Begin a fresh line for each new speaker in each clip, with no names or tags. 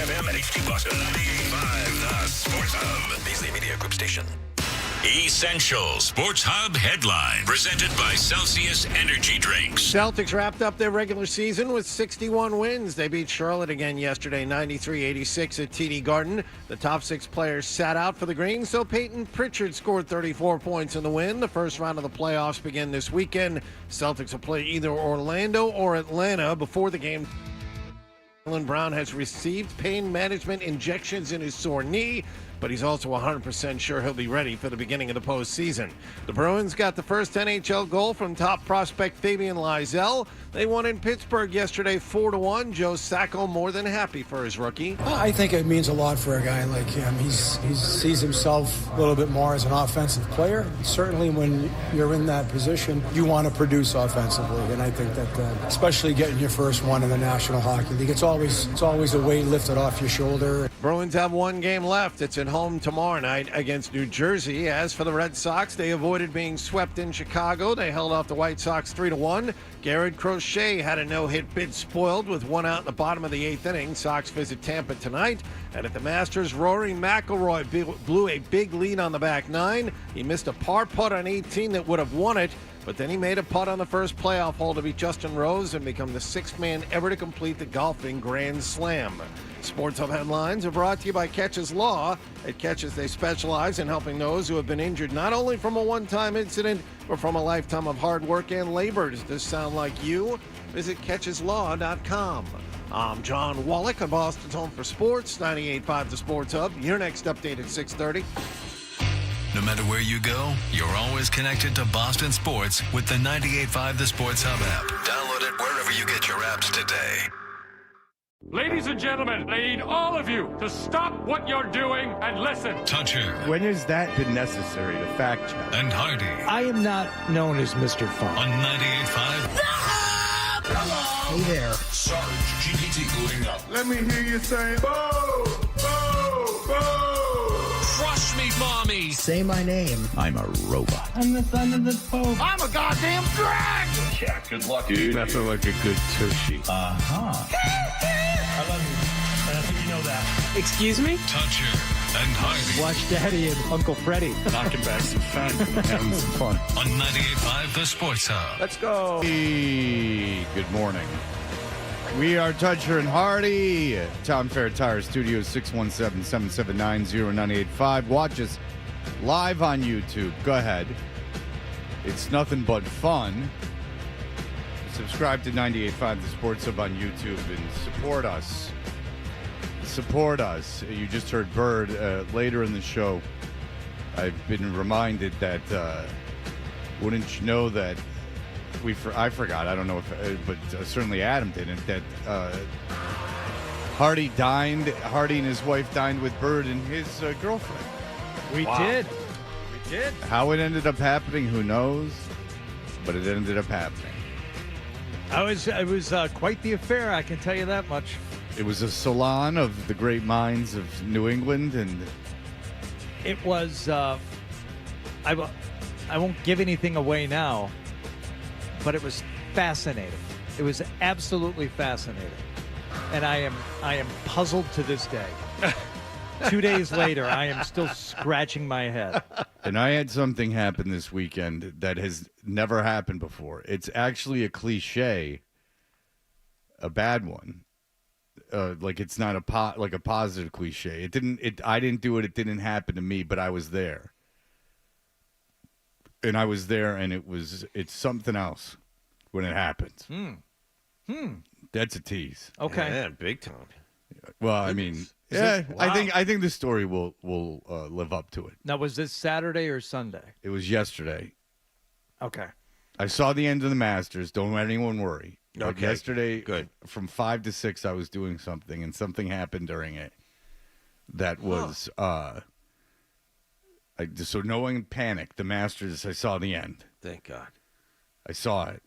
FM and HD Boston 98.5, the Sports Hub. Beasley Media Group station. Essential Sports Hub headline presented by Celsius Energy Drinks.
Celtics wrapped up their regular season with 61 wins. They beat Charlotte again yesterday, 93-86 at TD Garden. The top six players sat out for the Greens, so Peyton Pritchard scored 34 points in the win. The first round of the playoffs begin this weekend. Celtics will play either Orlando or Atlanta before the game. Jaylen Brown has received pain management injections in his sore knee, but he's also 100% sure he'll be ready for the beginning of the postseason. The Bruins got the first NHL goal from top prospect Fabian Lysell. They won in Pittsburgh yesterday 4-1. Joe Sacco more than happy for his rookie.
I think it means a lot for a guy like him. He sees himself a little bit more as an offensive player. Certainly when you're in that position, you want to produce offensively. And I think that especially getting your first one in the National Hockey League, it's always a weight lifted off your shoulder.
Bruins have one game left. It's at home tomorrow night against New Jersey. As for the Red Sox, they avoided being swept in Chicago. They held off the White Sox 3-1. Garrett Crochet had a no-hit bid spoiled with one out in the bottom of the eighth inning. Sox visit Tampa tonight. And at the Masters, Rory McIlroy blew a big lead on the back nine. He missed a par putt on 18 that would have won it, but then he made a putt on the first playoff hole to beat Justin Rose and become the sixth man ever to complete the golfing Grand Slam. Sports Hub headlines are brought to you by Catches Law. At Catches, they specialize in helping those who have been injured not only from a one-time incident, but from a lifetime of hard work and labor. Does this sound like you? Visit CatchesLaw.com. I'm John Wallach on Boston's Home for Sports, 98.5 The Sports Hub. Your next update at 6:30.
No matter where you go, you're always connected to Boston sports with the 98.5 The Sports Hub app. Download it wherever you get your apps today.
Ladies and gentlemen, I need all of you to stop what you're doing and listen.
Toucher
When has that been necessary to fact check?
and Hardy
I am not known as Mr. Fun.
on 98.5.
Hey there.
Sarge GPT booting up.
Let me hear you say, boo, boo, boo.
Crush me, mommy.
Say my name.
I'm a robot.
I'm the son of the Pope.
I'm a goddamn drag!
Yeah, good luck, dude.
Nothing like a good tushy.
I love you. And I think you know that.
Excuse me?
Toucher and Hardy
Watch Daddy and Uncle Freddie.
Knocking back some fun. Having some fun.
on 98.5 The Sports Hub.
Let's go. Hey, good morning. We are Toucher and Hardy. Tom Fair Tire Studios, 617-779-0985. Watch us live on YouTube. Go ahead. It's nothing but fun. Subscribe to 98.5 The Sports Hub on YouTube and support us. Support us. You just heard Bird. Later in the show, I've been reminded that, wouldn't you know that I forgot, I don't know if, but certainly Adam didn't, that Hardy and his wife dined with Bird and his girlfriend.
We did. We did.
How it ended up happening, who knows? But it ended up happening.
It was quite the affair, I can tell you that much.
It was a salon of the great minds of New England, and
It was, I won't give anything away now, but it was fascinating. It was absolutely fascinating. And I am puzzled to this day. 2 days later, I am still scratching my head.
and I had something happen this weekend that has never happened before. It's actually a cliche, a bad one. Like it's not a positive cliche. I didn't do it. It didn't happen to me, but I was there. And I was there, and it's something else when it happens. That's a tease.
Okay.
Yeah, big time.
Well, I mean, yeah,
Wow.
I think the story will live up to it.
Now, was this Saturday or Sunday?
It was yesterday.
Okay.
I saw the end of the Masters. Don't let anyone worry. But
Okay,
yesterday,
good.
From 5 to 6, I was doing something, and something happened during it that was so no one panicked. The Masters, I saw the end.
Thank God.
I saw it.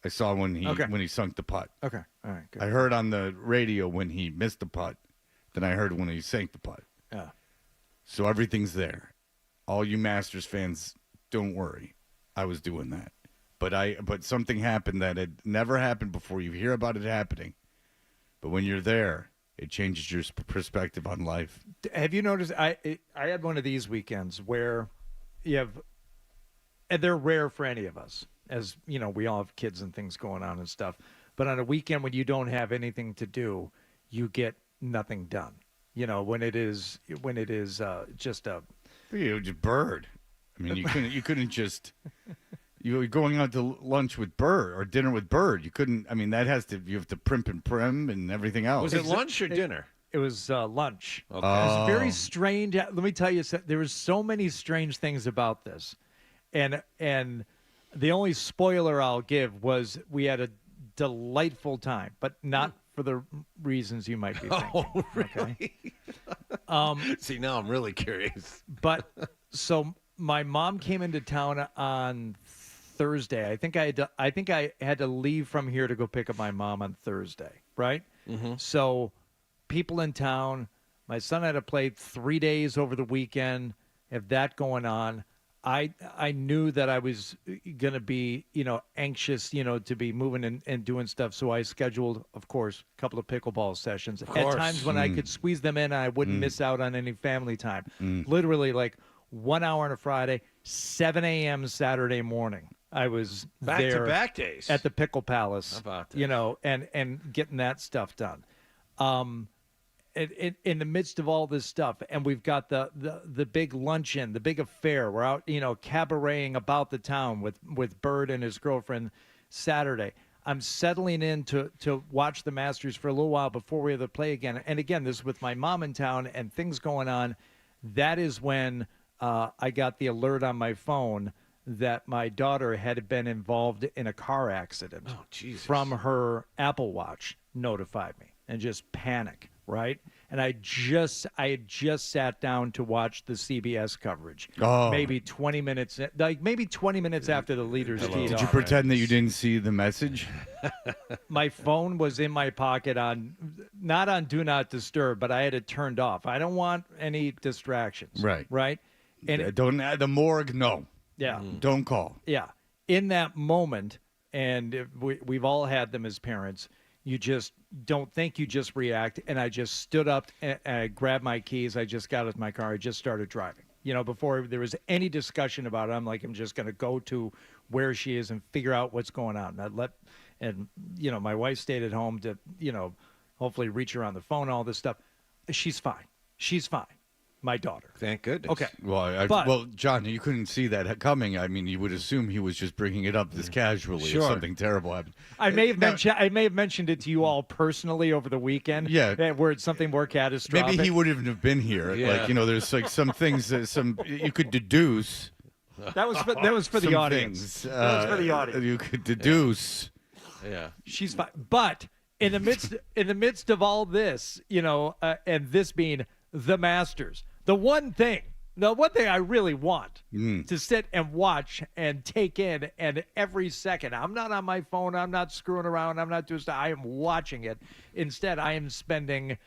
I saw when he sunk the putt.
Okay. All right. Good.
I heard on the radio when he missed the putt. Then I heard when he sank the putt.
Yeah.
So everything's there. All you Masters fans, don't worry. I was doing that. But something happened that had never happened before. You hear about it happening. But when you're there, It changes your perspective on life.
Have you noticed? I had one of these weekends where you have, and they're rare for any of us, as you know, we all have kids and things going on and stuff. But on a weekend when you don't have anything to do, you get nothing done. You know, when it is just a
Just Bird. I mean, you couldn't just. You were going out to lunch with Bird or dinner with Bird. You couldn't. I mean, you have to primp and prim and everything else.
Was it lunch or dinner?
It was lunch.
Okay.
It was very strange. Let me tell you, there was so many strange things about this, and the only spoiler I'll give was we had a delightful time, but not for the reasons you might be thinking.
Oh, really?
Okay?
See, now I'm really curious.
But so my mom came into town on Thursday. I think I had to leave from here to go pick up my mom on Thursday, right? Mm-hmm. So people in town, my son had to play 3 days over the weekend, have that going on. I knew that I was going to be, anxious, to be moving and doing stuff. So I scheduled, of course, a couple of pickleball sessions. At times when I could squeeze them in, I wouldn't miss out on any family time. Literally like 1 hour on a Friday, 7 a.m. Saturday morning. I was there
back days
at the Pickle Palace,
How about this?
and getting that stuff done. In the midst of all this stuff, and we've got the big luncheon, the big affair. We're out, cabareting about the town with Bird and his girlfriend Saturday. I'm settling in to watch the Masters for a little while before we have to play again. And again, this is with my mom in town and things going on. That is when I got the alert on my phone that my daughter had been involved in a car accident.
Oh, Jesus.
From her Apple Watch notified me, and just panic. Right, and I had just sat down to watch the CBS coverage.
Oh.
Maybe 20 minutes, after the leaders teed
Did
off.
you pretend that you didn't see the message?
My phone was in my pocket not on Do Not Disturb, but I had it turned off. I don't want any distractions. Right, and
Don't the morgue. No.
yeah,
Don't call.
yeah. In that moment, and we've all had them as parents. You just don't think, you just react. And I just stood up and I grabbed my keys. I just got out of my car. I just started driving. Before there was any discussion about it, I'm just going to go to where she is and figure out what's going on. And my wife stayed at home to, hopefully reach her on the phone, all this stuff. She's fine. She's fine. My daughter.
Thank goodness.
Okay.
Well, John, you couldn't see that coming. I mean, you would assume he was just bringing it up this casually if something terrible happened.
I may have mentioned it to you all personally over the weekend.
Yeah.
Where it's something more catastrophic.
Maybe he wouldn't have been here.
Yeah.
There's like some things you could deduce.
That was for the
some
audience.
Things,
that was for the audience.
You could deduce.
Yeah.
She's fine. But in the midst of all this, and this being the Masters, the one thing I really want to sit and watch and take in, and every second, I'm not on my phone, I'm not screwing around, I'm not doing stuff, I am watching it. Instead, I am spending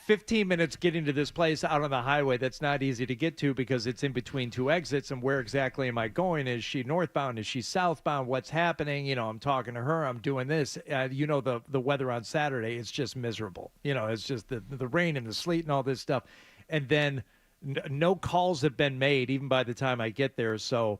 15 minutes getting to this place out on the highway that's not easy to get to because it's in between two exits. And where exactly am I going? Is she northbound? Is she southbound? What's happening? I'm talking to her. I'm doing this. The weather on Saturday is just miserable. It's just the rain and the sleet and all this stuff. And then no calls have been made even by the time I get there. So,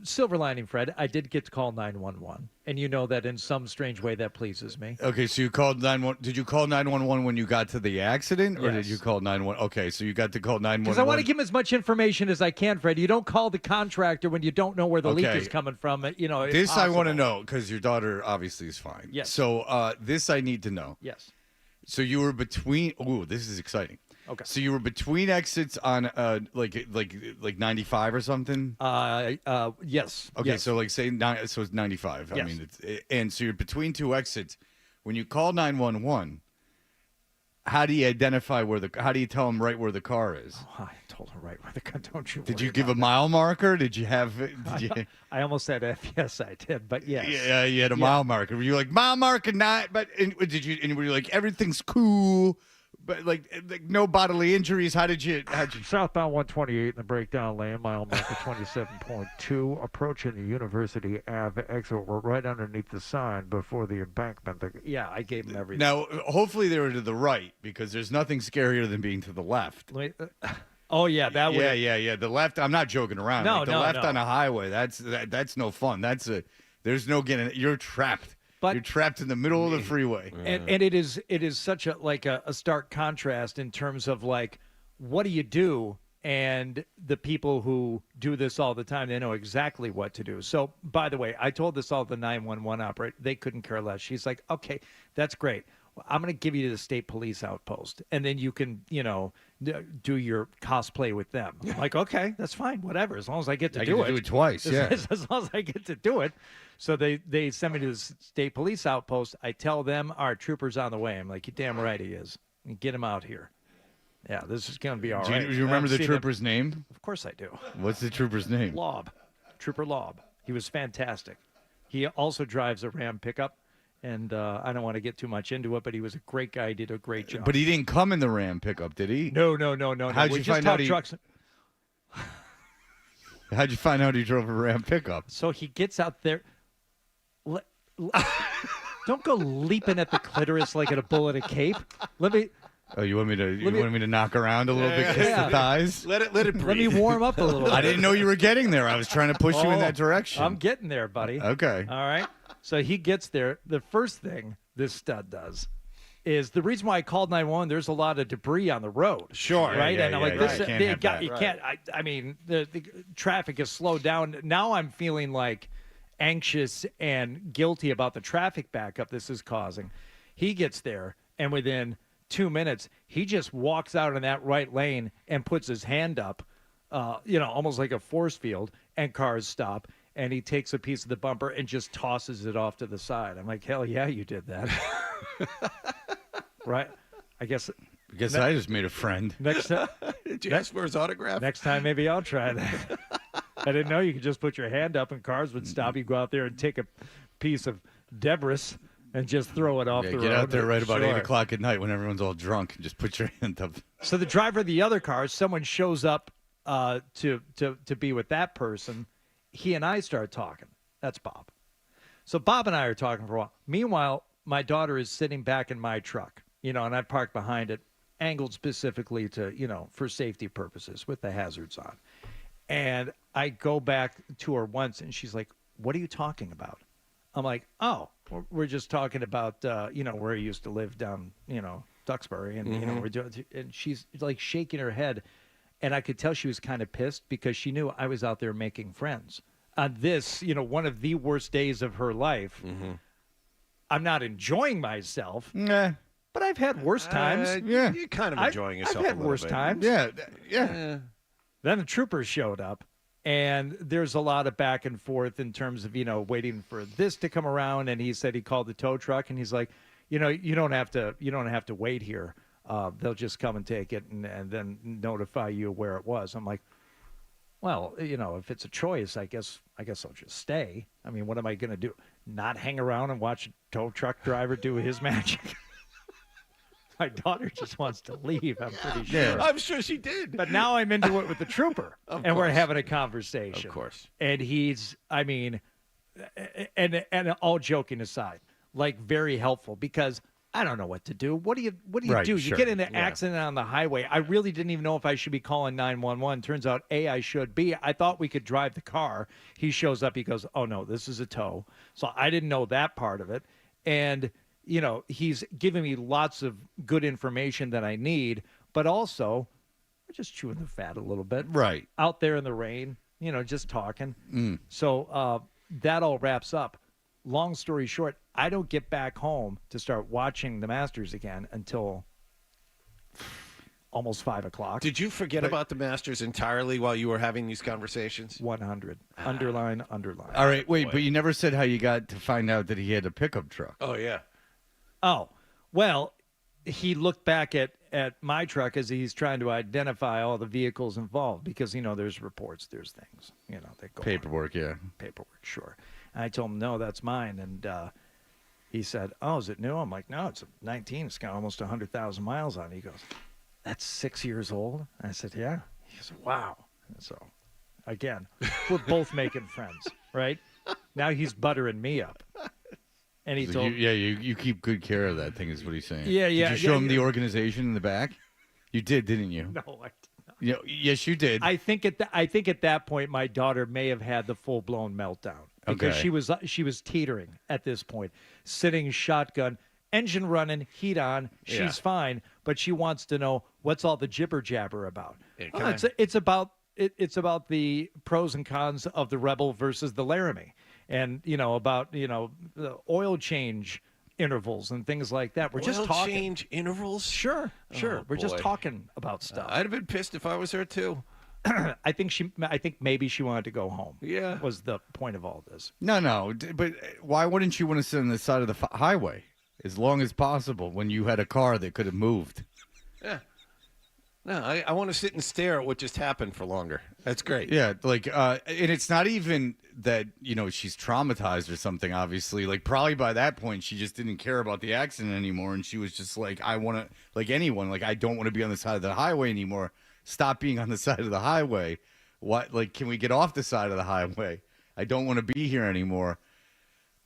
silver lining, Fred, I did get to call 911, and that in some strange way that pleases me.
Okay, so you called 911. Did you call 911 when you got to the accident, or did
Yes.
you call 911? Okay, so you got to call 911.
Because I want to give him as much information as I can, Fred. You don't call the contractor when you don't know where the leak is coming from.
This I want to know because your daughter obviously is fine.
Yes.
So this I need to know.
Yes.
So you were between. Ooh, this is exciting.
Okay.
So you were between exits on like 95 or something.
Yes.
Okay,
Yes.
so so it's 95.
Yes.
I mean, and so you're between two exits. When you call 911, how do you identify how do you tell them right where the car is?
Oh, I told her right where the gun. Don't you?
Did
worry
you give a
about
mile marker? Did you have?
I almost said F. Yes, I did. But yes.
Yeah, you had a mile marker. Were you like mile marker not? But did you? And were you like everything's cool? But like no bodily injuries. How'd you?
Southbound 128 in the breakdown lane, mile marker 27.2, approaching the University Ave exit. We're right underneath the sign before the embankment. Yeah, I gave him everything.
Now, hopefully they were to the right because there's nothing scarier than being to the left.
Oh yeah, that would.
Yeah. The left. I'm not joking around.
No,
like, the left on a highway. That's no fun. There's no getting. You're trapped.
But
you're trapped in the middle of the freeway.
And it is such a stark contrast in terms of like, what do you do? And the people who do this all the time, they know exactly what to do. So, by the way, I told this all to the 911 operator. They couldn't care less. She's like, okay, that's great. I'm going to give you to the state police outpost, and then you can, do your cosplay with them. I'm like, okay, that's fine, whatever, as long as I get to do it.
Do it twice, yeah.
As long as I get to do it. So they send me to the state police outpost. I tell them our trooper's on the way. I'm like, you're damn right he is. Get him out here. Yeah, this is going to be all right.
Do you remember the trooper's name?
Of course I do.
What's the trooper's name?
Lob. Trooper Lob. He was fantastic. He also drives a Ram pickup. And I don't want to get too much into it, but he was a great guy. He did a great job.
But he didn't come in the Ram pickup, did he?
No.
How'd you find out trucks. How'd you find out he drove a Ram pickup?
So he gets out there. Don't go leaping at the clitoris like at a bull at a cape. Let me.
Oh, you want me to knock around a little bit, kiss the thighs?
Let it breathe.
Let me warm up a little bit.
I didn't know you were getting there. I was trying to push you in that direction.
I'm getting there, buddy.
Okay.
All right. So he gets there. The first thing this stud does is the reason why I called 911. There's a lot of debris on the road.
Sure.
Right.
Yeah,
and I'm like,
this.
You can't. I mean, the traffic is slowed down. Now I'm feeling like anxious and guilty about the traffic backup this is causing. He gets there, and within 2 minutes, he just walks out in that right lane and puts his hand up, almost like a force field, and cars stop. And he takes a piece of the bumper and just tosses it off to the side. I'm like, hell yeah, you did that. Right? I guess
I just made a friend.
Next time,
did you ask for his autograph?
Next time, maybe I'll try that. I didn't know you could just put your hand up and cars would stop. You go out there and take a piece of debris and just throw it off the road.
Get out there right about 8
Sure.
o'clock at night when everyone's all drunk and just put your hand up.
So the driver of the other car, someone shows up to be with that person. He and I start talking. That's Bob. So Bob and I are talking for a while. Meanwhile, my daughter is sitting back in my truck, and I parked behind it, angled specifically to, for safety purposes with the hazards on. And I go back to her once, and she's like, what are you talking about? I'm like, oh, we're just talking about, where he used to live down, Duxbury. And, we're doing, and she's like shaking her head. And I could tell she was kind of pissed because she knew I was out there making friends. On this, one of the worst days of her life, I'm not enjoying myself,
Nah.
but I've had worse times.
Yeah.
You're kind of enjoying yourself
I've had
a little
worse
bit.
times.
Yeah.
Then the troopers showed up, and there's a lot of back and forth in terms of, waiting for this to come around. And he said he called the tow truck, and he's like, you don't have to wait here. They'll just come and take it and then notify you where it was. I'm like, well, if it's a choice, I guess I'll just stay. I mean, what am I going to do? Not hang around and watch a tow truck driver do his magic? My daughter just wants to leave, I'm pretty sure.
Yeah.
I'm sure she did.
But now I'm into it with the trooper, and we're having a conversation.
Of course.
And he's, and all joking aside, like very helpful because I don't know what to do. What do you
Right,
do?
sure.
You get in an accident on the highway. I really didn't even know if I should be calling 911. Turns out, A, I should. B, I thought we could drive the car. He shows up. He goes, oh, no, this is a tow. So I didn't know that part of it. And, he's giving me lots of good information that I need. But also, we're just chewing the fat a little bit.
Right.
Out there in the rain, just talking. So that all wraps up. Long story short, I don't get back home to start watching the Masters again until almost 5 o'clock.
Did you forget about the Masters entirely while you were having these conversations?
100. Underline.
All right, wait, but you never said how you got to find out that he had a pickup truck.
Oh, yeah.
Oh, well, he looked back at my truck as he's trying to identify all the vehicles involved because, there's reports, there's things, that go
Paperwork, yeah.
Paperwork, sure. And I told him, no, that's mine. And He said, "Oh, is it new?" I'm like, "No, it's a 19. It's got almost 100,000 miles on it." He goes, "That's 6 years old?" I said, "Yeah." He said, "Wow." And so, again, we're both making friends, right? Now he's buttering me up. And he told
you keep good care of that thing, is what he's saying.
Yeah, yeah.
Did you show him the organization in the back? You did, didn't you?
No, I did not.
Yes, you did.
I think at that point, my daughter may have had the full blown meltdown because she was teetering at this point, sitting shotgun, engine running, heat on. She's fine, but she wants to know what's all the jibber jabber about. It's about the pros and cons of the Rebel versus the Laramie, and about the oil change intervals and things like that. We're just talking
change intervals.
Sure.
Oh,
We're just
boy.
talking about stuff.
I'd have been pissed if I was her too.
I think maybe she wanted to go home.
Yeah,
was the point of all this.
No, but why wouldn't you want to sit on the side of the highway as long as possible when you had a car that could have moved?
Yeah. No, I want to sit and stare at what just happened for longer. That's great.
Yeah, and it's not even that, she's traumatized or something, obviously. Like, probably by that point, she just didn't care about the accident anymore, and she was just like, I want to, like anyone, like, I don't want to be on the side of the highway anymore. Stop being on the side of the highway. What, like, can we get off the side of the highway? I don't want to be here anymore.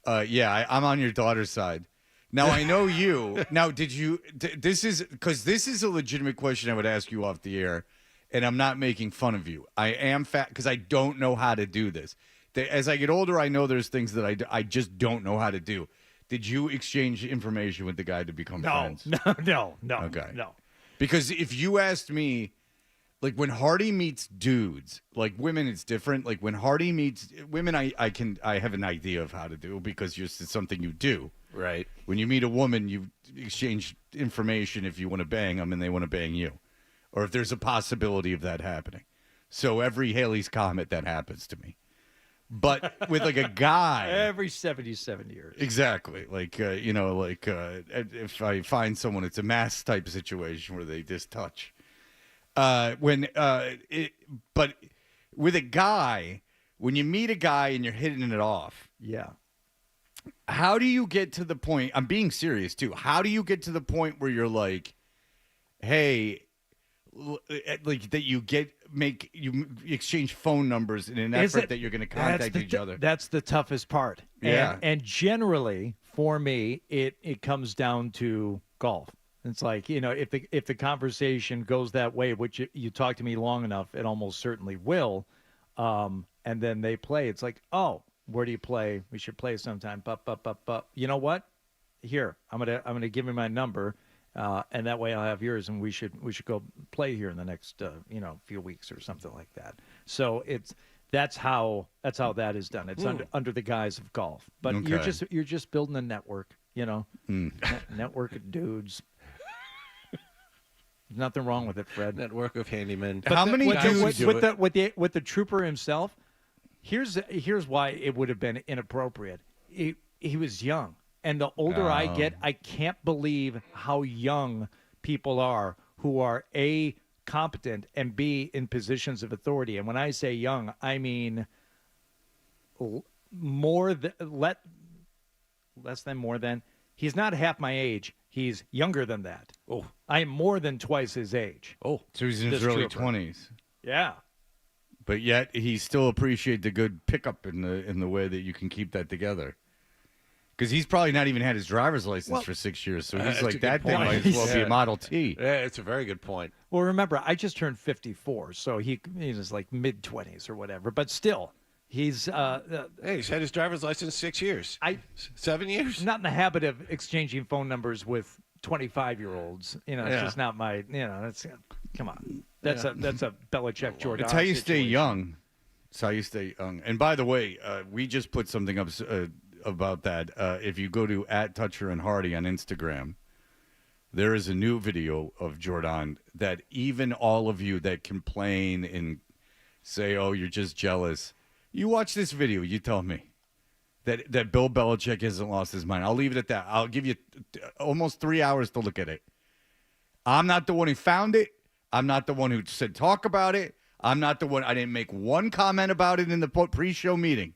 I'm on your daughter's side. Now, I know you. Now, this is a legitimate question I would ask you off the air, and I'm not making fun of you. I am fat because I don't know how to do this. As I get older, I know there's things that I just don't know how to do. Did you exchange information with the guy to become friends?
No.
Okay.
No.
Because if you asked me, like when Hardy meets dudes, like women, it's different. Like when Hardy meets women, I have an idea of how to do because it's something you do.
Right.
When you meet a woman, you exchange information if you want to bang them and they want to bang you, or if there's a possibility of that happening. So every Haley's Comet that happens to me. But with like a guy,
every 77 years,
exactly. Like if I find someone, it's a mass type situation where they just touch. But with a guy, when you meet a guy and you're hitting it off,
yeah.
How do you get to the point? I'm being serious too. How do you get to the point where you're like, hey, like that you exchange phone numbers in an effort that you're going to contact each other?
That's the toughest part.
Yeah.
And generally for me, it comes down to golf. It's like, if the conversation goes that way, which you talk to me long enough, it almost certainly will. And then they play. It's like, oh, where do you play? We should play sometime. But you know what? Here, I'm gonna give you my number, and that way I'll have yours, and we should go play here in the next few weeks or something like that. So that's how that is done. It's under the guise of golf, but
okay.
you're just building a network, network of dudes. Nothing wrong with it, Fred.
Network of handymen.
But
how many dudes
with the trooper himself? Here's why it would have been inappropriate. He was young, and the older I get, I can't believe how young people are who are A, competent, and B, in positions of authority. And when I say young, I mean less than more than. He's not half my age. He's younger than that.
Oh,
I am more than twice his age.
Oh,
so he's in his early 20s.
Yeah.
But yet he still appreciates the good pickup in the way that you can keep that together. Because he's probably not even had his driver's license for 6 years, so he's like, that thing might as well be a Model T.
Yeah, it's a very good point.
Well, remember, I just turned 54, so he's like mid-20s or whatever. But still, he's
he's had his driver's license 6 years. 7 years?
Not in the habit of exchanging phone numbers with 25-year-olds. It's just not my. That's come on. That's a Belichick Jordan.
It's how you stay
situation.
young. It's how you stay young. And by the way, we just put something up about that. If you go to @Toucher and Hardy on Instagram, there is a new video of Jordan that even all of you that complain and say, "Oh, you're just jealous," you watch this video. You tell me that Bill Belichick hasn't lost his mind. I'll leave it at that. I'll give you almost 3 hours to look at it. I'm not the one who found it. I'm not the one who said talk about it. I'm not the one. I didn't make one comment about it in the pre-show meeting.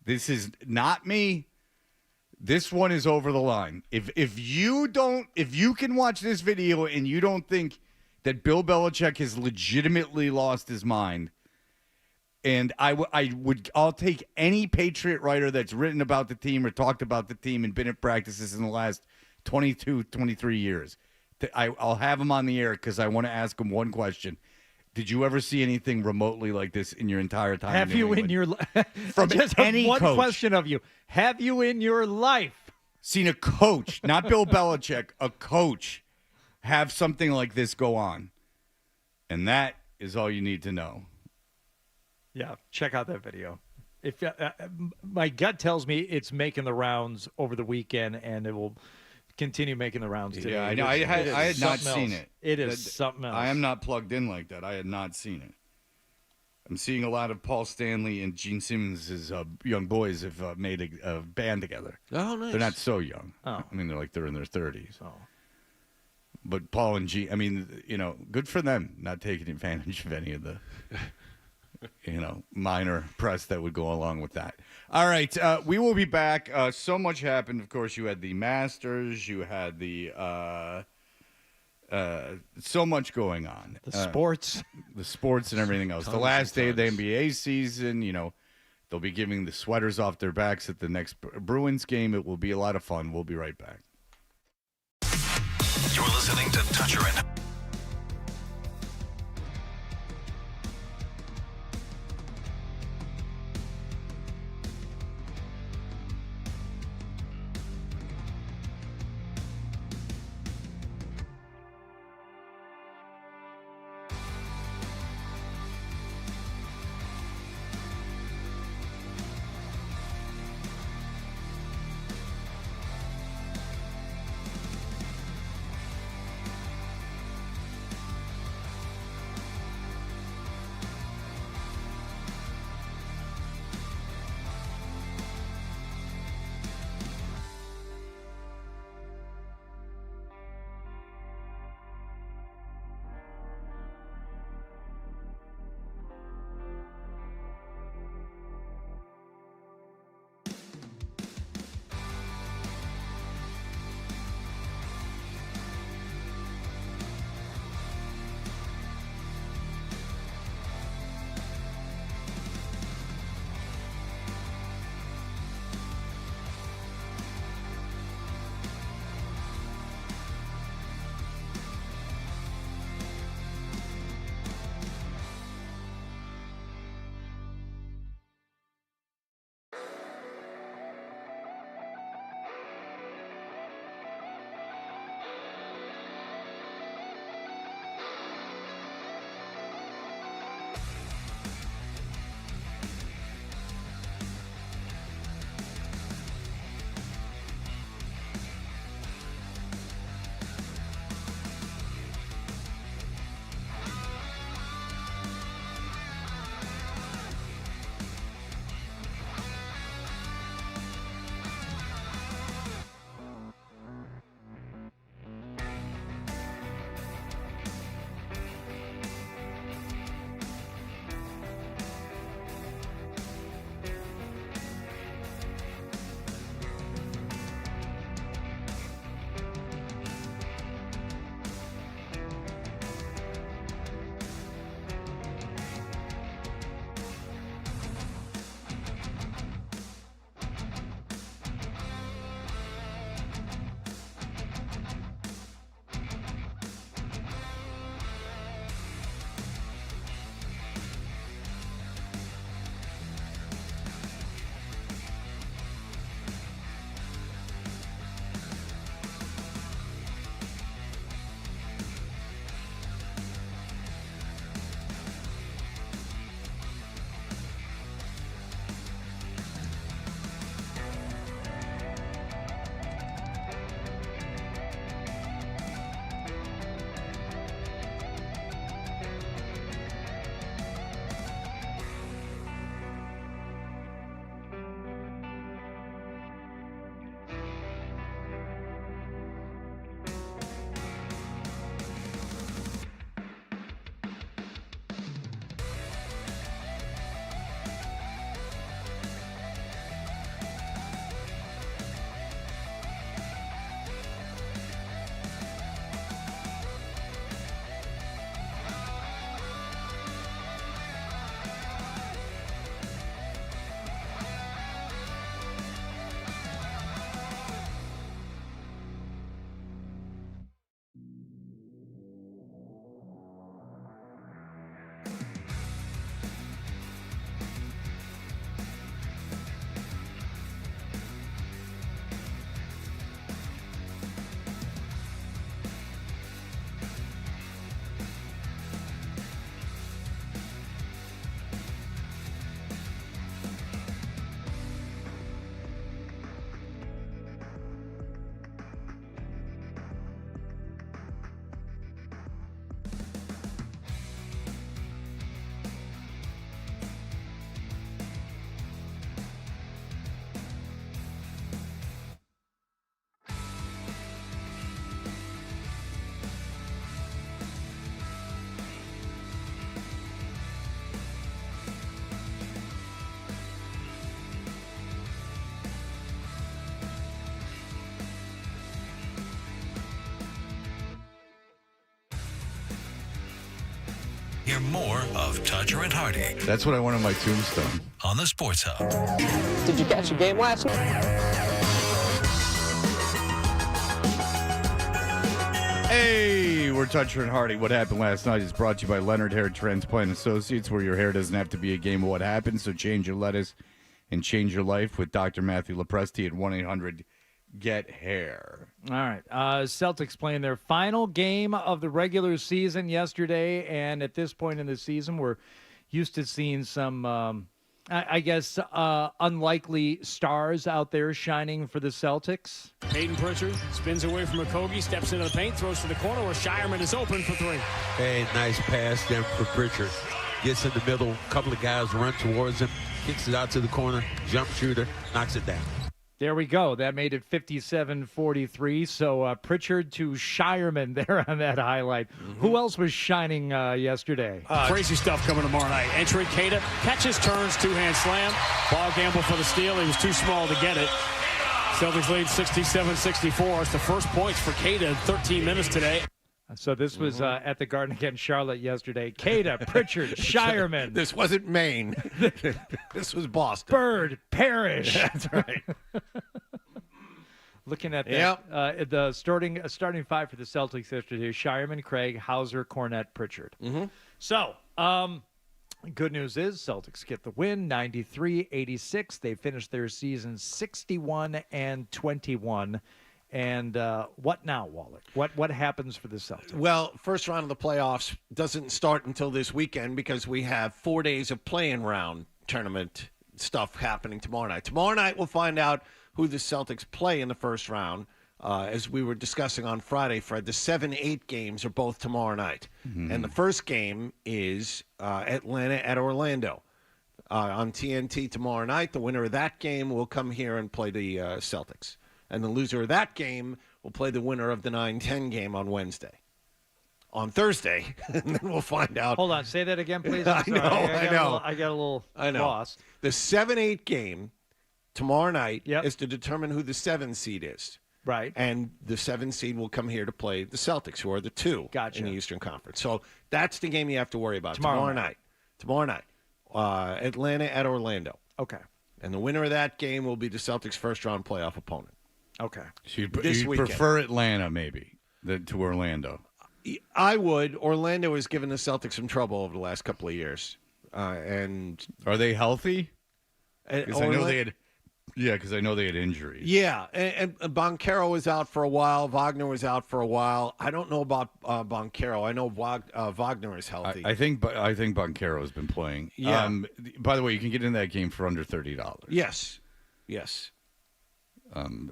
This is not me. This one is over the line. If you can watch this video and you don't think that Bill Belichick has legitimately lost his mind, and I'll take any Patriot writer that's written about the team or talked about the team and been at practices in the last 22, 23 years. I'll have him on the air because I want to ask him one question. Did you ever see anything remotely like this in your entire time?
Have you in your
from
just
any
one
coach.
question of you? Have you in your life
Seen a coach, not Bill Belichick, a coach have something like this go on? And that is all you need to know.
Yeah, check out that video. If my gut tells me it's making the rounds over the weekend, and it will continue making the rounds today.
Yeah, I know. I had not seen it.
It is something else.
I am not plugged in like that. I had not seen it. I'm seeing a lot of Paul Stanley and Gene Simmons' young boys have made a band together.
Oh, nice.
They're not so young.
Oh.
I mean, they're in their 30s.
Oh.
But Paul and Gene, I mean, good for them not taking advantage of any of the, minor press that would go along with that. All right, we will be back. So much happened. Of course, you had the Masters. You had the so much going on.
The sports.
The sports and everything else. The last day of the NBA season, they'll be giving the sweaters off their backs at the next Bruins game. It will be a lot of fun. We'll be right back.
You're listening to Toucherin. Hear more of Tudger and Hardy
That's what I want on my tombstone.
on the Sports Hub.
Did you catch the game last night?
Hey, we're Toucher and Hardy. What happened last night is brought to you by Leonard Hair Transplant Associates, where your hair doesn't have to be a game of what happened. So change your lettuce and change your life with Dr. Matthew Lepresti at 1-800-GET-HAIR.
All right. Celtics playing their final game of the regular season yesterday, and at this point in the season, we're used to seeing some, unlikely stars out there shining for the Celtics.
Hayden Pritchard spins away from Okogie, steps into the paint, throws to the corner where Shireman is open for three.
Hey, nice pass there for Pritchard. Gets in the middle, a couple of guys run towards him, kicks it out to the corner, jump shooter, knocks it down.
There we go. That made it 57-43. So Pritchard to Shireman there on that highlight. Who else was shining yesterday?
Crazy stuff coming tomorrow night. Entry, Cada catches, turns, two-hand slam. Ball gamble for the steal. He was too small to get it. Celtics lead 67-64. It's the first points for Cada in 13 minutes today.
So this was at the Garden against Charlotte yesterday. Cada, Pritchard, Shireman.
This wasn't Maine. This was Boston.
Bird, Parrish.
That's right.
Looking at that, the starting five for the Celtics yesterday: Shireman, Craig, Hauser, Cornette, Pritchard. So, good news is Celtics get the win, 93-86. They finished their season 61-21. And what now, Wallach? What happens for the Celtics?
Well, first round of the playoffs doesn't start until this weekend because we have 4 days of playing round tournament stuff happening tomorrow night. Tomorrow night we'll find out who the Celtics play in the first round. As we were discussing on Friday, Fred, the 7-8 games are both tomorrow night. And the first game is Atlanta at Orlando on TNT tomorrow night. The winner of that game will come here and play the Celtics. And the loser of that game will play the winner of the 9-10 game on Wednesday. On Thursday, and then we'll find out.
Hold on, say that again, please.
I know.
I got a little lost.
The 7-8 game tomorrow night is to determine who the 7 seed is.
Right.
And the 7 seed will come here to play the Celtics, who are the 2 in the Eastern Conference. So that's the game you have to worry about tomorrow night. Tomorrow night. Atlanta at Orlando.
Okay.
And the winner of that game will be the Celtics' first-round playoff opponent.
Okay.
So you'd prefer Atlanta, maybe, to Orlando?
I would. Orlando has given the Celtics some trouble over the last couple of years. And
are they healthy? Because I know they had injuries.
Yeah, and Boncaro was out for a while. Wagner was out for a while. I don't know about Boncaro. I know Wagner is healthy.
I think Boncaro has been playing.
Yeah.
By the way, you can get in that game for under $30.
Yes.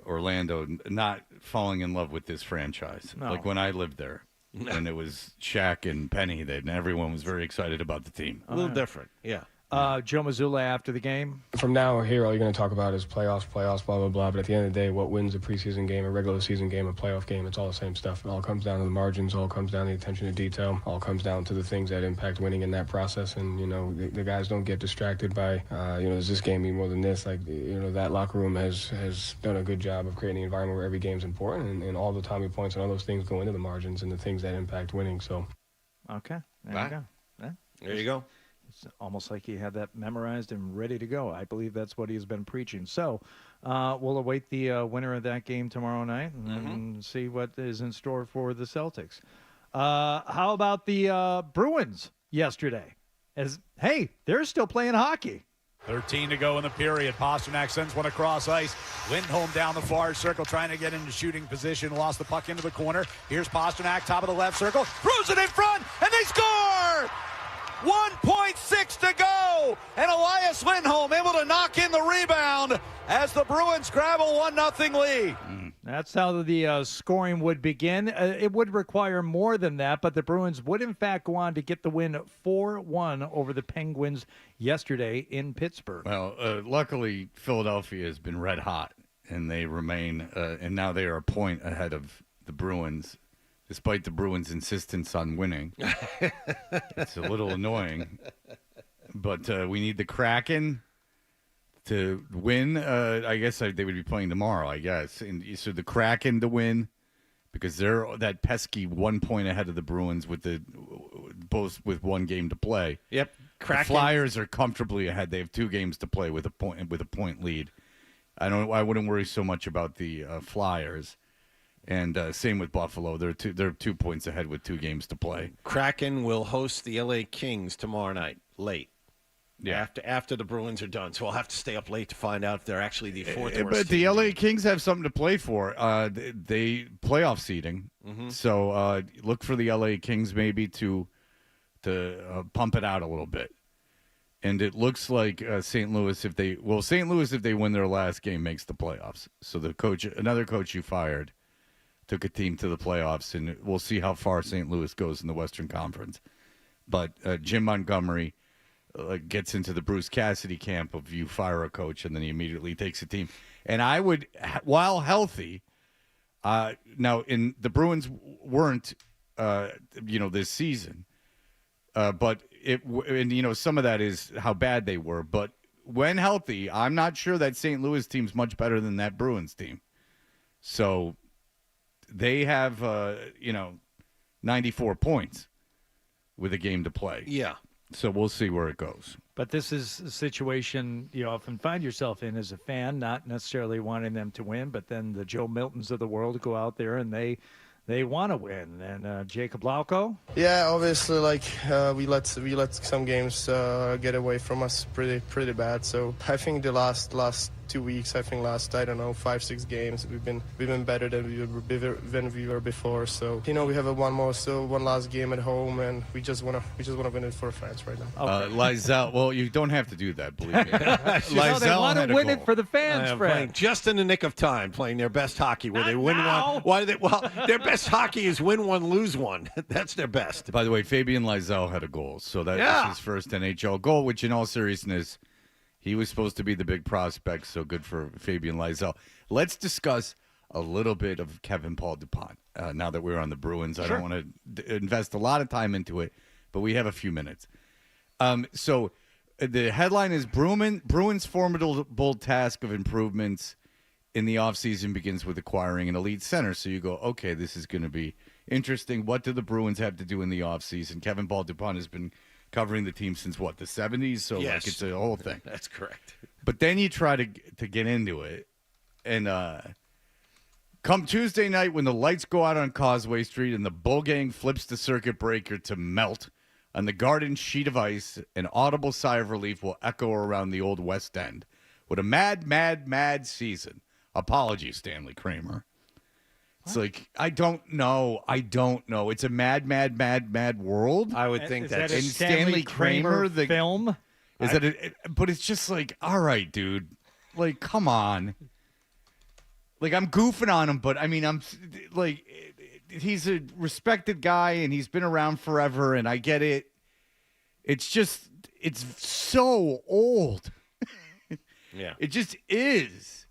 Orlando not falling in love with this franchise.
No.
Like when I lived there, when it was Shaq and Penny, and everyone was very excited about the team.
A little different, yeah.
Joe Mazzulla after the game.
From now here, all you're going to talk about is playoffs, blah, blah, blah. But at the end of the day, what wins a preseason game, a regular season game, a playoff game, it's all the same stuff. It all comes down to the margins, all comes down to the attention to detail, all comes down to the things that impact winning in that process. And, the guys don't get distracted by, does this game mean more than this? Like, that locker room has done a good job of creating an environment where every game's important, and all the Tommy points and all those things go into the margins and the things that impact winning. So,
okay, there you go. Yeah.
There you go.
It's almost like he had that memorized and ready to go. I believe that's what he's been preaching. So we'll await the winner of that game tomorrow night and then see what is in store for the Celtics. How about the Bruins yesterday? They're still playing hockey.
13 to go in the period. Pasternak sends one across ice. Lindholm down the far circle trying to get into shooting position. Lost the puck into the corner. Here's Pasternak, top of the left circle. Throws it in front, and they score! 1.6 to go, and Elias Lindholm able to knock in the rebound as the Bruins grab a 1-0 lead.
That's how the scoring would begin. It would require more than that, but the Bruins would, in fact, go on to get the win 4-1 over the Penguins yesterday in Pittsburgh.
Well, luckily, Philadelphia has been red hot, and they remain, and now they are a point ahead of the Bruins, despite the Bruins' insistence on winning. It's a little annoying. But we need the Kraken to win. I guess they would be playing tomorrow, I guess. And so the Kraken to win, because they're that pesky 1 point ahead of the Bruins with both with one game to play.
Yep.
The Flyers are comfortably ahead. They have 2 games to play with a point lead. I wouldn't worry so much about the Flyers. And same with Buffalo. They're 2 points ahead with 2 games to play.
Kraken will host the LA Kings tomorrow night, late.
Yeah.
After the Bruins are done. So I'll have to stay up late to find out if they're actually the fourth worst
But the
team.
LA Kings have something to play for. They playoff seeding.
Mm-hmm.
So look for the LA Kings maybe to pump it out a little bit. And it looks like St. Louis, if they win their last game, makes the playoffs. So another coach you fired, took a team to the playoffs, and we'll see how far St. Louis goes in the Western Conference. But Jim Montgomery gets into the Bruce Cassidy camp of you fire a coach and then he immediately takes a team. And I would, while healthy, now the Bruins weren't, this season, but some of that is how bad they were. But when healthy, I'm not sure that St. Louis team's much better than that Bruins team. So they have, 94 points with a game to play.
Yeah.
So we'll see where it goes.
But this is a situation you often find yourself in as a fan, not necessarily wanting them to win, but then the Joe Miltons of the world go out there and they want to win. And Jacob Lauko?
Yeah, obviously, we let some games get away from us pretty bad. So I think the last 2 weeks, last 5-6 games, we've been better than we were before. So we have one last game at home, and we just wanna win it for fans right now.
Okay.
Lizelle, well, you don't have to do that, believe me. Lizelle
they want to win it for the fans,
Fred. Just in the nick of time, playing their best hockey, where they win one. Their best hockey is win one, lose one. That's their best.
By the way, Fabian Lizelle had a goal, so that was his first NHL goal, which in all seriousness, he was supposed to be the big prospect, so good for Fabian Lizelle. Let's discuss a little bit of Kevin Paul DuPont now that we're on the Bruins. I don't want to invest a lot of time into it, but we have a few minutes. So the headline is Bruins' formidable task of improvements in the offseason begins with acquiring an elite center. So you go, okay, this is going to be interesting. What do the Bruins have to do in the offseason? Kevin Paul DuPont has been covering the team since, the 70s? So
yes.
It's a whole thing.
That's correct.
But then you try to get into it. And come Tuesday night when the lights go out on Causeway Street and the Bull Gang flips the circuit breaker to melt on the Garden sheet of ice, an audible sigh of relief will echo around the old West End. What a mad, mad, mad season. Apologies, Stanley Kramer. It's like, I don't know. It's a mad, mad, mad, mad world.
I would think that's
a Stanley Kramer the film.
But it's just like, all right, dude. Like, come on. Like, I'm goofing on him, but I mean, I'm like, he's a respected guy and he's been around forever, and I get it. It's just, it's so old.
Yeah.
It just is.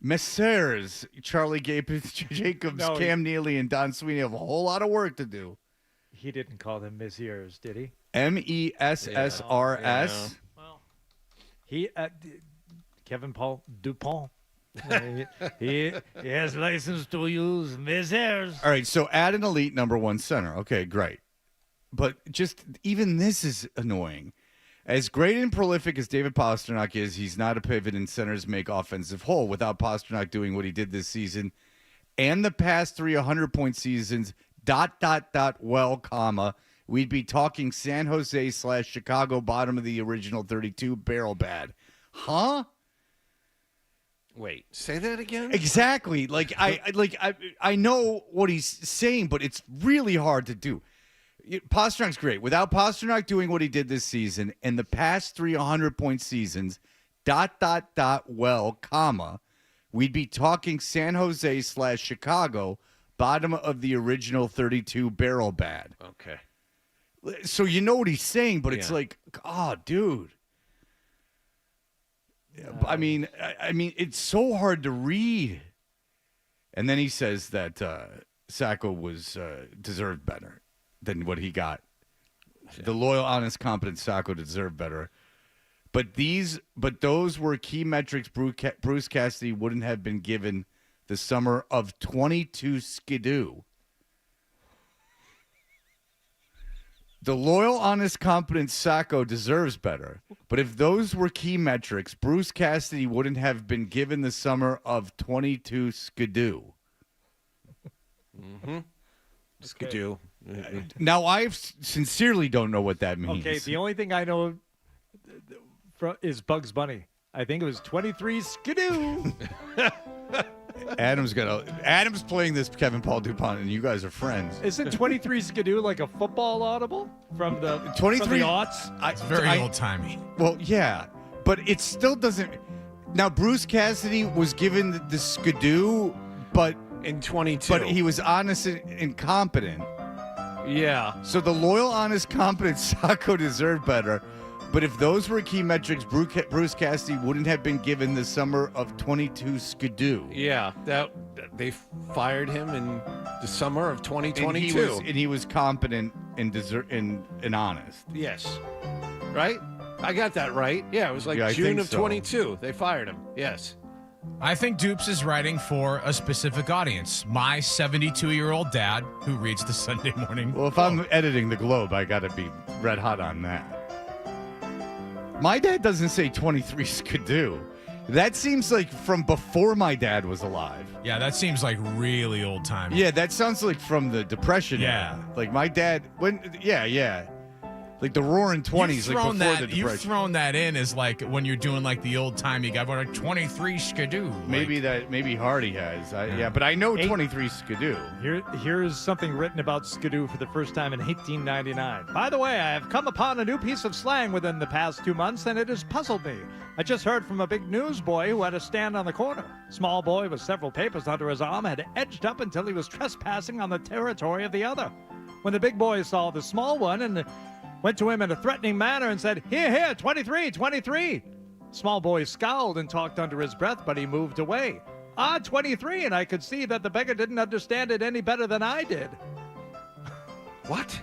Messrs. Charlie Jacobs, Cam Neely, and Don Sweeney have a whole lot of work to do.
He didn't call them Messieurs, did he?
Messrs.
Well, Kevin Paul DuPont. he has license to use Messrs.
All right, so add an elite number 1 center. Okay, great. But just even this is annoying. As great and prolific as David Pastrnak is, he's not a pivot, and centers make offensive whole. Without Pastrnak doing what he did this season and the past 3 100-point seasons, ... well, comma, we'd be talking San Jose / Chicago bottom of the original 32 barrel bad. Huh?
Wait, say that again?
Exactly. I know what he's saying, but it's really hard to do. Pasternak's great. Without Pastrnak doing what he did this season and the past 3 100-point seasons, ... well, comma, we'd be talking San Jose / Chicago, bottom of the original 32 barrel bad.
Okay.
So you know what he's saying, but it's like, oh, dude. I mean, it's so hard to read. And then he says that Sacco was deserved better than what he got. Yeah. The loyal, honest, competent Sacco deserved better. But those were key metrics Bruce Cassidy wouldn't have been given the summer of 22 skidoo. The loyal, honest, competent Sacco deserves better. But if those were key metrics, Bruce Cassidy wouldn't have been given the summer of 22 skidoo.
Mm-hmm. Skidoo.
Now, I sincerely don't know what that means.
Okay, the only thing I know is Bugs Bunny. I think it was 23 skidoo.
Adam's playing this Kevin Paul DuPont, and you guys are friends.
Isn't 23 skidoo like a football audible from the
23
from the aughts?
It's very old-timey.
Well, yeah, but it still doesn't. Now, Bruce Cassidy was given the skidoo, but
in 22.
But he was honest and competent.
Yeah.
So the loyal, honest, competent Sacco deserved better. But if those were key metrics, Bruce Cassidy wouldn't have been given the summer of 22 skidoo.
Yeah, that they fired him in the summer of 2022.
And he was competent and honest.
Yes. Right? I got that right. Yeah, it was like June of 22. They fired him. Yes.
I think Dupes is writing for a specific audience. My 72-year-old dad who reads the Sunday Morning.
Well, if I'm editing the Globe, I got to be red hot on that. My dad doesn't say 23 skidoo. That seems like from before my dad was alive.
Yeah, that seems like really old time.
Yeah, that sounds like from the Depression era. Like my dad, like the Roaring 20s, like before the Depression.
You've thrown that in as like when you're doing like the old time. You got like 23 skidoo.
Maybe Hardy has. But I know 23 skidoo.
Here's something written about skidoo for the first time in 1899. By the way, I have come upon a new piece of slang within the past 2 months, and it has puzzled me. I just heard from a big newsboy who had a stand on the corner. Small boy with several papers under his arm had edged up until he was trespassing on the territory of the other. When the big boy saw the small one and went to him in a threatening manner and said, Here, 23, 23. Small boy scowled and talked under his breath, but he moved away. 23, and I could see that the beggar didn't understand it any better than I did.
What?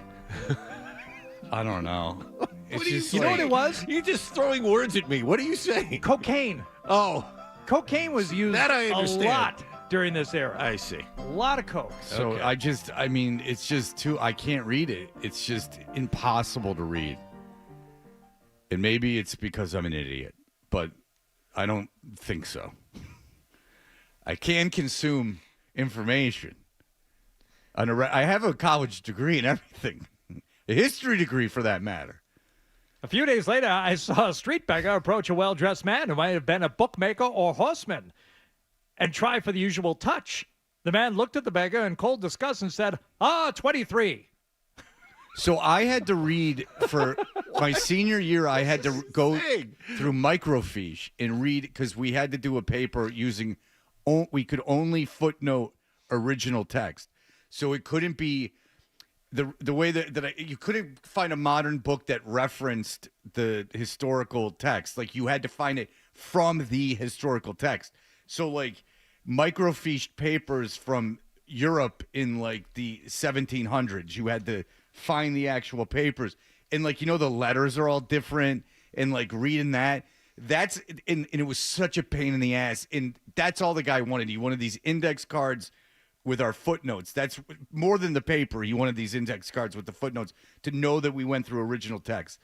I don't know.
You know what it was?
You're just throwing words at me. What are you saying?
Cocaine.
Oh.
Cocaine was used
that I understand.
A lot during this era.
I see.
A lot of coke.
So okay. It's just I can't read it. It's just impossible to read. And maybe it's because I'm an idiot, but I don't think so. I can consume information. I have a college degree and everything. A history degree for that matter.
A few days later, I saw a street beggar approach a well-dressed man who might have been a bookmaker or horseman and try for the usual touch. The man looked at the beggar in cold disgust and said, 23.
So I had to read for my senior year. I had to go through microfiche and read because we had to do a paper using. We could only footnote original text, so it couldn't be the way that you couldn't find a modern book that referenced the historical text. Like you had to find it from the historical text. So like microfiched papers from Europe in like the 1700s, you had to find the actual papers. And like, the letters are all different and like reading that, and it was such a pain in the ass. And that's all the guy wanted. He wanted these index cards with our footnotes. That's more than the paper. He wanted these index cards with the footnotes to know that we went through original text.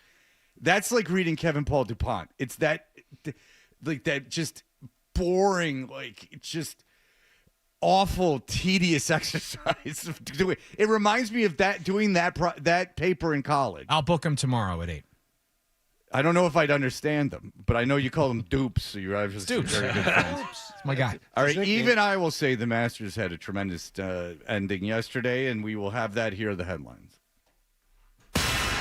That's like reading Kevin Paul DuPont. It's that just boring, like it's just awful, tedious exercise. It reminds me of doing that paper in college.
I'll book him tomorrow at 8.
I don't know if I'd understand them, but I know you call them dupes, so you're obviously very good friends.
It's my guy.
All right, even I will say the Masters had a tremendous ending yesterday, and we will have that here, the headlines.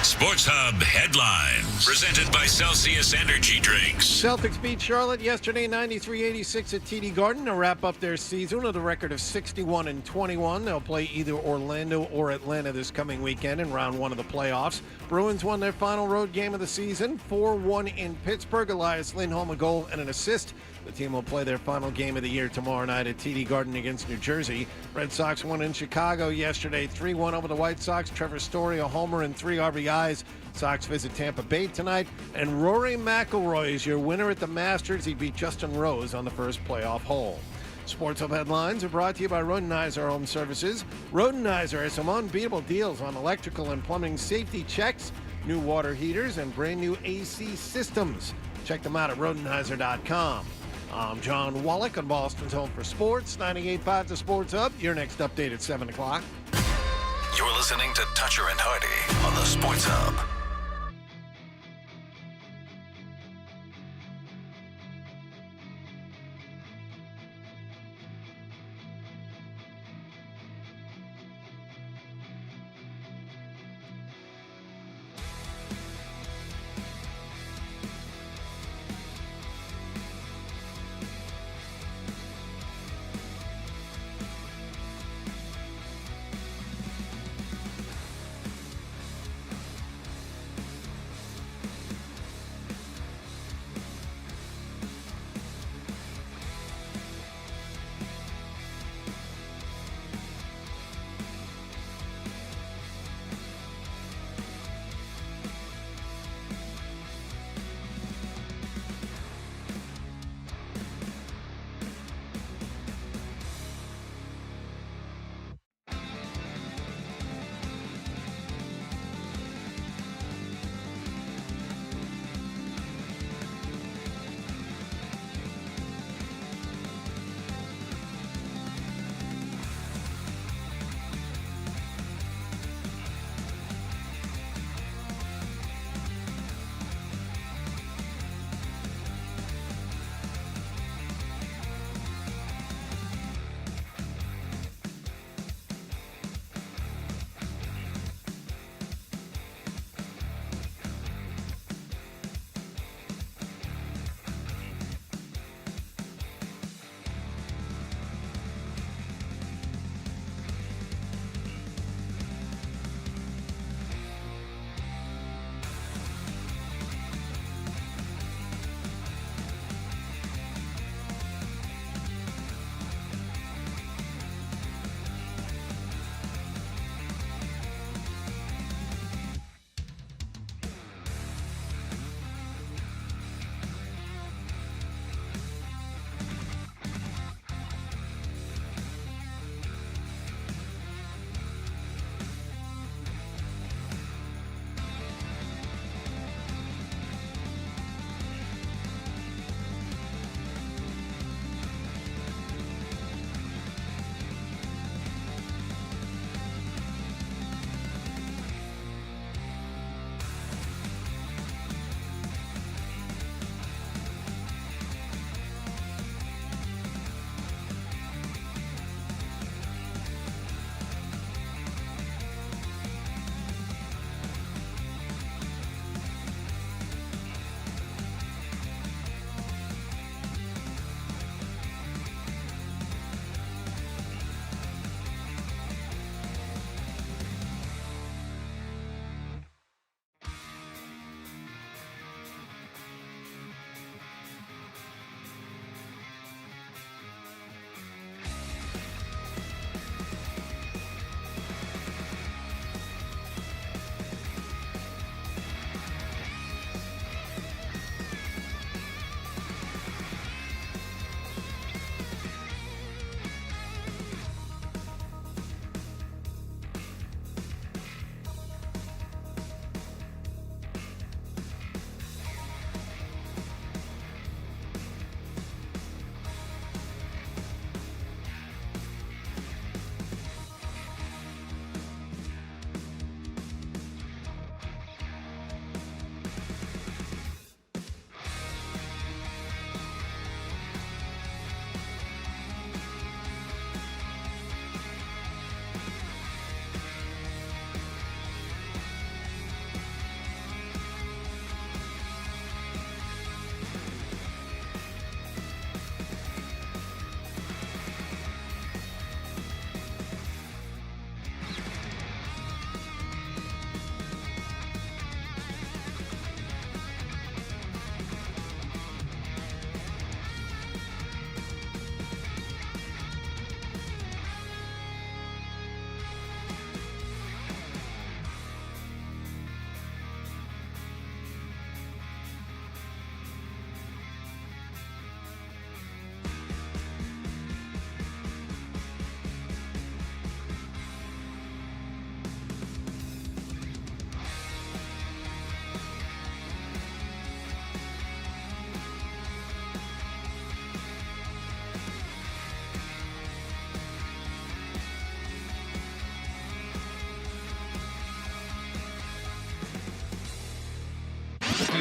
Sports Hub headlines, presented by Celsius Energy Drinks.
Celtics beat Charlotte yesterday 93-86 at TD Garden to wrap up their season with a record of 61-21. They'll play either Orlando or Atlanta this coming weekend in round one of the playoffs. Bruins won their final road game of the season, 4-1 in Pittsburgh. Elias Lindholm a goal and an assist. The team will play their final game of the year tomorrow night at TD Garden against New Jersey. Red Sox won in Chicago yesterday, 3-1 over the White Sox. Trevor Story, a homer and 3 RBIs. Sox visit Tampa Bay tonight. And Rory McIlroy is your winner at the Masters. He beat Justin Rose on the first playoff hole. Sports Hub headlines are brought to you by Rodenizer Home Services. Rodenizer has some unbeatable deals on electrical and plumbing safety checks, new water heaters, and brand new AC systems. Check them out at Rodenizer.com. I'm John Wallach on Boston's Home for Sports, 98.5 The Sports Hub. Your next update at 7 o'clock.
You're listening to Toucher and Hardy on the Sports Hub.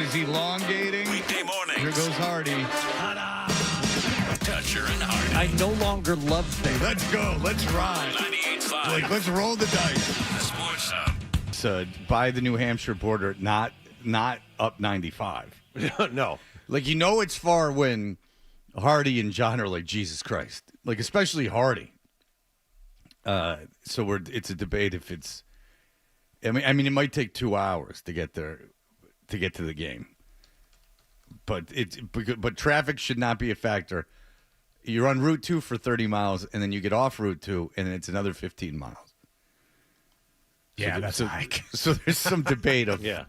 is elongating.
Weekday mornings.
Here goes Hardy.
Toucher and Hardy.
I no longer love things.
Let's go. Let's ride.
98.5.
Like, let's roll the dice.
Sports Hub.
So by the New Hampshire border, not up 95.
No.
Like, you know it's far when Hardy and John are like, Jesus Christ. Like, especially Hardy. So it's a debate if it's... I mean, it might take 2 hours to get there, to get to the game. But traffic should not be a factor. You're on Route 2 for 30 miles, and then you get off Route 2, and then it's another 15 miles.
Yeah, that's a hike.
So there's some debate of
Yeah.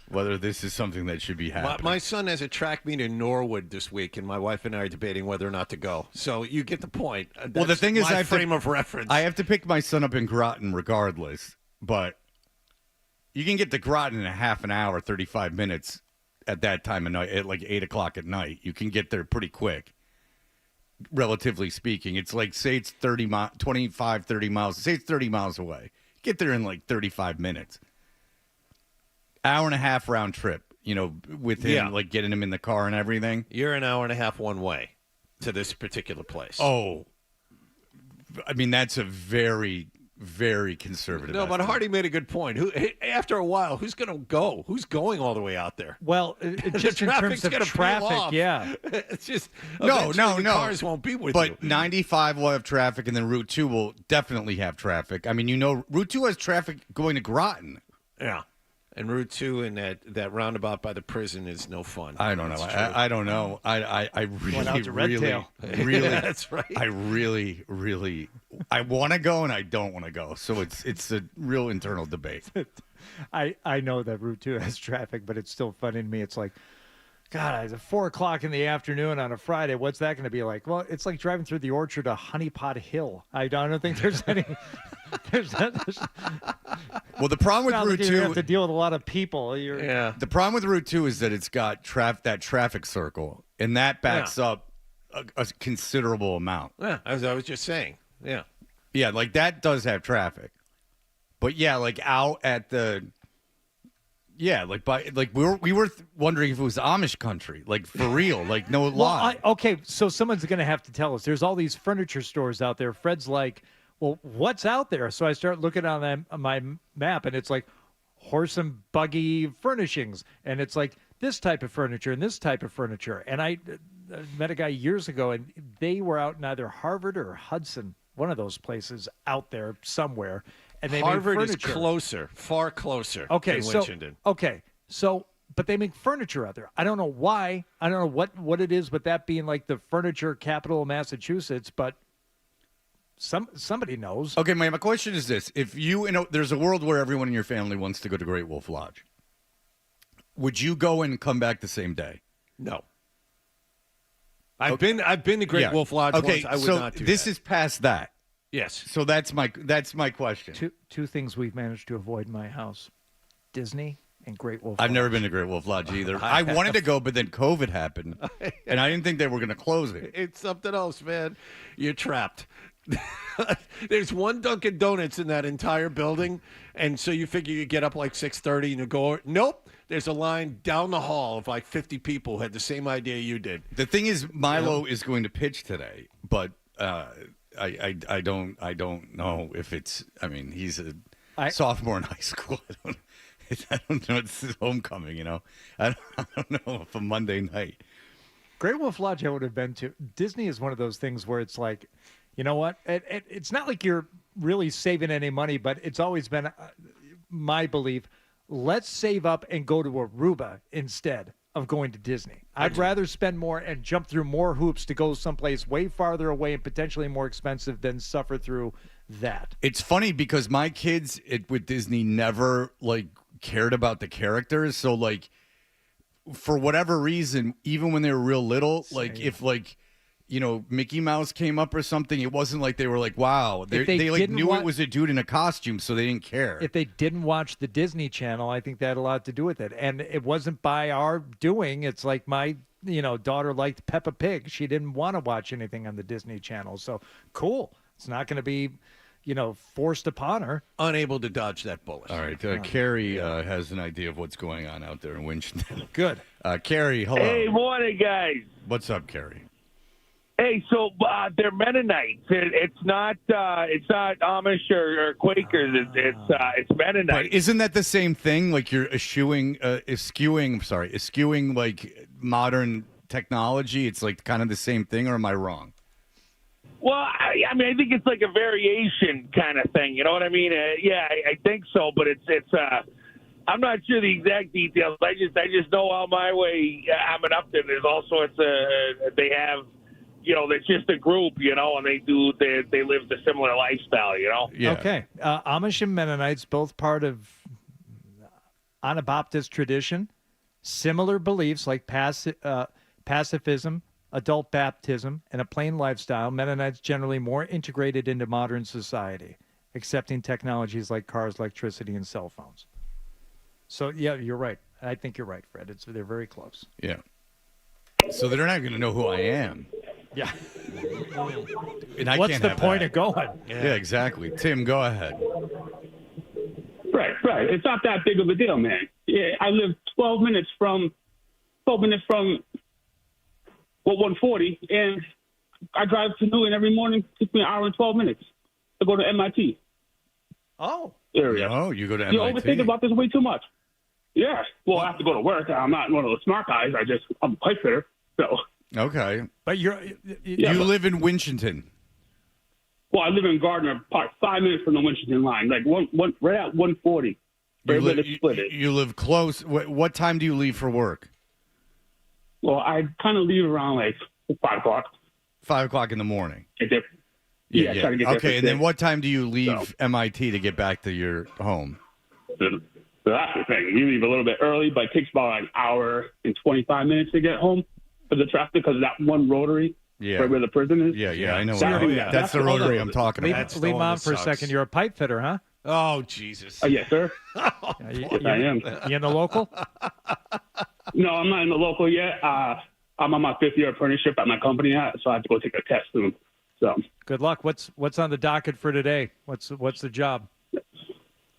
whether this is something that should be happening.
My son has a track meet in Norwood this week, and my wife and I are debating whether or not to go. So you get the point.
Well, the thing is,
my frame of reference.
I have to pick my son up in Groton regardless, but you can get to Groton in a half an hour, 35 minutes at that time of night, at like 8 o'clock at night. You can get there pretty quick, relatively speaking. It's like, say it's 25, 30 miles. Say it's 30 miles away. Get there in like 35 minutes. Hour and a half round trip, with him, like getting him in the car and everything.
You're an hour and a half one way to this particular place.
Oh, I mean, that's a very, very conservative
No, but
estimate.
Hardy made a good point. After a while, who's going to go? Who's going all the way out there?
Well, just in terms of traffic, yeah.
It's just
No.
the cars won't be with you.
But 95 will have traffic, and then Route 2 will definitely have traffic. I mean, Route 2 has traffic going to Groton.
Yeah. And Route 2 and that roundabout by the prison is no fun.
I don't know. I don't know. I
Went out to Red Tail.
really,
Yeah, that's right.
I really, I want to go and I don't want to go. So it's a real internal debate.
I know that Route 2 has traffic, but it's still funny to me. It's like, God, it's 4 o'clock in the afternoon on a Friday. What's that going to be like? Well, it's like driving through the orchard of Honey Pot Hill. I don't think there's any.
Well, the problem with Route 2,
you have to deal with a lot of people.
The problem with Route 2 is that it's got that traffic circle, and that backs up a considerable amount.
Yeah, as I was just saying. Yeah.
Yeah, like that does have traffic. But yeah, like out at the we were wondering if it was Amish country, like for real, like no lie.
Okay, so someone's going to have to tell us. There's all these furniture stores out there. Fred's like, well, what's out there? So I start looking on my map, and it's like horse and buggy furnishings, and it's like this type of furniture and this type of furniture. And I met a guy years ago, and they were out in either Harvard or Hudson, one of those places out there somewhere. And they
Harvard
made
is
furniture.
closer, far closer than Winchendon.
But they make furniture out there. I don't know why. I don't know what it is, but that being like the furniture capital of Massachusetts, but somebody knows.
Okay, my question is this. If there's a world where everyone in your family wants to go to Great Wolf Lodge, would you go and come back the same day?
No. I've been to Great Wolf Lodge once. I would not do
this
that.
is past that.
Yes.
So that's my question.
Two things we've managed to avoid in my house: Disney and Great Wolf.
I've never been to Great Wolf Lodge either. I wanted to go, but then COVID happened, and I didn't think they were going to close it.
It's something else, man. You're trapped. There's one Dunkin' Donuts in that entire building, and so you figure you get up like 6:30 and you go. Nope. There's a line down the hall of like 50 people who had the same idea you did.
The thing is, Milo is going to pitch today, but I don't know if it's. I mean, he's a sophomore in high school. I don't know. It's his homecoming, I don't know if a Monday night.
Great Wolf Lodge I would have been to. Disney is one of those things where it's like, you know what? It's not like you're really saving any money, but it's always been my belief. Let's save up and go to Aruba instead of going to Disney. I'd rather spend more and jump through more hoops to go someplace way farther away and potentially more expensive than suffer through that.
It's funny because my kids with Disney never cared about the characters. So for whatever reason, even when they were real little, if Mickey Mouse came up or something, it wasn't like they were like, wow. They knew it was a dude in a costume, so they didn't care.
If they didn't watch the Disney Channel, I think that had a lot to do with it. And it wasn't by our doing. It's like my daughter liked Peppa Pig. She didn't want to watch anything on the Disney Channel. So cool. It's not going to be, forced upon her.
Unable to dodge that bullet.
All right. Carrie has an idea of what's going on out there in Winchendon.
Good.
Carrie, hello.
Hey, morning, guys.
What's up, Carrie?
Hey, so they're Mennonites. It's not Amish or Quakers. It's Mennonites.
But isn't that the same thing? Like you're eschewing like modern technology. It's like kind of the same thing, or am I wrong?
Well, I mean, I think it's like a variation kind of thing. You know what I mean? Yeah, I think so. But it's I'm not sure the exact details. I just know out my way. I'm in Upton. There's all sorts of they have. It's just a group, and they live the similar lifestyle,
Yeah.
Okay. Amish and Mennonites, both part of Anabaptist tradition, similar beliefs like pacifism, adult baptism, and a plain lifestyle. Mennonites generally more integrated into modern society, accepting technologies like cars, electricity, and cell phones. So, yeah, you're right. I think you're right, Fred. They're very close.
Yeah. So they're not going to know who I am.
Yeah.
And I
What's
can't
the
have
point
that.
of going?
Yeah, exactly. Tim, go ahead.
Right. It's not that big of a deal, man. Yeah, I live 12 minutes from 140, and I drive to Newton every morning. It takes me an hour and 12 minutes to go to MIT.
Oh.
Area.
Oh, you go to
You
MIT.
overthink about this way too much. Yeah. Well, I have to go to work. I'm not one of those smart guys. I'm a pipe fitter. So.
Okay.
But you
live in Winchendon.
Well, I live in Gardner Park, 5 minutes from the Winchendon line, like one right at 140. Right where they split it.
You live close. What time do you leave for work?
Well, I kind of leave around like 5 o'clock.
5 o'clock in the morning.
Yeah. Try to get there
Okay,
for
and then
6.
what time do you leave MIT to get back to your home?
So that's the thing. We leave a little bit early, but it takes about an hour and 25 minutes to get home for the traffic because of that one rotary right where the prison is.
Yeah, I know.
That's
the rotary I'm talking about.
Leave on for a second. You're a pipe fitter, huh?
Oh, Jesus.
Yes, sir.
Yes,
I am.
You in the local?
No, I'm not in the local yet. I'm on my 5th year apprenticeship at my company, so I have to go take a test soon. So
good luck. What's on the docket for today? What's the job?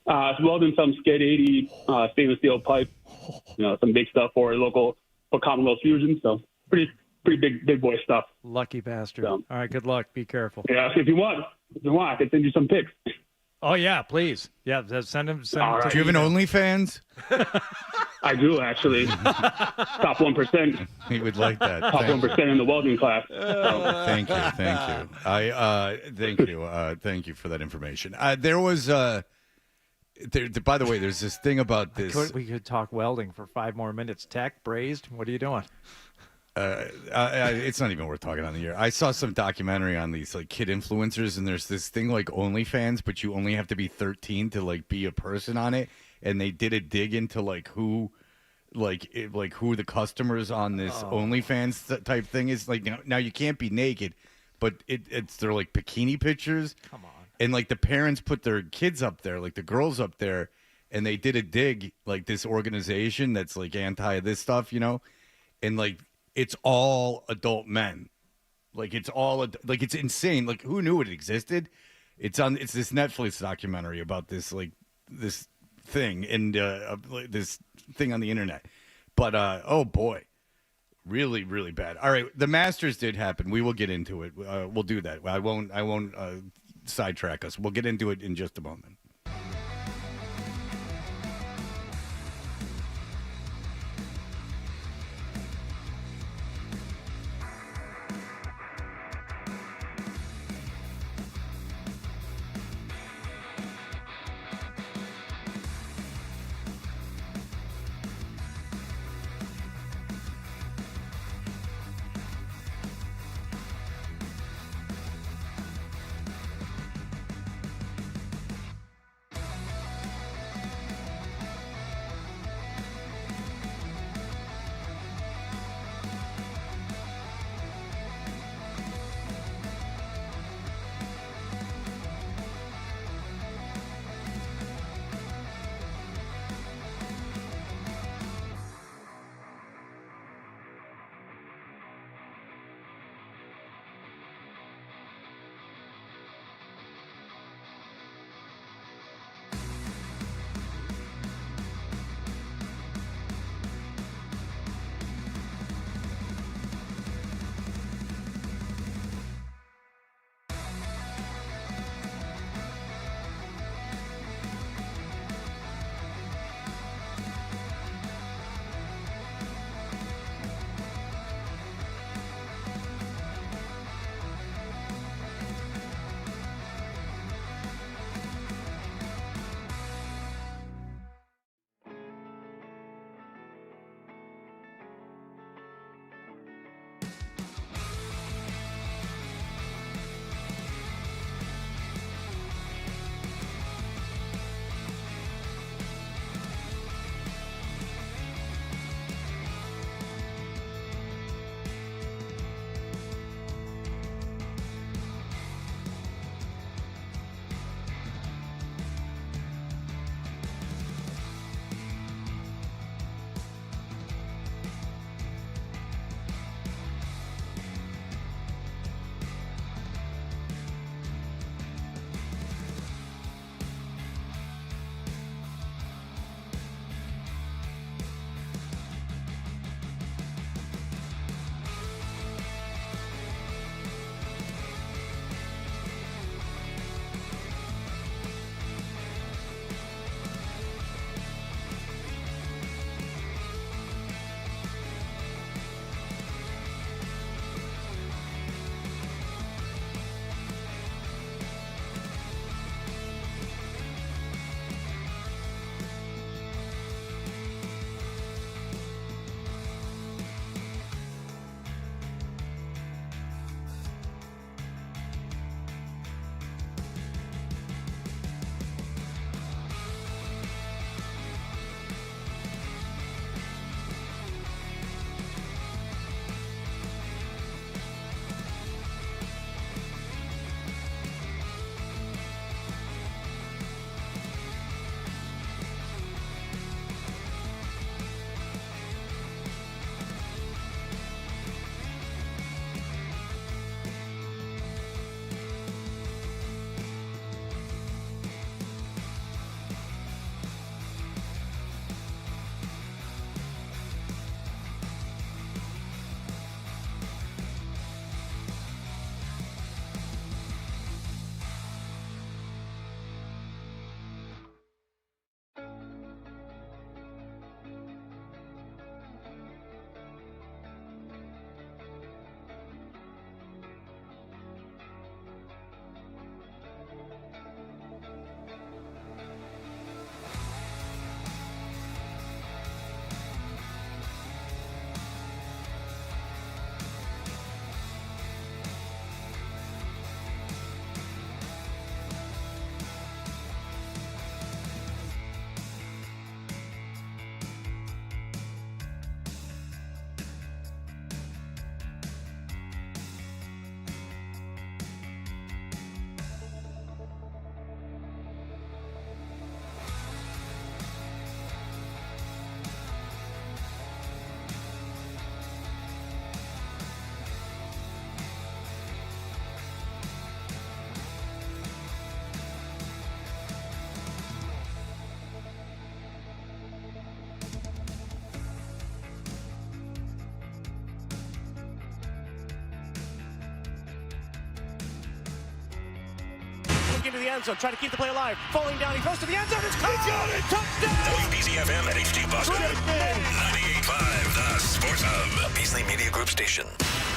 Welding some Skid 80 stainless steel pipe. Some big stuff for Commonwealth Fusion. So pretty big boy stuff.
Lucky bastard. So, all right, good luck. Be careful.
Yeah, if you want, I can send you some pics.
Oh yeah, please. Yeah, send them.
Right. Do you have an OnlyFans?
I do actually. Top 1%.
He would like that.
Top 1% in the welding class.
Thank you. Thank you for that information. There was by the way, there's this thing about this.
We could talk welding for 5 more minutes. Tech, brazed. What are you doing?
It's not even worth talking on the air. I saw some documentary on these like kid influencers, and there's this thing like OnlyFans, but you only have to be 13 to like be a person on it. And they did a dig into like who the customers on this OnlyFans type thing is. Like now you can't be naked, but it's they're like bikini pictures.
Come on.
And like the parents put their kids up there, like the girls up there, and they did a dig like this organization that's like anti this stuff, and like. It's all adult men, like it's it's insane. Like who knew it existed? It's this Netflix documentary about this thing and this thing on the internet. But oh boy, really really bad. All right, the Masters did happen. We will get into it. We'll do that. I won't sidetrack us. We'll get into it in just a moment.
into the end zone, trying to keep the play alive. Falling down, he throws to the end zone. It's caught. He's got it. Touchdown.
WBZFM and HD Boston. 98.5 The Sports Hub. Beasley Media Group station.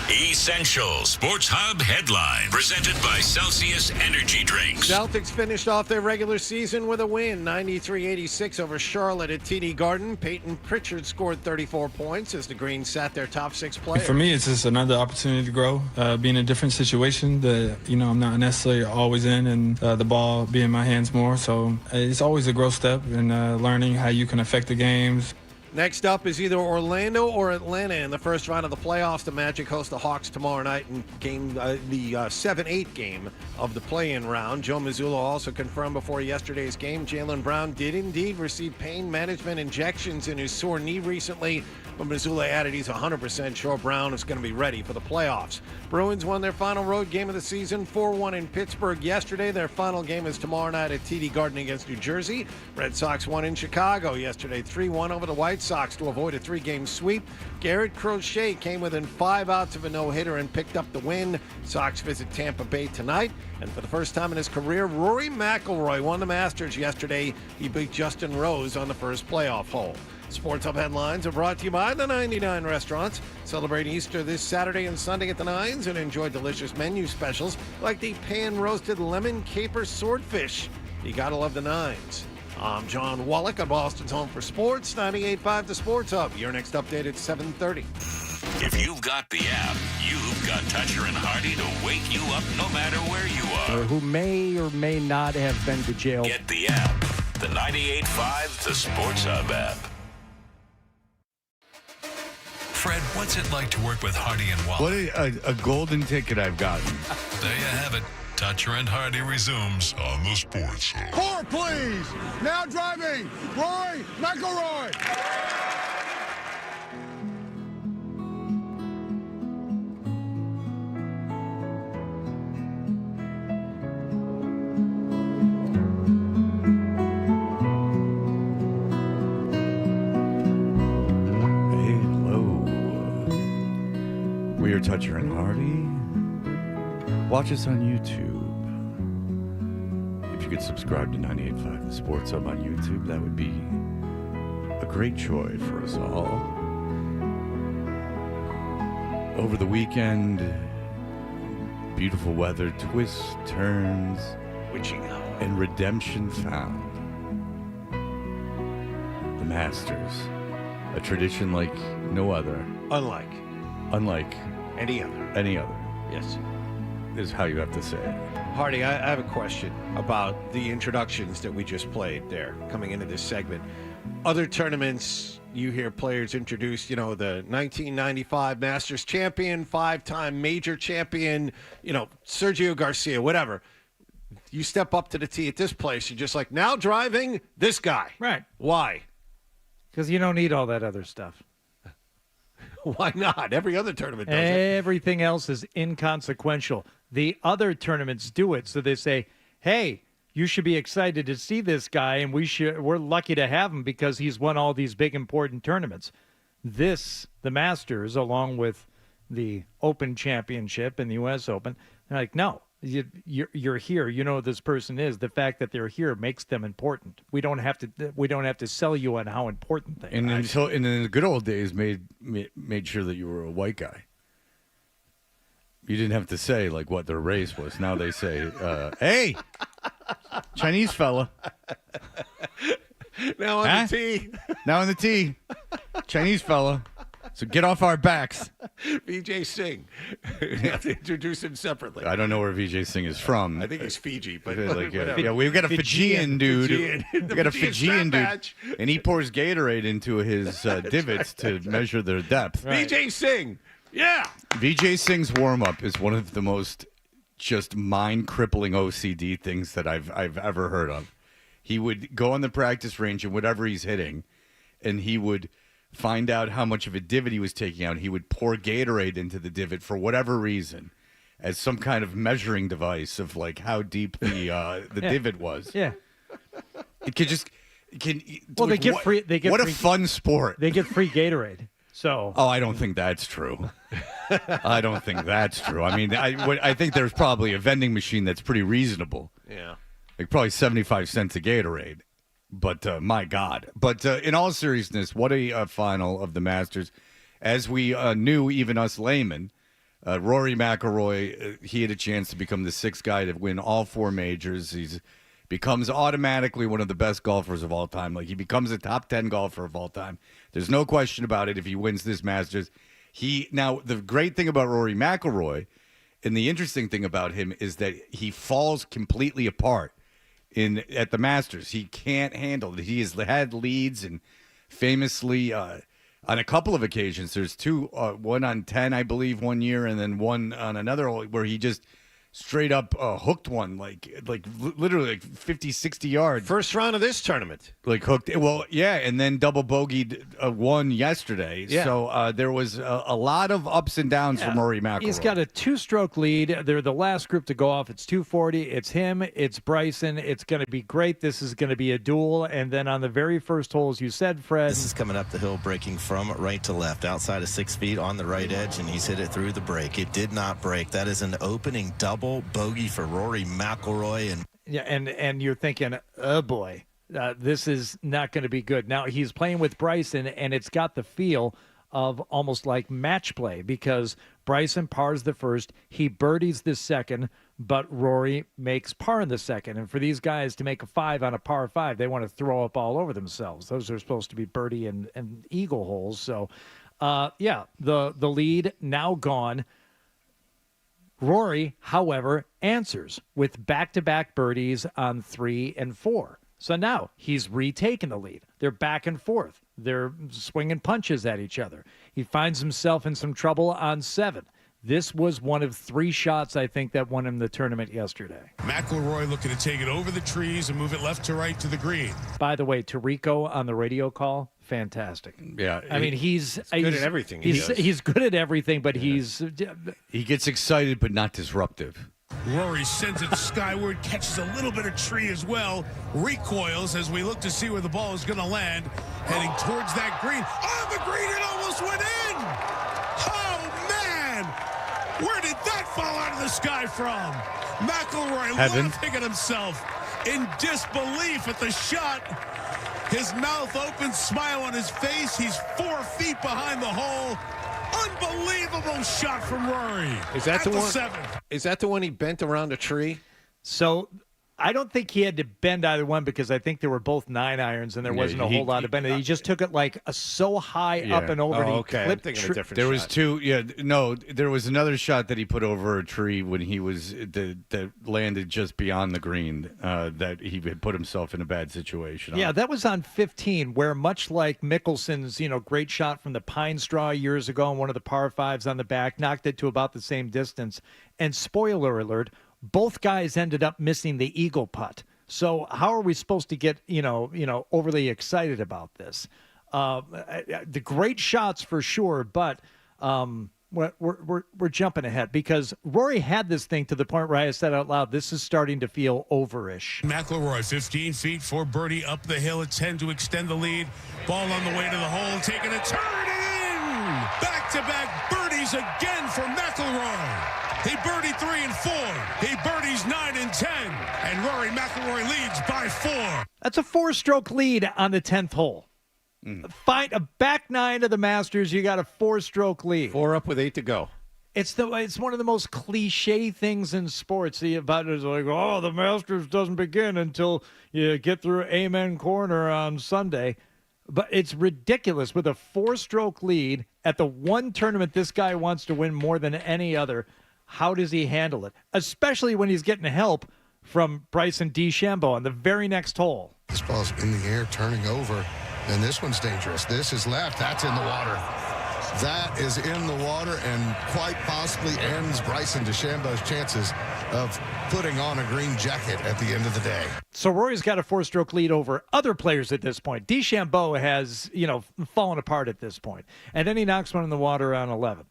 Essential Sports Hub headline presented by Celsius Energy Drinks.
Celtics finished off their regular season with a win, 93-86 over Charlotte at TD Garden. Peyton Pritchard scored 34 points as the Greens sat their top 6 players.
For me, it's just another opportunity to grow, be in a different situation that I'm not necessarily always in, and the ball be in my hands more. So it's always a growth step in learning how you can affect the games.
Next up is either Orlando or Atlanta in the first round of the playoffs. The Magic host the Hawks tomorrow night in the 7-8 game of the play-in round. Joe Mazzulla also confirmed before yesterday's game Jaylen Brown did indeed receive pain management injections in his sore knee recently, but Mazzulla added he's 100% sure Brown is going to be ready for the playoffs. Bruins won their final road game of the season, 4-1 in Pittsburgh yesterday. Their final game is tomorrow night at TD Garden against New Jersey. Red Sox won in Chicago yesterday, 3-1 over the White Sox to avoid a 3-game sweep. Garrett Crochet came within 5 outs of a no-hitter and picked up the win. Sox visit Tampa Bay tonight. And for the first time in his career, Rory McIlroy won the Masters yesterday. He beat Justin Rose on the first playoff hole. Sports Hub headlines are brought to you by the 99 Restaurants. Celebrate Easter this Saturday and Sunday at the Nines and enjoy delicious menu specials like the pan-roasted lemon caper swordfish. You gotta love the Nines. I'm John Wallach on Boston's Home for Sports, 98.5 The Sports Hub. Your next update at 7:30.
If you've got the app, you've got Toucher and Hardy to wake you up no matter where you are.
Or who may or may not have been to jail.
Get the app, the 98.5 The Sports Hub app. Fred, what's it like to work with Hardy and Wallach?
What a golden ticket I've gotten.
There you have it. Toucher and Hardy resumes on the Sports Hub.
4, please. Now driving, Rory McIlroy.
We are Toucher and Hardy. Watch us on YouTube. If you could subscribe to 98.5 The Sports Hub on YouTube, that would be a great joy for us all. Over the weekend, beautiful weather, twists, turns,
witching hour,
and redemption found. The Masters, a tradition like no other.
Unlike any other. Yes.
Is how you have to say it.
Hardy, I have a question about the introductions that we just played there coming into this segment. Other tournaments, you hear players introduced, the 1995 Masters champion, 5-time major champion, Sergio Garcia, whatever. You step up to the tee at this place, you're just like, now driving this guy.
Right.
Why?
Because you don't need all that other stuff.
Why not? Every other tournament does it.
Everything else is inconsequential. The other tournaments do it, so they say, hey, you should be excited to see this guy, and we're lucky to have him because he's won all these big, important tournaments. The Masters, along with the Open Championship and the U.S. Open, they're like, no, you're here. You know who this person is. The fact that they're here makes them important. We don't have to sell you on how important they are.
And in the good old days, made sure that you were a white guy. You didn't have to say what their race was. Now they say, "Hey, Chinese fella."
Now on the tee.
Now on the tee, Chinese fella. So get off our backs.
Vijay Singh. You have to introduce him separately.
I don't know where Vijay Singh is from.
I think he's Fiji, but
we've got a Fijian dude.
We've
got a Fijian dude, and he pours Gatorade into his divots to measure their depth.
Right. Vijay Singh. Yeah.
Vijay Singh's warm-up is one of the most just mind-crippling OCD things that I've ever heard of. He would go on the practice range and whatever he's hitting, and he would find out how much of a divot he was taking out. He would pour Gatorade into the divot for whatever reason as some kind of measuring device of how deep the divot was.
Yeah.
It could just...
Well, they get free.
What a fun sport.
They get free Gatorade. So.
Oh, I don't think that's true. I don't think that's true. I mean, I think there's probably a vending machine that's pretty reasonable.
Yeah.
Like probably 75 cents a Gatorade. But my God. But in all seriousness, what a final of the Masters. As we knew, even us laymen, Rory McIlroy, he had a chance to become the sixth guy to win all four majors. He's becomes automatically one of the best golfers of all time. Like, he becomes a top 10 golfer of all time. There's no question about it if he wins this Masters. Now, the great thing about Rory McIlroy and the interesting thing about him is that he falls completely apart at the Masters. He can't handle it. He has had leads, and famously on a couple of occasions, there's two, one on 10, I believe, one year, and then one on another where he just straight up hooked one, like literally like 50, 60 yards.
First round of this tournament.
Like hooked. Well, yeah, and then double bogeyed one yesterday.
Yeah.
So there was a lot of ups and downs from Rory McIlroy.
He's got a 2-stroke lead. They're the last group to go off. It's 240. It's him. It's Bryson. It's going to be great. This is going to be a duel. And then on the very first hole, as you said, Fred.
This is coming up the hill, breaking from right to left, outside of 6 feet on the right edge, and he's hit it through the break. It did not break. That is an opening double bogey for Rory McIlroy.
And you're thinking, oh boy, this is not going to be good. Now he's playing with Bryson, and it's got the feel of almost like match play, because Bryson pars the first, he birdies the second, but Rory makes par in the second. And for these guys to make a 5 on a par 5, they want to throw up all over themselves. Those are supposed to be birdie and eagle holes. So the lead now gone. Rory, however, answers with back-to-back birdies on 3 and 4. So now he's retaken the lead. They're back and forth. They're swinging punches at each other. He finds himself in some trouble on 7. This was one of 3 shots, I think, that won him the tournament yesterday.
McIlroy looking to take it over the trees and move it left to right to the green.
By the way, Tirico on the radio call, fantastic.
Yeah.
I mean, he's
good at everything.
He's good at everything, but
he gets excited but not disruptive.
Rory sends it skyward, catches a little bit of tree as well, recoils as we look to see where the ball is going to land, heading towards that green. On the green, it almost went in! Oh, man! Where did that fall out of the sky from? McIlroy laughing at himself in disbelief at the shot. His mouth open, smile on his face. He's 4 feet behind the hole. Unbelievable shot from Rory.
Is that the one?
7.
Is that the one he bent around a tree?
So I don't think he had to bend either one, because I think they were both 9 irons and there wasn't a whole lot of bending. He just took it like so high up and over.
Okay, I'm thinking a different
There
shot.
was 2. Yeah, no, there was another shot that he put over a tree when he was that landed just beyond the green. That he had put himself in a bad situation.
Yeah, that was on 15, where much like Mickelson's, great shot from the pine straw years ago on one of the par 5s on the back, knocked it to about the same distance. And spoiler alert, both guys ended up missing the eagle putt. So how are we supposed to get, overly excited about this? The great shots for sure, but we're jumping ahead, because Rory had this thing to the point where I said out loud, this is starting to feel overish.
McIlroy 15 feet for birdie up the hill at 10 to extend the lead. Ball on the way to the hole, taking a turn in. Back-to-back birdies again for McIlroy. He birdied 3 and 4. He birdies 9 and 10. And Rory McIlroy leads by 4.
That's a 4-stroke lead on the 10th hole. Find a back 9 of the Masters, you got a 4-stroke lead.
4 up with 8 to go.
It's one of the most cliche things in sports. About it is like, oh, the Masters doesn't begin until you get through Amen Corner on Sunday. But it's ridiculous, with a 4-stroke lead at the one tournament this guy wants to win more than any other. How does he handle it? Especially when he's getting help from Bryson DeChambeau on the very next hole.
This ball's in the air, turning over, and this one's dangerous. This is left. That's in the water. That is in the water and quite possibly ends Bryson DeChambeau's chances of putting on a green jacket at the end of the day.
So Rory's got a 4-stroke lead over other players at this point. DeChambeau has, fallen apart at this point. And then he knocks one in the water on 11.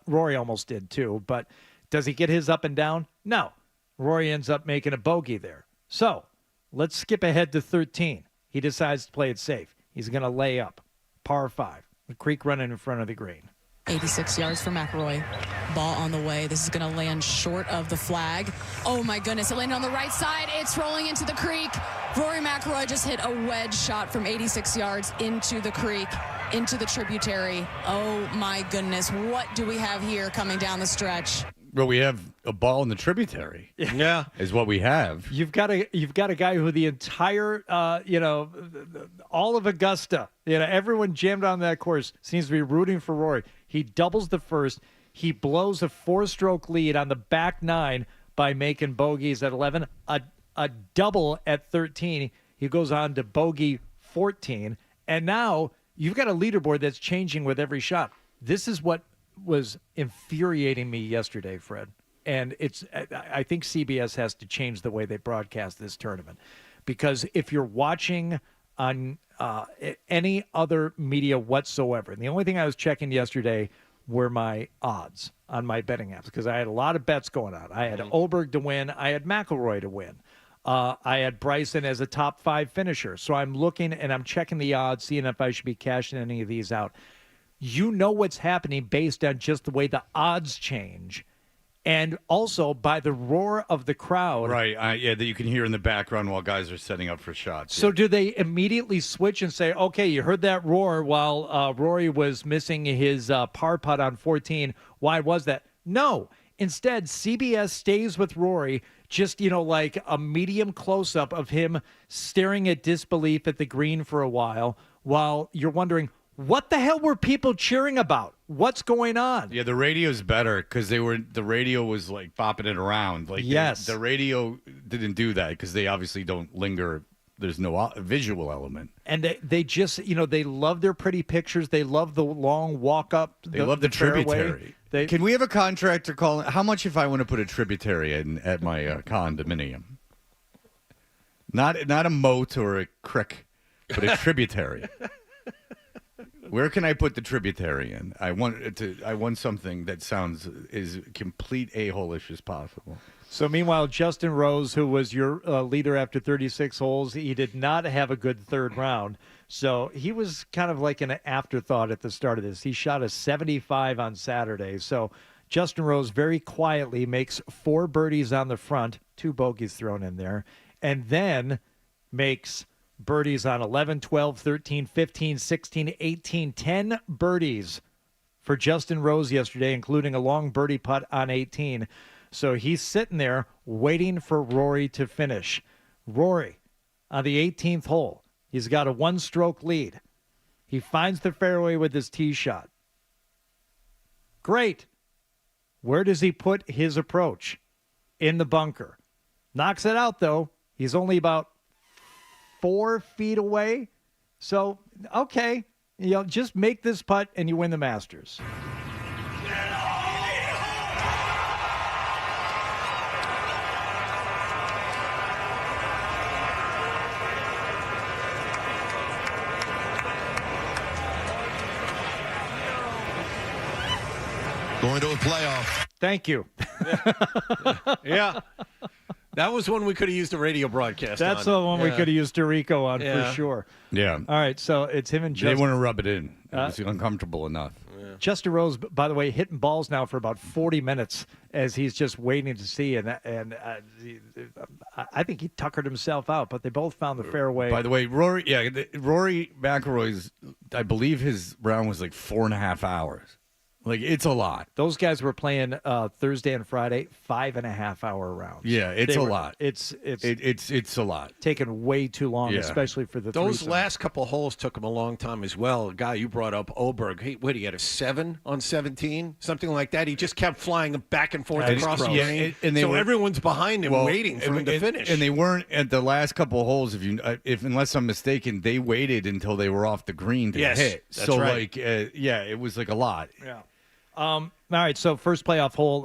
Rory almost did too, but does he get his up and down? No. Rory ends up making a bogey there. So let's skip ahead to 13. He decides to play it safe. He's going to lay up. Par 5. The creek running in front of the green.
86 yards for McIlroy. Ball on the way. This is going to land short of the flag. Oh, my goodness. It landed on the right side. It's rolling into the creek. Rory McIlroy just hit a wedge shot from 86 yards into the creek, into the tributary. Oh, my goodness. What do we have here coming down the stretch?
Well, we have a ball in the tributary.
Yeah,
is what we have.
You've got a guy who the entire, all of Augusta, everyone jammed on that course seems to be rooting for Rory. He doubles the first. He blows a 4-stroke lead on the back 9 by making bogeys at 11. A double at 13. He goes on to bogey 14. And now you've got a leaderboard that's changing with every shot. This is what was infuriating me yesterday, Fred. And I think CBS has to change the way they broadcast this tournament. Because if you're watching on any other media whatsoever, and the only thing I was checking yesterday were my odds on my betting apps, because I had a lot of bets going on. I had Oberg to win. I had McIlroy to win. I had Bryson as a top 5 finisher. So I'm looking and I'm checking the odds, seeing if I should be cashing any of these out. You know what's happening based on just the way the odds change. And also by the roar of the crowd.
Right, that you can hear in the background while guys are setting up for shots.
So do they immediately switch and say, okay, you heard that roar while Rory was missing his par putt on 14. Why was that? No. Instead, CBS stays with Rory, just, like a medium close-up of him staring at disbelief at the green for a while you're wondering, what the hell were people cheering about? What's going on?
Yeah, the radio's better because the radio was like bopping it around. Like
yes,
the radio didn't do that because they obviously don't linger. There's no visual element.
And they just, they love their pretty pictures. They love the long walk up.
They love the tributary. Can we have a contractor call? How much if I want to put a tributary in at my condominium? Not a moat or a creek, but a tributary. Where can I put the tributary in? I want something that sounds as complete a-hole-ish as possible.
So meanwhile, Justin Rose, who was your leader after 36 holes, he did not have a good third round. So he was kind of like an afterthought at the start of this. He shot a 75 on Saturday. So Justin Rose very quietly makes 4 birdies on the front, 2 bogeys thrown in there, and then makes birdies on 11, 12, 13, 15, 16, 18, 10 birdies for Justin Rose yesterday, including a long birdie putt on 18. So he's sitting there waiting for Rory to finish. Rory, on the 18th hole, he's got a 1-stroke lead. He finds the fairway with his tee shot. Great. Where does he put his approach? In the bunker. Knocks it out, though. He's only about 4 feet away. So, okay, just make this putt and you win the Masters.
Going to a playoff.
Thank you.
Yeah. That was one we could have used a radio broadcast on.
That's the one we could have used Dorico on for sure.
Yeah.
All right, so it's him and Justin.
They want to rub it in. It's uncomfortable enough.
Yeah.
Justin Rose, by the way, hitting balls now for about 40 minutes as he's just waiting to see. And I think he tuckered himself out, but they both found the fairway.
By the way, Rory McIlroy's, I believe his round was like 4.5 hours. Like, it's a lot.
Those guys were playing Thursday and Friday, 5.5-hour rounds.
Yeah, it's a lot.
It's
a lot.
Taking way too long, especially for the
those
threesome.
last couple holes took him a long time as well. A guy you brought up, Oberg. He had a 7 on 17, something like that. He just kept flying back and forth across the lane.
And
so everyone's behind him waiting for him to finish.
And they weren't at the last couple of holes. Unless I'm mistaken, they waited until they were off the green to hit.
That's
so
right.
it was like a lot.
Yeah. All right, so first playoff hole,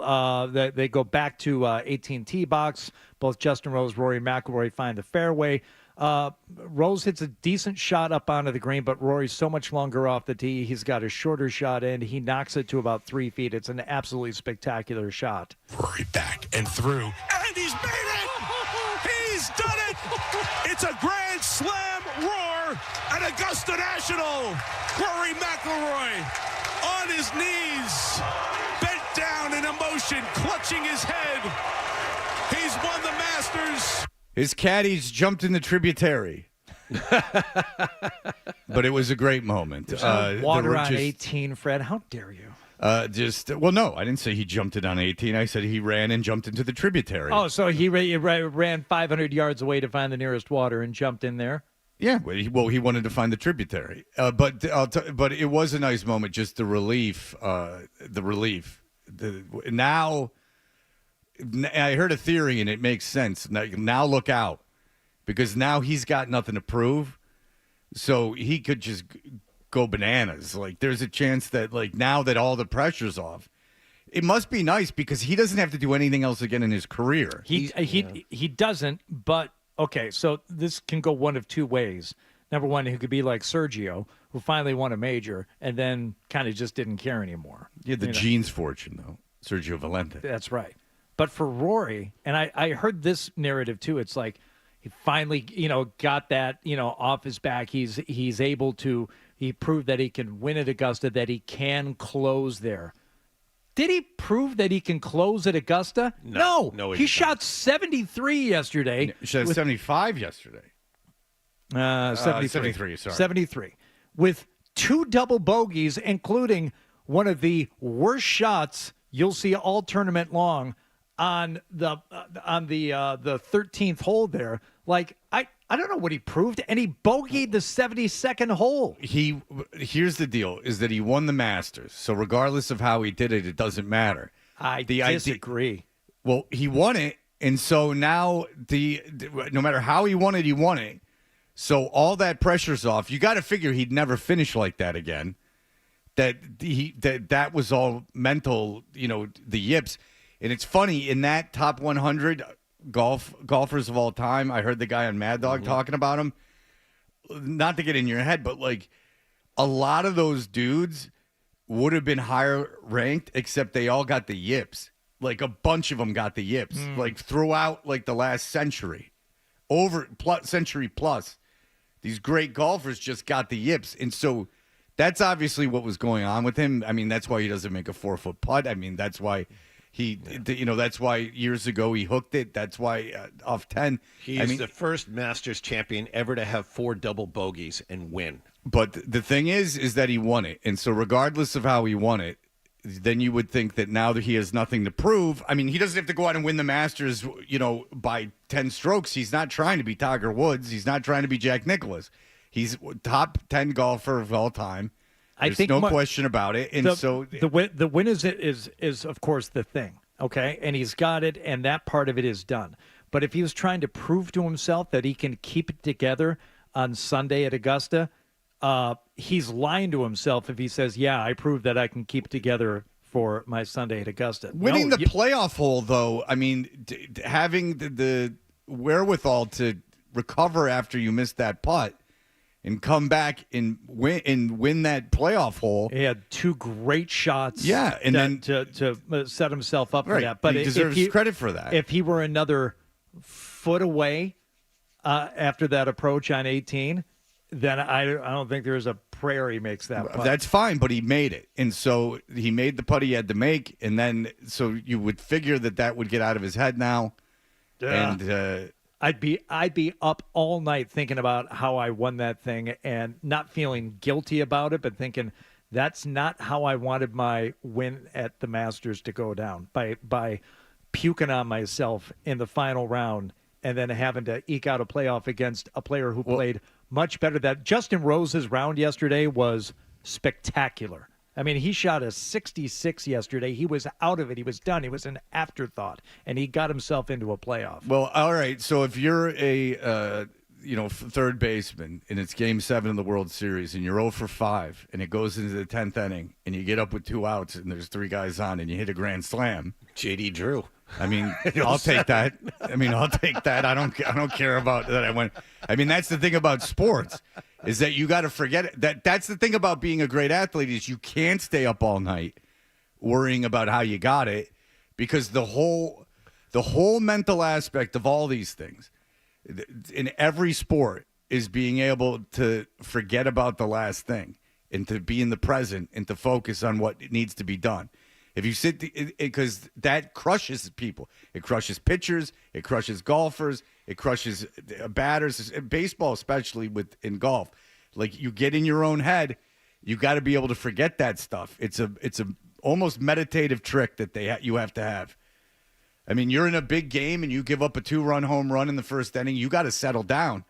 they go back to 18 tee box. Both Justin Rose, Rory McIlroy find the fairway. Rose hits a decent shot up onto the green, but Rory's so much longer off the tee. He's got a shorter shot in. He knocks it to about 3 feet. It's an absolutely spectacular shot.
Rory back and through, and he's made it! He's done it! It's a grand slam roar and a Augusta National. Rory McIlroy on his knees, bent down in emotion, clutching his head. He's won the Masters.
His caddies jumped in the tributary. But it was a great moment.
Water on 18, Fred. How dare you?
No, I didn't say he jumped it on 18. I said he ran and jumped into the tributary.
Oh, so he ran 500 yards away to find the nearest water and jumped in there?
Yeah, well, he wanted to find the tributary. But it was a nice moment, just the relief. Now, I heard a theory, and it makes sense. Now look out, because now he's got nothing to prove, so he could just go bananas. Like, there's a chance that, like, now that all the pressure's off, it must be nice because he doesn't have to do anything else again in his career.
He doesn't, but okay, so this can go one of two ways. Number one, he could be like Sergio, who finally won a major and then kind of just didn't care anymore.
Yeah, the Gene's fortune, though. Sergio Valente.
That's right. But for Rory, and I heard this narrative too, it's like he finally, got that, off his back. He's able to, he proved that he can win at Augusta, that he can close there. Did he prove that he can close at Augusta? No. He shot 73 yesterday.
He shot 75 yesterday.
73.
73.
With 2 double bogeys, including one of the worst shots you'll see all tournament long on the 13th hole there. Like, I don't know what he proved, and he bogeyed the 72nd hole.
Here's the deal, is that he won the Masters. So regardless of how he did it, it doesn't matter.
I disagree.
Well, he won it, and so now no matter how he won it. So all that pressure's off. You got to figure he'd never finish like that again. That was all mental, the yips. And it's funny, in that top 100 golfers of all time, I heard the guy on Mad Dog talking about him. Not to get in your head, but like a lot of those dudes would have been higher ranked, except they all got the yips. Like a bunch of them got the yips, like throughout like the last century, century plus. These great golfers just got the yips, and so that's obviously what was going on with him. I mean, that's why he doesn't make a 4-foot putt. I mean, that's why. That's why years ago he hooked it. That's why off 10.
He's the first Masters champion ever to have 4 double bogeys and win.
But the thing is that he won it. And so regardless of how he won it, then you would think that now that he has nothing to prove, I mean, he doesn't have to go out and win the Masters, by 10 strokes. He's not trying to be Tiger Woods. He's not trying to be Jack Nicklaus. He's top 10 golfer of all time. There's no question about it. And
the win is of course the thing, okay? And he's got it, and that part of it is done. But if he was trying to prove to himself that he can keep it together on Sunday at Augusta, he's lying to himself if he says, yeah, I proved that I can keep it together for my Sunday at Augusta.
Winning the playoff hole, though, I mean, having the wherewithal to recover after you missed that putt and come back and win that playoff hole.
He had 2 great shots.
Yeah, and then
to set himself up for that.
But he deserves credit for that.
If he were another foot away after that approach on 18, then I don't think there's a prayer he makes that putt.
That's fine, but he made it, and so he made the putt he had to make, and then so you would figure that would get out of his head now, and.
I'd be up all night thinking about how I won that thing and not feeling guilty about it, but thinking that's not how I wanted my win at the Masters to go down, by puking on myself in the final round and then having to eke out a playoff against a player who played much better. That Justin Rose's round yesterday was spectacular. I mean, he shot a 66 yesterday. He was out of it. He was done. He was an afterthought, and he got himself into a playoff.
Well, all right. So if you're a third baseman and it's Game 7 of the World Series and you're 0 for 5 and it goes into the 10th inning and you get up with 2 outs and there's 3 guys on and you hit a grand slam,
J.D. Drew.
I mean, I'll take that. I don't care about that. I mean, that's the thing about sports. Is that you got to forget it. That's the thing about being a great athlete is you can't stay up all night worrying about how you got it, because the whole mental aspect of all these things in every sport is being able to forget about the last thing and to be in the present and to focus on what needs to be done. If you sit, because that crushes people. It crushes pitchers. It crushes golfers. It crushes batters. Baseball, especially in golf, like you get in your own head. You got to be able to forget that stuff. It's a almost meditative trick that you have to have. I mean, you're in a big game and you give up a 2-run home run in the first inning. You got to settle down.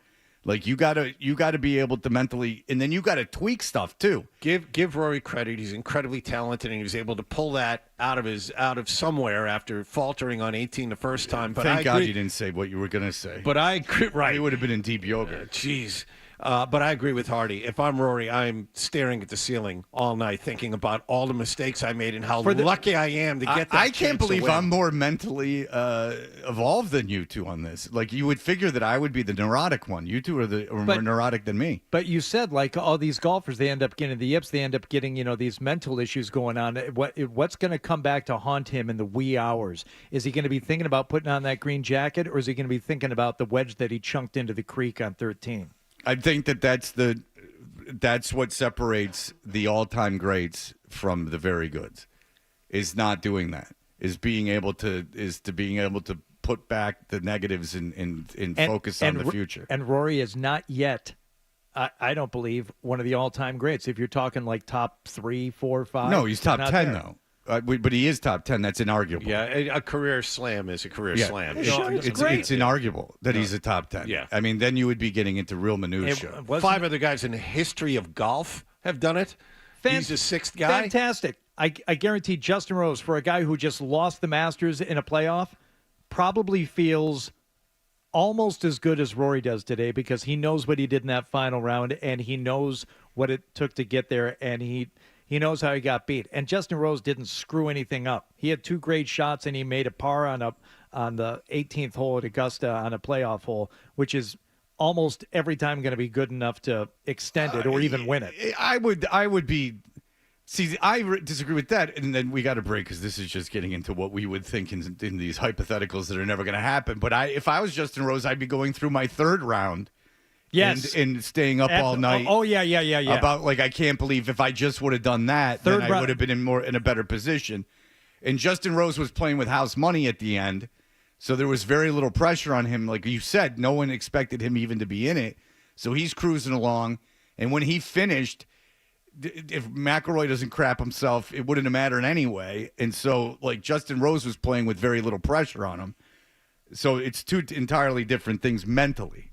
Like you got to be able to mentally, and then you got to tweak stuff too.
Give Rory credit. He's incredibly talented, and he was able to pull that out of somewhere after faltering on 18 the first time. But
Thank God you didn't say what you were going to say.
But I agree. Right,
he would have been in deep yoga.
Jeez. But I agree with Hardy. If I'm Rory, I'm staring at the ceiling all night thinking about all the mistakes I made and how lucky I am to get that
I can't
chance to
believe
win.
I'm more mentally evolved than you two on this. Like, you would figure that I would be the neurotic one. You two are more neurotic than me.
But you said, like, all these golfers, they end up getting the yips. They end up getting, these mental issues going on. What's going to come back to haunt him in the wee hours? Is he going to be thinking about putting on that green jacket, or is he going to be thinking about the wedge that he chunked into the creek on 13?
I think that's what separates the all-time greats from the very goods. Is not doing that. Is being able to put back the negatives and focus on the future.
And Rory is not yet, I don't believe, one of the all-time greats. If you're talking like top 3, 4, 5.
No, he's top 10
there.
though. But he is top 10. That's inarguable.
Yeah, a career slam is a career slam.
It's inarguable that he's a top 10.
Yeah.
I mean, then you would be getting into real minutia.
5 other guys in the history of golf have done it. He's the 6th guy.
Fantastic. I guarantee Justin Rose, for a guy who just lost the Masters in a playoff, probably feels almost as good as Rory does today, because he knows what he did in that final round, and he knows what it took to get there, and he knows how he got beat. And Justin Rose didn't screw anything up. He had 2 great shots, and he made a par on the 18th hole at Augusta on a playoff hole, which is almost every time going to be good enough to extend it or even win it.
I would be. See, I disagree with that, and then we got to break because this is just getting into what we would think in these hypotheticals that are never going to happen. But if I was Justin Rose, I'd be going through my 3rd round.
Yes.
And staying up all night.
Oh, yeah.
About, like, I can't believe if I just would have done that, then I would have been in a better position. And Justin Rose was playing with house money at the end, so there was very little pressure on him. Like you said, no one expected him even to be in it. So he's cruising along. And when he finished, if McIlroy doesn't crap himself, it wouldn't have mattered anyway. And so, like, Justin Rose was playing with very little pressure on him. So it's 2 entirely different things mentally.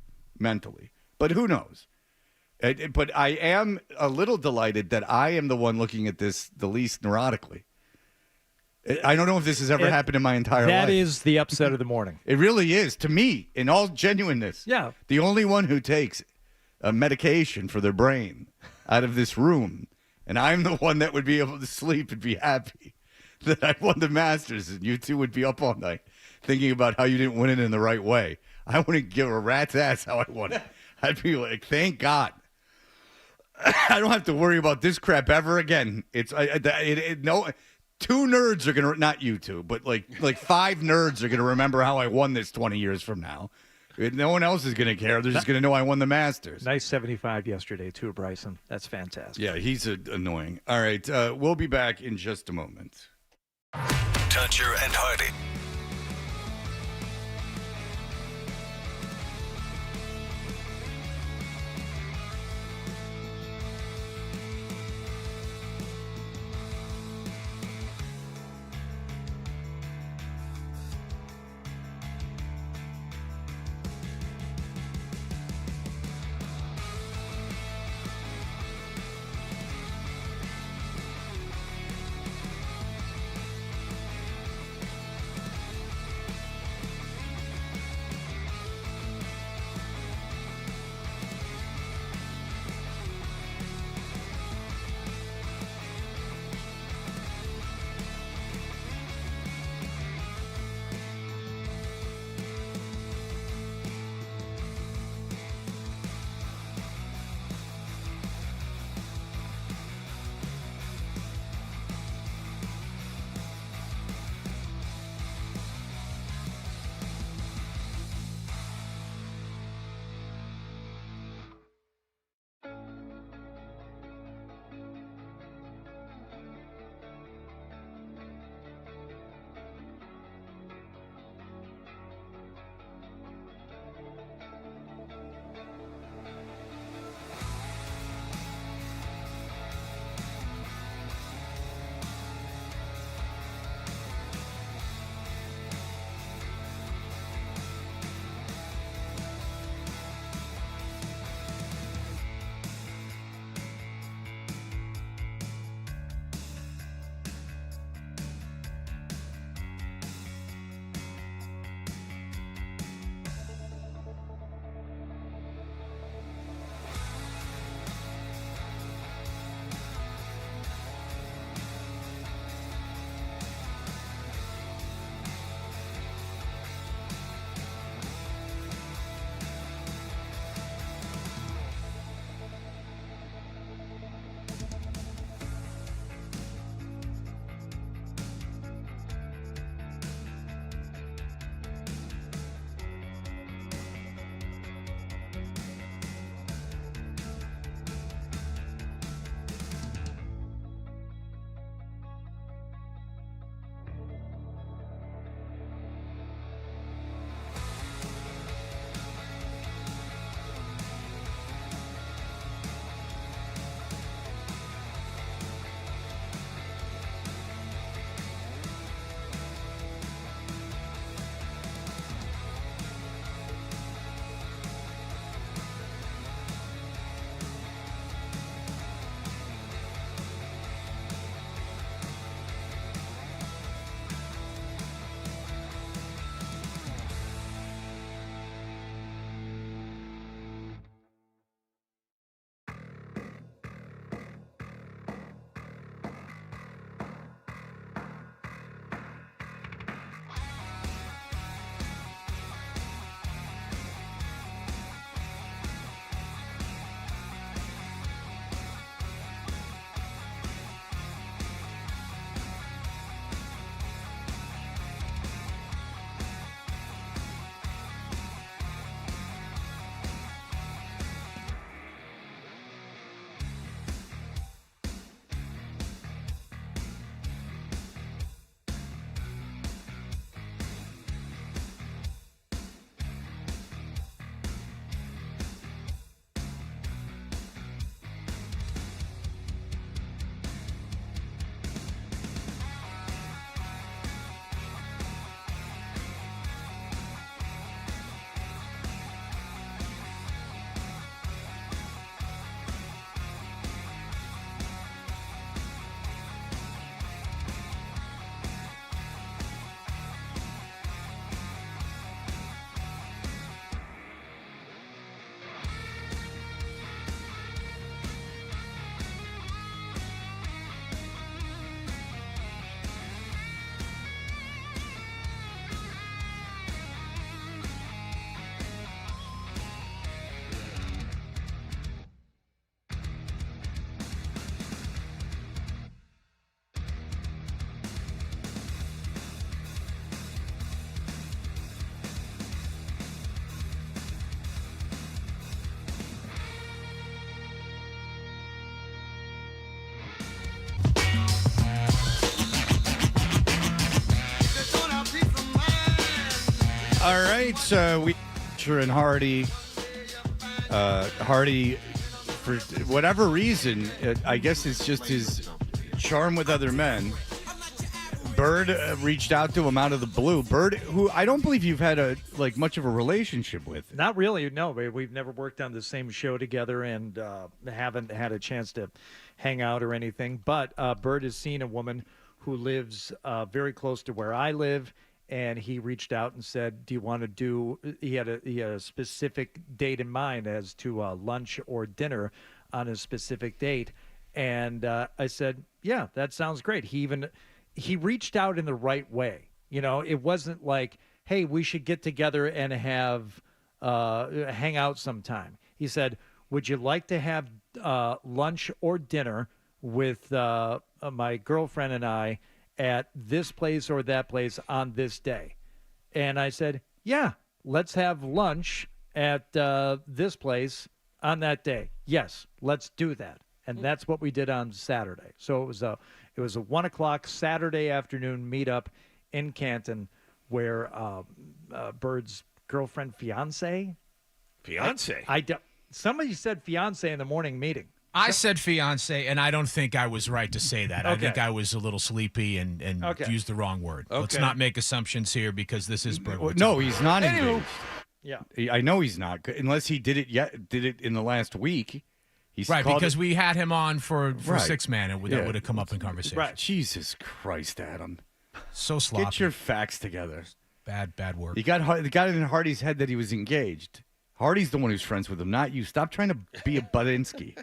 But who knows? But I am a little delighted that I am the one looking at this the least neurotically. I don't know if this has ever happened in my entire life.
That is the upset of the morning.
It really is, to me, in all genuineness.
Yeah.
The only one who takes a medication for their brain out of this room, and I'm the one that would be able to sleep and be happy that I won the Masters, and you two would be up all night thinking about how you didn't win it in the right way. I wouldn't give a rat's ass how I won it. I'd be like, thank God. I don't have to worry about this crap ever again. No, 2 nerds are going to, not you two, but like 5 nerds are going to remember how I won this 20 years from now. No one else is going to care. They're just going to know I won the Masters.
Nice 75 yesterday, too, Bryson. That's fantastic.
Yeah, he's annoying. All right, we'll be back in just a moment.
Toucher and Hardy.
tonight's and Hardy. Hardy, for whatever reason, I guess it's just his charm with other men. Bird reached out to him out of the blue. Bird, who I don't believe you've had much of a relationship with.
Not really. No, we've never worked on the same show together and haven't had a chance to hang out or anything. But Bird has seen a woman who lives very close to where I live, and he reached out and said, "Do you want to do?" He had a specific date in mind as to lunch or dinner on a specific date, and I said, "Yeah, that sounds great." He reached out in the right way. You know, it wasn't like, "Hey, we should get together and have hang out sometime." He said, "Would you like to have lunch or dinner with my girlfriend and I at this place or that place on this day?" And I said, "Yeah, let's have lunch at this place on that day. Yes, let's do that." And that's what we did on Saturday. So it was a 1:00 Saturday afternoon meetup in Canton, where Bird's girlfriend, fiance. Somebody said fiance in the morning meeting.
I said fiance, and I don't think I was right to say that. I think I was a little sleepy and used the wrong word.
Okay.
Let's not make assumptions here because this is Bird.
No, he's not engaged.
Yeah,
I know he's not, unless he did it in the last week. He's
right, because we had him on for
Right.
Six Man, and that would have come up in conversation.
Right. Jesus Christ, Adam.
So sloppy.
Get your facts together.
Bad work.
You got it in Hardy's head that he was engaged. Hardy's the one who's friends with him, not you. Stop trying to be a Budinsky.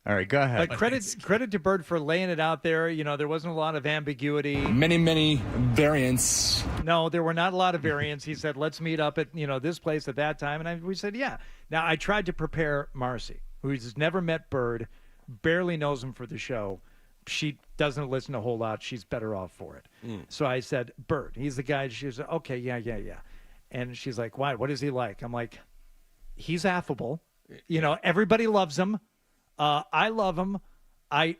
All right, go ahead.
But credit to Bird for laying it out there. You know, there wasn't a lot of ambiguity.
Many variants.
No, there were not a lot of variants. He said, "Let's meet up at this place at that time," and we said, "Yeah." Now I tried to prepare Marcy, who's never met Bird, barely knows him for the show. She doesn't listen a whole lot. She's better off for it. So I said, "Bird, he's the guy." She's like, "Okay, yeah." And she's like, "Why? What is he like?" I'm like, "He's affable. Everybody loves him. I love him. I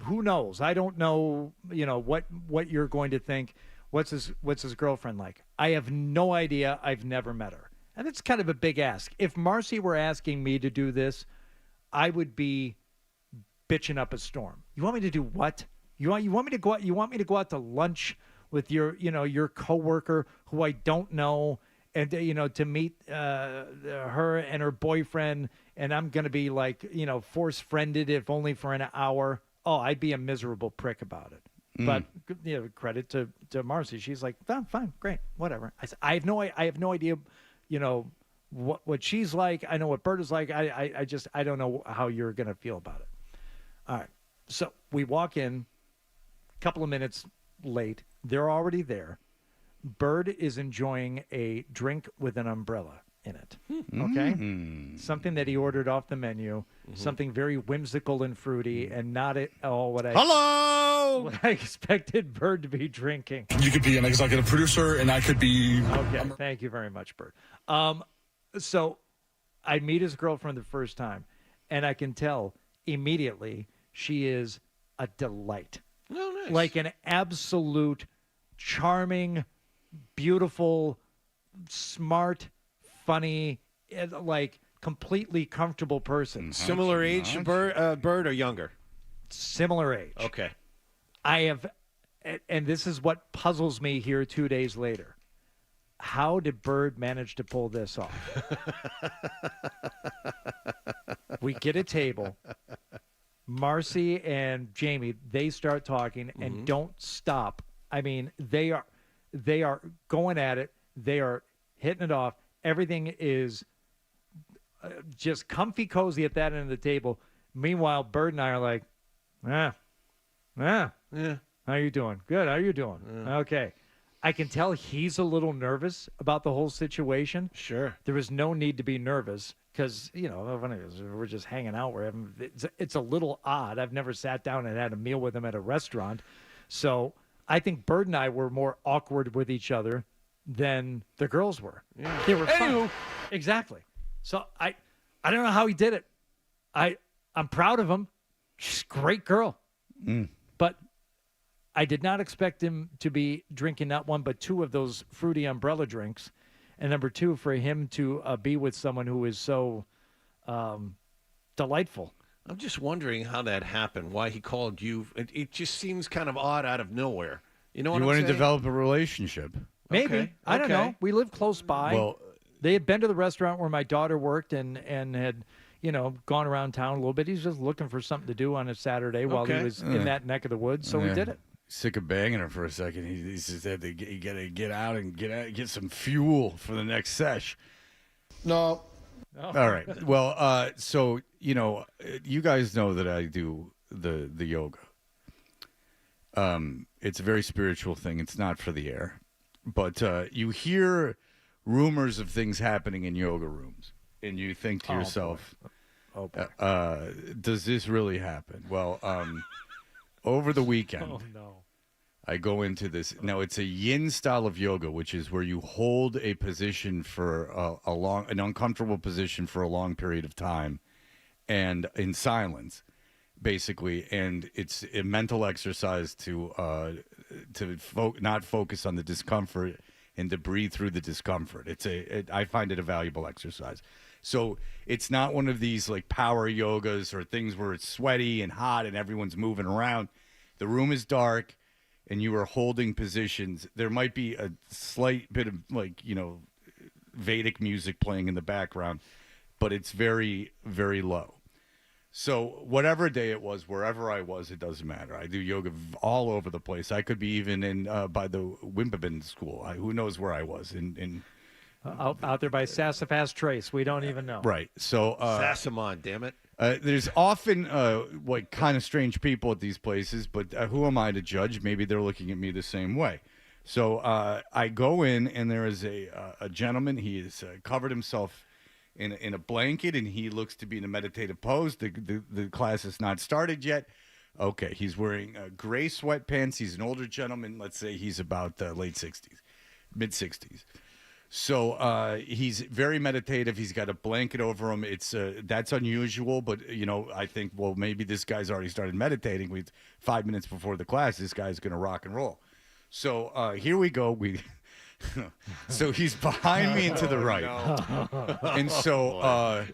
who knows? I don't know, what you're going to think. What's his girlfriend like? I have no idea. I've never met her." And it's kind of a big ask. If Marcy were asking me to do this, I would be bitching up a storm. You want me to do what? You want me to go out? You want me to go out to lunch with your coworker who I don't know, and to meet her and her boyfriend, and I'm going to be force friended if only for an hour. Oh, I'd be a miserable prick about it. But credit to Marcy. She's like, "Oh, fine, great, whatever." I have no idea. What she's like. I know what Bird is like. I don't know how you're going to feel about it. All right. So we walk in a couple of minutes late. They're already there. Bird is enjoying a drink with an umbrella in it. Okay. Something that he ordered off the menu. Something very whimsical and fruity, and not at all what I expected Bird to be drinking.
You could be an executive producer, and I could be.
Okay. Thank you very much, Bird. So I meet his girlfriend the first time, and I can tell immediately she is a delight.
Oh, nice.
Like an absolute charming, beautiful, smart, funny, completely comfortable person.
Similar age to Bird or younger?
Similar age.
Okay.
And this is what puzzles me here 2 days later. How did Bird manage to pull this off? We get a table. Marcy and Jamie, they start talking and don't stop. I mean, they are going at it. They are hitting it off. Everything is just comfy cozy at that end of the table. Meanwhile, Bird and I are like, yeah. How you doing? Good. How you doing? Yeah. Okay. I can tell he's a little nervous about the whole situation.
Sure.
There is no need to be nervous because, we're just hanging out. It's a little odd. I've never sat down and had a meal with him at a restaurant. So I think Bird and I were more awkward with each other than the girls were. Yeah. They were fun. Exactly. So I don't know how he did it. I'm proud of him. She's a great girl. But I did not expect him to be drinking not one but two of those fruity umbrella drinks. and number two, for him to be with someone who is so delightful.
I'm just wondering how that happened. Why he called you? It just seems kind of odd out of nowhere. You know what
You
I'm
want
saying?
to develop a relationship.
Maybe.
Okay,
I don't
okay.
know. We live close by.
Well,
they had been to the restaurant where my daughter worked and had, gone around town a little bit. He's just looking for something to do on a Saturday while he
Okay.
was in that neck of the woods. So we did it.
Sick of banging her for a second. He just had to get out and get some fuel for the next sesh.
No.
Oh.
All right. Well, so you guys know that I do the yoga. It's a very spiritual thing. It's not for the air, but you hear rumors of things happening in yoga rooms, and you think to yourself,
boy.
does this really happen? Well, over the weekend,
Oh, no.
I go into this. Now, it's a yin style of yoga, which is where you hold a position for an uncomfortable position for a long period of time and in silence, basically. And it's a mental exercise to not focus on the discomfort and to breathe through the discomfort. I find it a valuable exercise. So it's not one of these like power yogas or things where it's sweaty and hot and everyone's moving around. The room is dark and you are holding positions. There might be a slight bit of Vedic music playing in the background, but it's very, very low. So whatever day it was, wherever I was, it doesn't matter. I do yoga all over the place. I could be even in by the Wimbledon school. Who knows where I was in
out there by Sassafras Trace. We don't even know.
Right. So
Sassamon, damn it.
there's often kind of strange people at these places, but who am I to judge? Maybe they're looking at me the same way. So I go in, and there is a gentleman. He has covered himself in a blanket, and he looks to be in a meditative pose. The class has not started yet. Okay, he's wearing gray sweatpants. He's an older gentleman. Let's say he's about late 60s, mid 60s. So he's very meditative. He's got a blanket over him. It's that's unusual, but I think maybe this guy's already started meditating. 5 minutes before the class, this guy's going to rock and roll. So here we go. So he's behind me and to the right, and so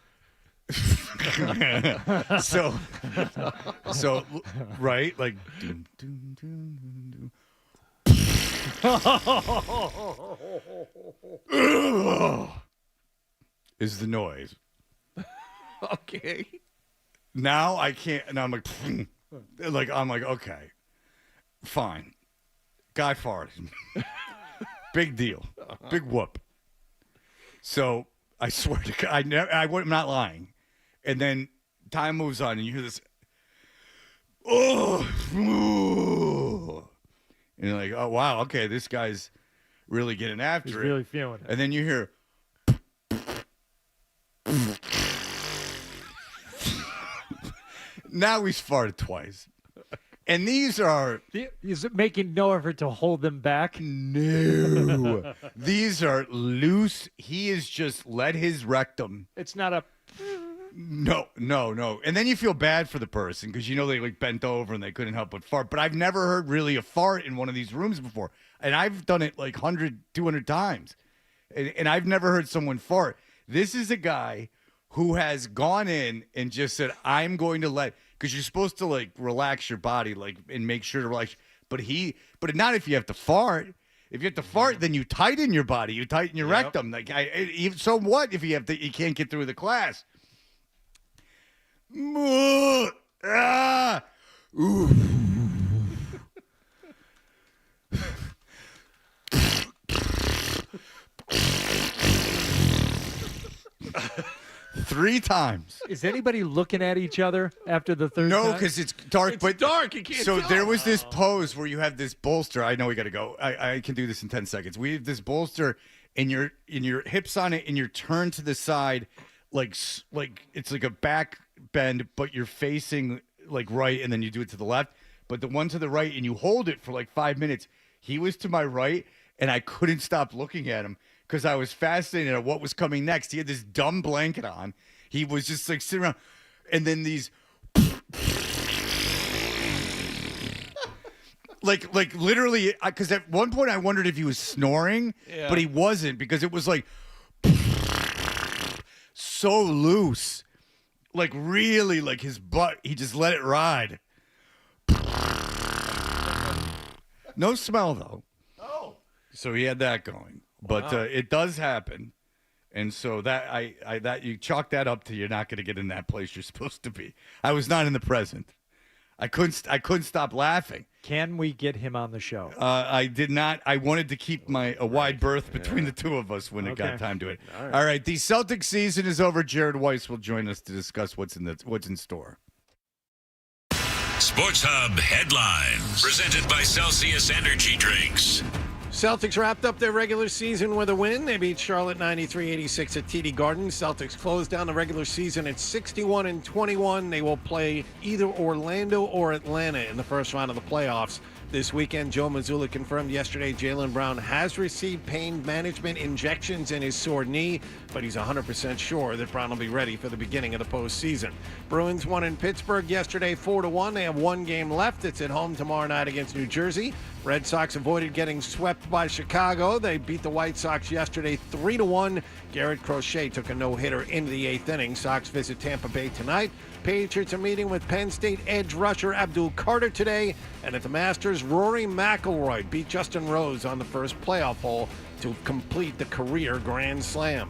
so right, like doom, doom, doom, doom, doom. Is the noise.
Okay.
Now I can't, and I'm like, I'm like, okay, fine. Guy farted. Big deal. Big whoop. So I swear to God, I'm not lying. And then time moves on, and you hear this, and you're like, oh, wow, okay, this guy's really getting after
He's
it.
really feeling it.
And then you hear, now he's farted twice. And these are...
Is it making no effort to hold them back?
No. These are loose. He has just let his rectum...
It's not a...
No. And then you feel bad for the person because they bent over and they couldn't help but fart. But I've never heard really a fart in one of these rooms before. And I've done it 100, 200 times. And I've never heard someone fart. This is a guy who has gone in and just said, I'm going to let... Because you're supposed to relax your body and make sure to relax. But not if you have to fart. If you have to fart, then you tighten your body. You tighten your rectum. So what if you can't get through the class? Ooh. 3 times.
Is anybody looking at each other after the third
No,
time?
because it's dark.
It's dark. You can't
So
tell.
there was this pose where you have this bolster. I know we got to go. I can do this in 10 seconds. We have this bolster, and your hips on it, and you're turned to the side, like it's like a back bend, but you're facing right, and then you do it to the left. But the one to the right, and you hold it for 5 minutes. He was to my right, and I couldn't stop looking at him because I was fascinated at what was coming next. He had this dumb blanket on. He was just sitting around, and then these, Like literally, because at one point I wondered if he was snoring, but he wasn't, because it was like so loose. Like really, like his butt, he just let it ride. No smell, though.
Oh.
So he had that going. But
Wow.
it does happen. And so that that you chalk that up to you're not going to get in that place you're supposed to be. I was not in the present. I couldn't stop laughing.
Can we get him on the show?
I did not. I wanted to keep a wide berth between the two of us when it got time to it. All right. The Celtics season is over. Jared Weiss will join us to discuss what's in store.
Sports Hub headlines presented by Celsius Energy Drinks.
Celtics wrapped up their regular season with a win. They beat Charlotte 93-86 at TD Garden. Celtics closed down the regular season at 61-21. They will play either Orlando or Atlanta in the first round of the playoffs this weekend. Joe Mazzulla confirmed yesterday Jaylen Brown has received pain management injections in his sore knee, but he's 100% sure that Brown will be ready for the beginning of the postseason. Bruins won in Pittsburgh yesterday 4-1. They have one game left. It's at home tomorrow night against New Jersey. Red Sox avoided getting swept by Chicago. They beat the White Sox yesterday 3-1. Garrett Crochet took a no-hitter into the eighth inning. Sox visit Tampa Bay tonight. Patriots are meeting with Penn State edge rusher Abdul Carter today. And at the Masters, Rory McIlroy beat Justin Rose on the first playoff hole to complete the career Grand Slam.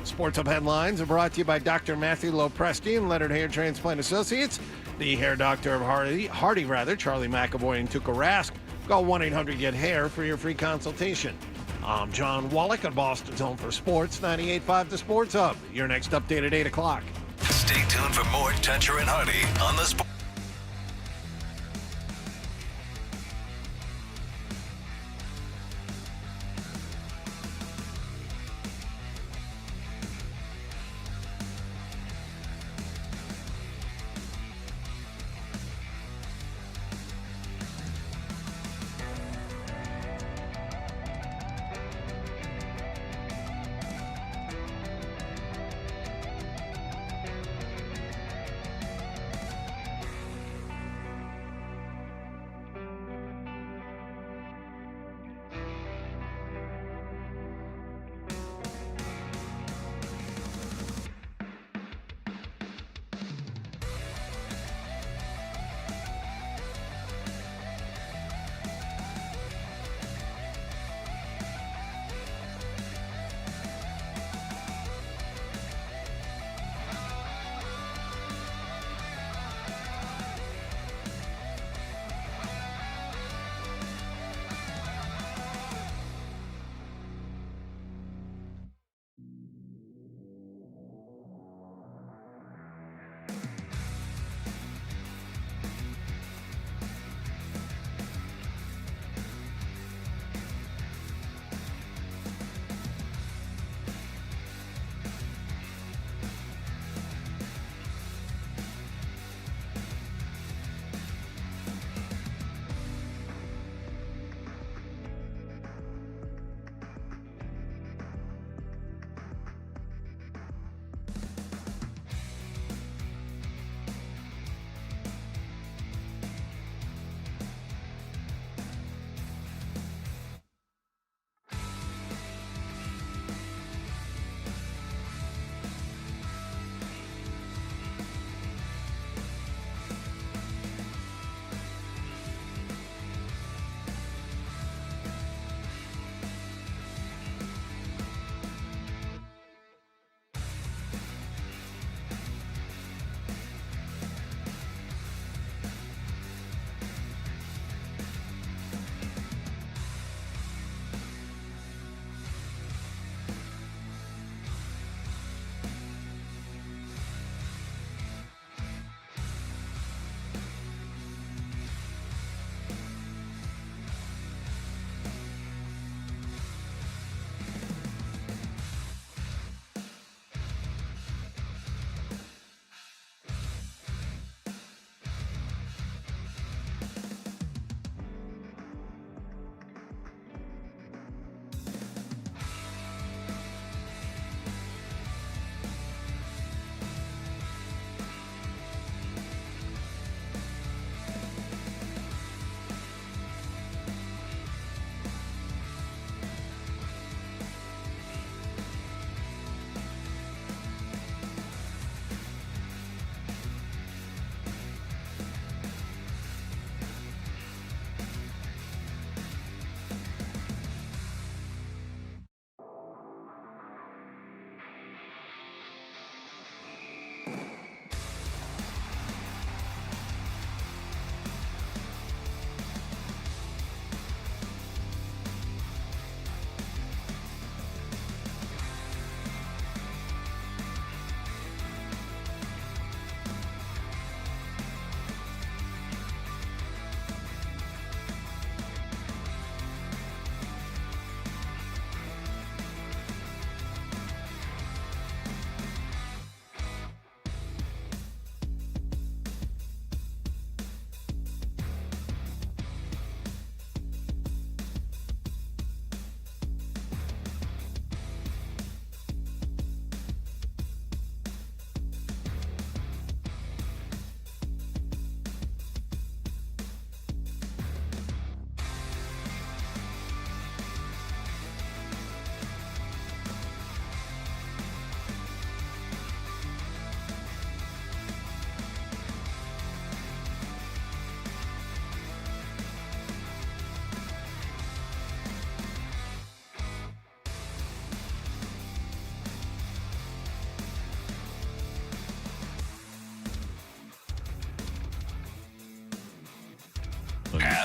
Sports Hub headlines are brought to you by Dr. Matthew Lopresti and Leonard Hair Transplant Associates. The hair doctor of Hardy, Charlie McAvoy and Tuukka Rask. Call 1-800-GET-HAIR for your free consultation. I'm John Wallach at Boston's Home for Sports, 98.5 The Sports Hub. Your next update at 8 o'clock.
Stay tuned for more Toucher and Hardy on the Sports.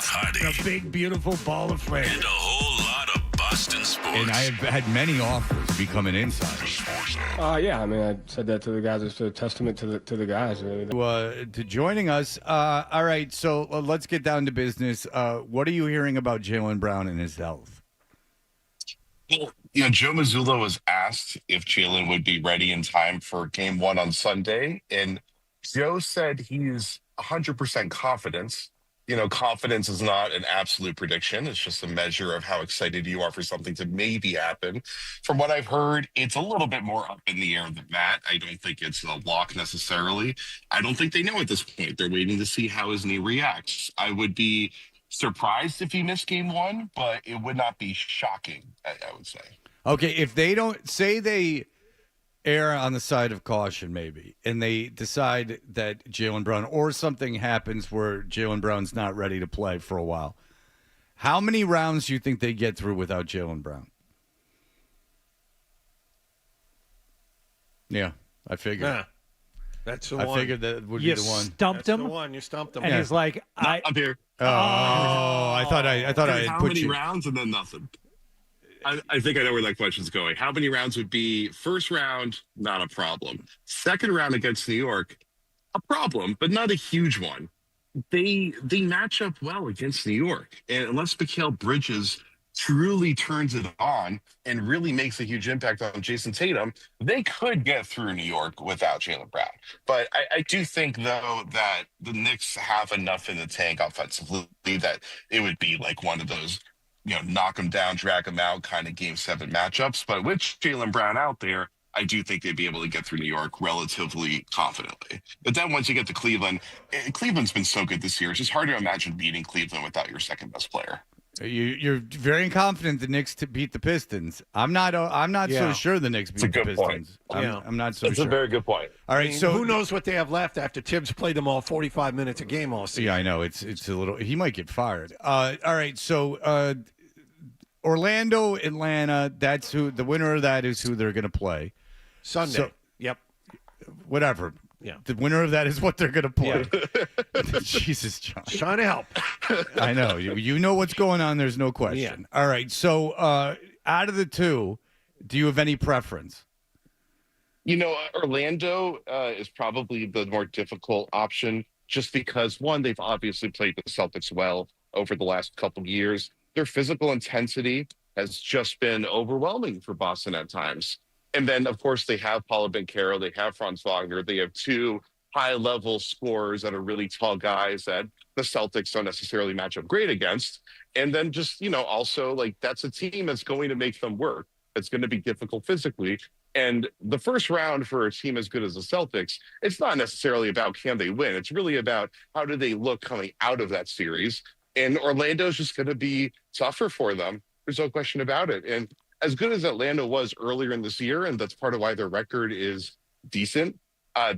Jeff Hardy.
A big, beautiful ball of flame.
And a whole lot of Boston sports.
And I have had many offers to become an insider.
Yeah, I mean, I said that to the guys. It's a testament to the guys, really.
To joining us. All right, so let's get down to business. What are you hearing about Jaylen Brown and his health?
Well, Joe Mazzulla was asked if Jaylen would be ready in time for game 1 on Sunday, and Joe said he's 100% confident. Confidence is not an absolute prediction. It's just a measure of how excited you are for something to maybe happen. From what I've heard, it's a little bit more up in the air than that. I don't think it's a lock necessarily. I don't think they know at this point. They're waiting to see how his knee reacts. I would be surprised if he missed game 1, but it would not be shocking, I would say.
Okay, if they don't say they err on the side of caution maybe, and they decide that Jaylen Brown or something happens where Jaylen Brown's not ready to play for a while, how many rounds do you think they get through without Jaylen Brown? Yeah, I figured.
Yeah, that's the one.
I figured that would be the one.
Stumped him.
The one. You stumped him.
And he's like,
I'm here.
Oh, I thought I had
how
put
many
you.
rounds and then nothing. I think I know where that question's going. How many rounds would be first round? Not a problem. Second round against New York, a problem, but not a huge one. They match up well against New York, and unless Mikal Bridges truly turns it on and really makes a huge impact on Jason Tatum, they could get through New York without Jaylen Brown. But I do think, though, that the Knicks have enough in the tank offensively that it would be like one of those, knock them down, drag them out kind of game 7 matchups. But with Jaylen Brown out there, I do think they'd be able to get through New York relatively confidently. But then once you get to Cleveland, Cleveland's been so good this year. It's just hard to imagine beating Cleveland without your second best player.
You're very confident the Knicks to beat the Pistons. I'm not so sure the Knicks beat the Pistons. I'm not so sure.
That's a very good point.
All right, so
who knows what they have left after Tibbs played them all 45 minutes a game all season.
Yeah, I know. It's a little. He might get fired. All right, so Orlando, Atlanta. That's who the winner of that is. Who they're going to play
Sunday.
So,
yep.
Whatever.
Yeah.
The winner of that is what they're going to play. Yeah. Jesus, John.
Trying to help.
I know. You know what's going on. There's no question. Yeah. All right. So out of the two, do you have any preference?
Orlando is probably the more difficult option just because, one, they've obviously played the Celtics well over the last couple of years. Their physical intensity has just been overwhelming for Boston at times. And then, of course, they have Paolo Banchero, they have Franz Wagner, they have two high-level scorers that are really tall guys that the Celtics don't necessarily match up great against. And then just, also, that's a team that's going to make them work. It's going to be difficult physically. And the first round for a team as good as the Celtics, it's not necessarily about can they win. It's really about how do they look coming out of that series. And Orlando's just going to be tougher for them. There's no question about it. And as good as Atlanta was earlier in this year, and that's part of why their record is decent,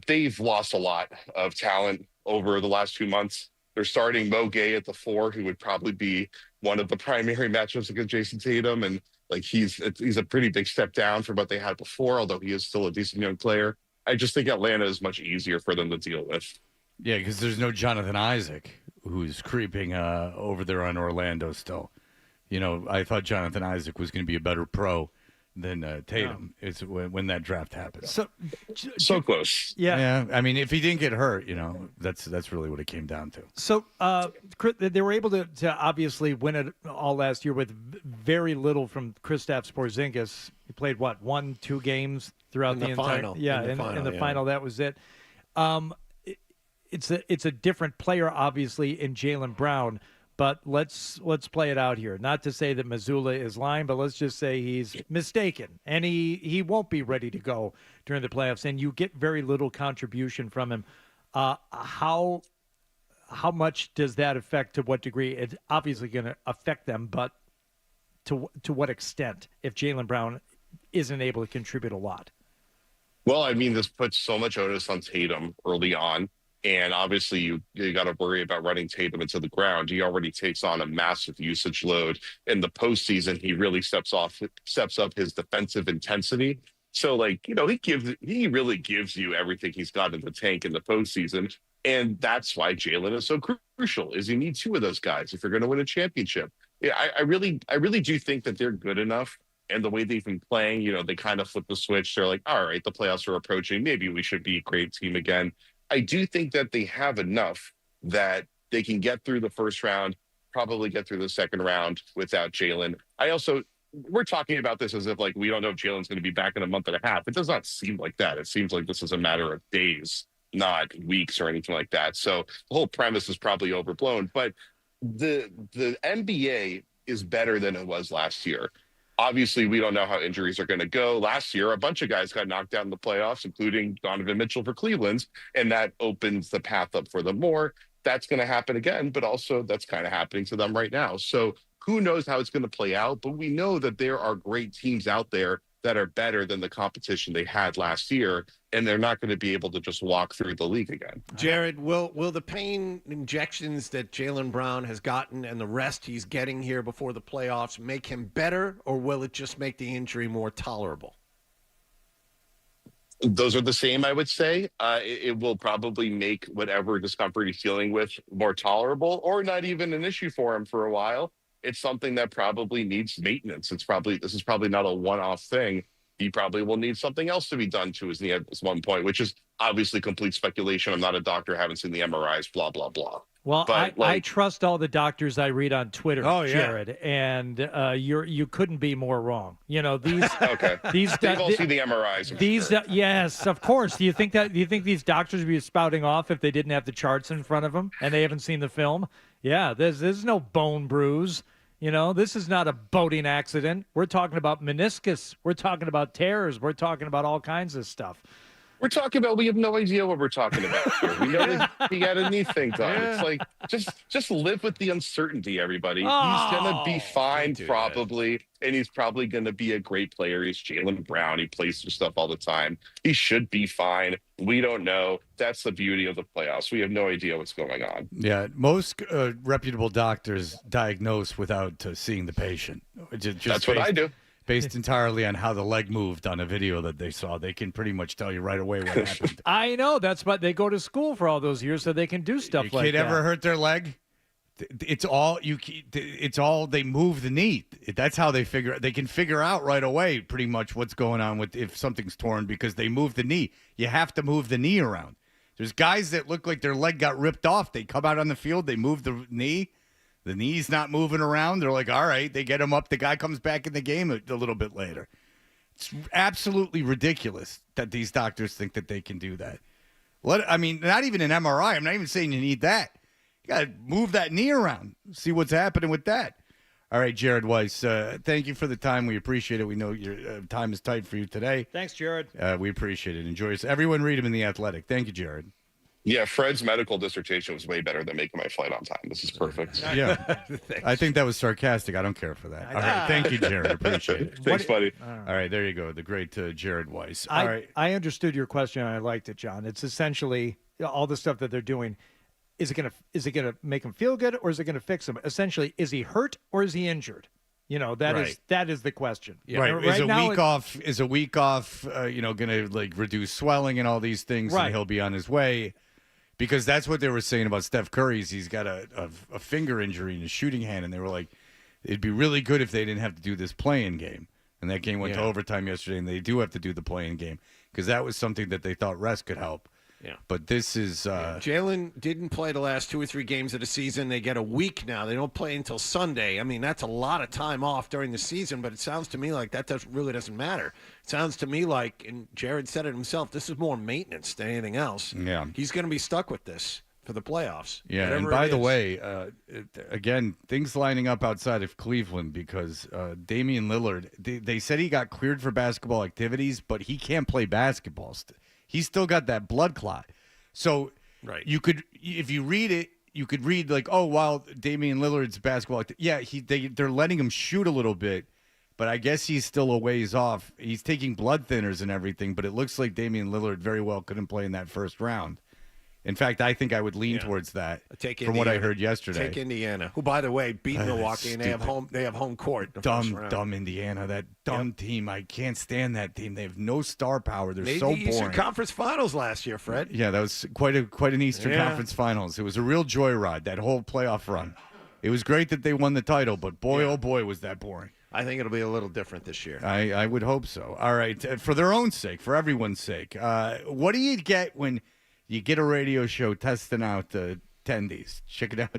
they've lost a lot of talent over the last 2 months. They're starting Mo Gay at the 4, who would probably be one of the primary matchups against Jason Tatum. And he's a pretty big step down from what they had before, although he is still a decent young player. I just think Atlanta is much easier for them to deal with.
Yeah, because there's no Jonathan Isaac, who's creeping over there on Orlando still. I thought Jonathan Isaac was going to be a better pro than Tatum. Yeah. It's when that draft happened.
So close.
Yeah.
I mean, if he didn't get hurt, that's really what it came down to.
So they were able to obviously win it all last year with very little from Kristaps Porzingis. He played 1-2 games throughout the entire
final.
Yeah, in the final, that was it. It's a different player, obviously, in Jaylen Brown. But let's play it out here. Not to say that Mazzulla is lying, but let's just say he's mistaken. And he won't be ready to go during the playoffs. And you get very little contribution from him. How much does that affect, to what degree? It's obviously going to affect them, but to what extent if Jaylen Brown isn't able to contribute a lot?
Well, I mean, this puts so much onus on Tatum early on. And obviously, you got to worry about running Tatum into the ground. He already takes on a massive usage load. In the postseason, he really steps up his defensive intensity. So, he really gives you everything he's got in the tank in the postseason. And that's why Jalen is so crucial, is you need 2 of those guys if you're going to win a championship. Yeah, I really do think that they're good enough. And the way they've been playing, they kind of flip the switch. They're like, all right, the playoffs are approaching. Maybe we should be a great team again. I do think that they have enough that they can get through the first round, probably get through the second round without Jalen. We're talking about this as if like we don't know if Jalen's going to be back in a month and a half. It does not seem like that. It seems like this is a matter of days, not weeks or anything like that. So the whole premise is probably overblown. But the NBA is better than it was last year. Obviously, we don't know how injuries are going to go. Last year, a bunch of guys got knocked out in the playoffs, including Donovan Mitchell for Cleveland, and that opens the path up for them more. That's going to happen again, but also that's kind of happening to them right now. So who knows how it's going to play out, but we know that there are great teams out there that are better than the competition they had last year, and they're not going to be able to just walk through the league again.
Jared, will the pain injections that Jaylen Brown has gotten and the rest he's getting here before the playoffs make him better, or will it just make the injury more tolerable?
Those are the same, I would say. It will probably make whatever discomfort he's dealing with more tolerable, or not even an issue for him for a while. It's something that probably needs maintenance. This is probably not a one-off thing. He probably will need something else to be done to his knee at this one point, which is obviously complete speculation. I'm not a doctor, haven't seen the MRIs, blah, blah, blah.
Well, I trust all the doctors I read on Twitter, Jared, and you couldn't be more wrong. These
okay. They've all seen the MRIs.
Yes, of course. Do you think these doctors would be spouting off if they didn't have the charts in front of them and they haven't seen the film? Yeah, there's no bone bruise. This is not a boating accident. We're talking about meniscus. We're talking about tears. We're talking about all kinds of stuff.
We're talking about, we have no idea what we're talking about here. We know he got a knee thing done. Yeah. It's like, just live with the uncertainty, everybody. He's going to be fine probably, and he's probably going to be a great player. He's Jaylen Brown. He plays through stuff all the time. He should be fine. We don't know. That's the beauty of the playoffs. We have no idea what's going on.
Yeah, most reputable doctors diagnose without seeing the patient.
That's what I do.
Based entirely on how the leg moved on a video that they saw. They can pretty much tell you right away what happened.
I know. That's what they go to school for all those years, so they can do stuff like that.
Your kid ever hurt their leg? It's all they move the knee. That's how they can figure out right away pretty much what's going on with if something's torn because they move the knee. You have to move the knee around. There's guys that look like their leg got ripped off. They come out on the field, they move the knee. The knee's not moving around. They're like, all right, they get him up. The guy comes back in the game a little bit later. It's absolutely ridiculous that these doctors think that they can do that. Not even an MRI. I'm not even saying you need that. You got to move that knee around, see what's happening with that. All right, Jared Weiss, thank you for the time. We appreciate it. We know your time is tight for you today.
Thanks, Jared.
We appreciate it. Enjoy it. Everyone read him in The Athletic. Thank you, Jared.
Yeah, Fred's medical dissertation was way better than making my flight on time. This is perfect.
Yeah. I think that was sarcastic. I don't care for that. All right. Thank you, Jared. Appreciate it.
Thanks, buddy.
All right. There you go. The great Jared Weiss. All right.
I understood your question, and I liked it, John. It's essentially all the stuff that they're doing. Is it gonna make him feel good, or is it gonna fix him? Essentially, is he hurt or is he injured? That is the question.
Yeah. Right. Is a week off going to reduce swelling and all these things, and he'll be on his way? Because that's what they were saying about Steph Curry. He's got a finger injury in his shooting hand, and they were like, it'd be really good if they didn't have to do this play-in game. And that game went to overtime yesterday, and they do have to do the play-in game because that was something that they thought rest could help.
Yeah.
But this is
Jalen didn't play the last 2 or 3 games of the season. They get a week now. They don't play until Sunday. I mean, that's a lot of time off during the season, but it sounds to me like that really doesn't matter. It sounds to me like, and Jared said it himself, this is more maintenance than anything else.
Yeah.
He's going to be stuck with this for the playoffs.
Yeah, and by the way, again, things lining up outside of Cleveland because Damian Lillard, they said he got cleared for basketball activities, but he can't play basketball. He's still got that blood clot. So you could, if you read it, you could read like, oh, while Damian Lillard's basketball, they're letting him shoot a little bit, but I guess he's still a ways off. He's taking blood thinners and everything, but it looks like Damian Lillard very well couldn't play in that first round. In fact, I think I would lean towards that from what I heard yesterday.
Take Indiana, who, by the way, beat Milwaukee, and they have home court. In the first round.
Dumb Indiana, that dumb team. I can't stand that team. They have no star power. They're so boring.
Made the Eastern Conference Finals last year, Fred.
Yeah, that was quite an Eastern Conference Finals. It was a real joyride, that whole playoff run. It was great that they won the title, but boy, oh boy, was that boring.
I think it'll be a little different this year.
I would hope so. All right, for their own sake, for everyone's sake, what do you get when you get a radio show testing out tendies,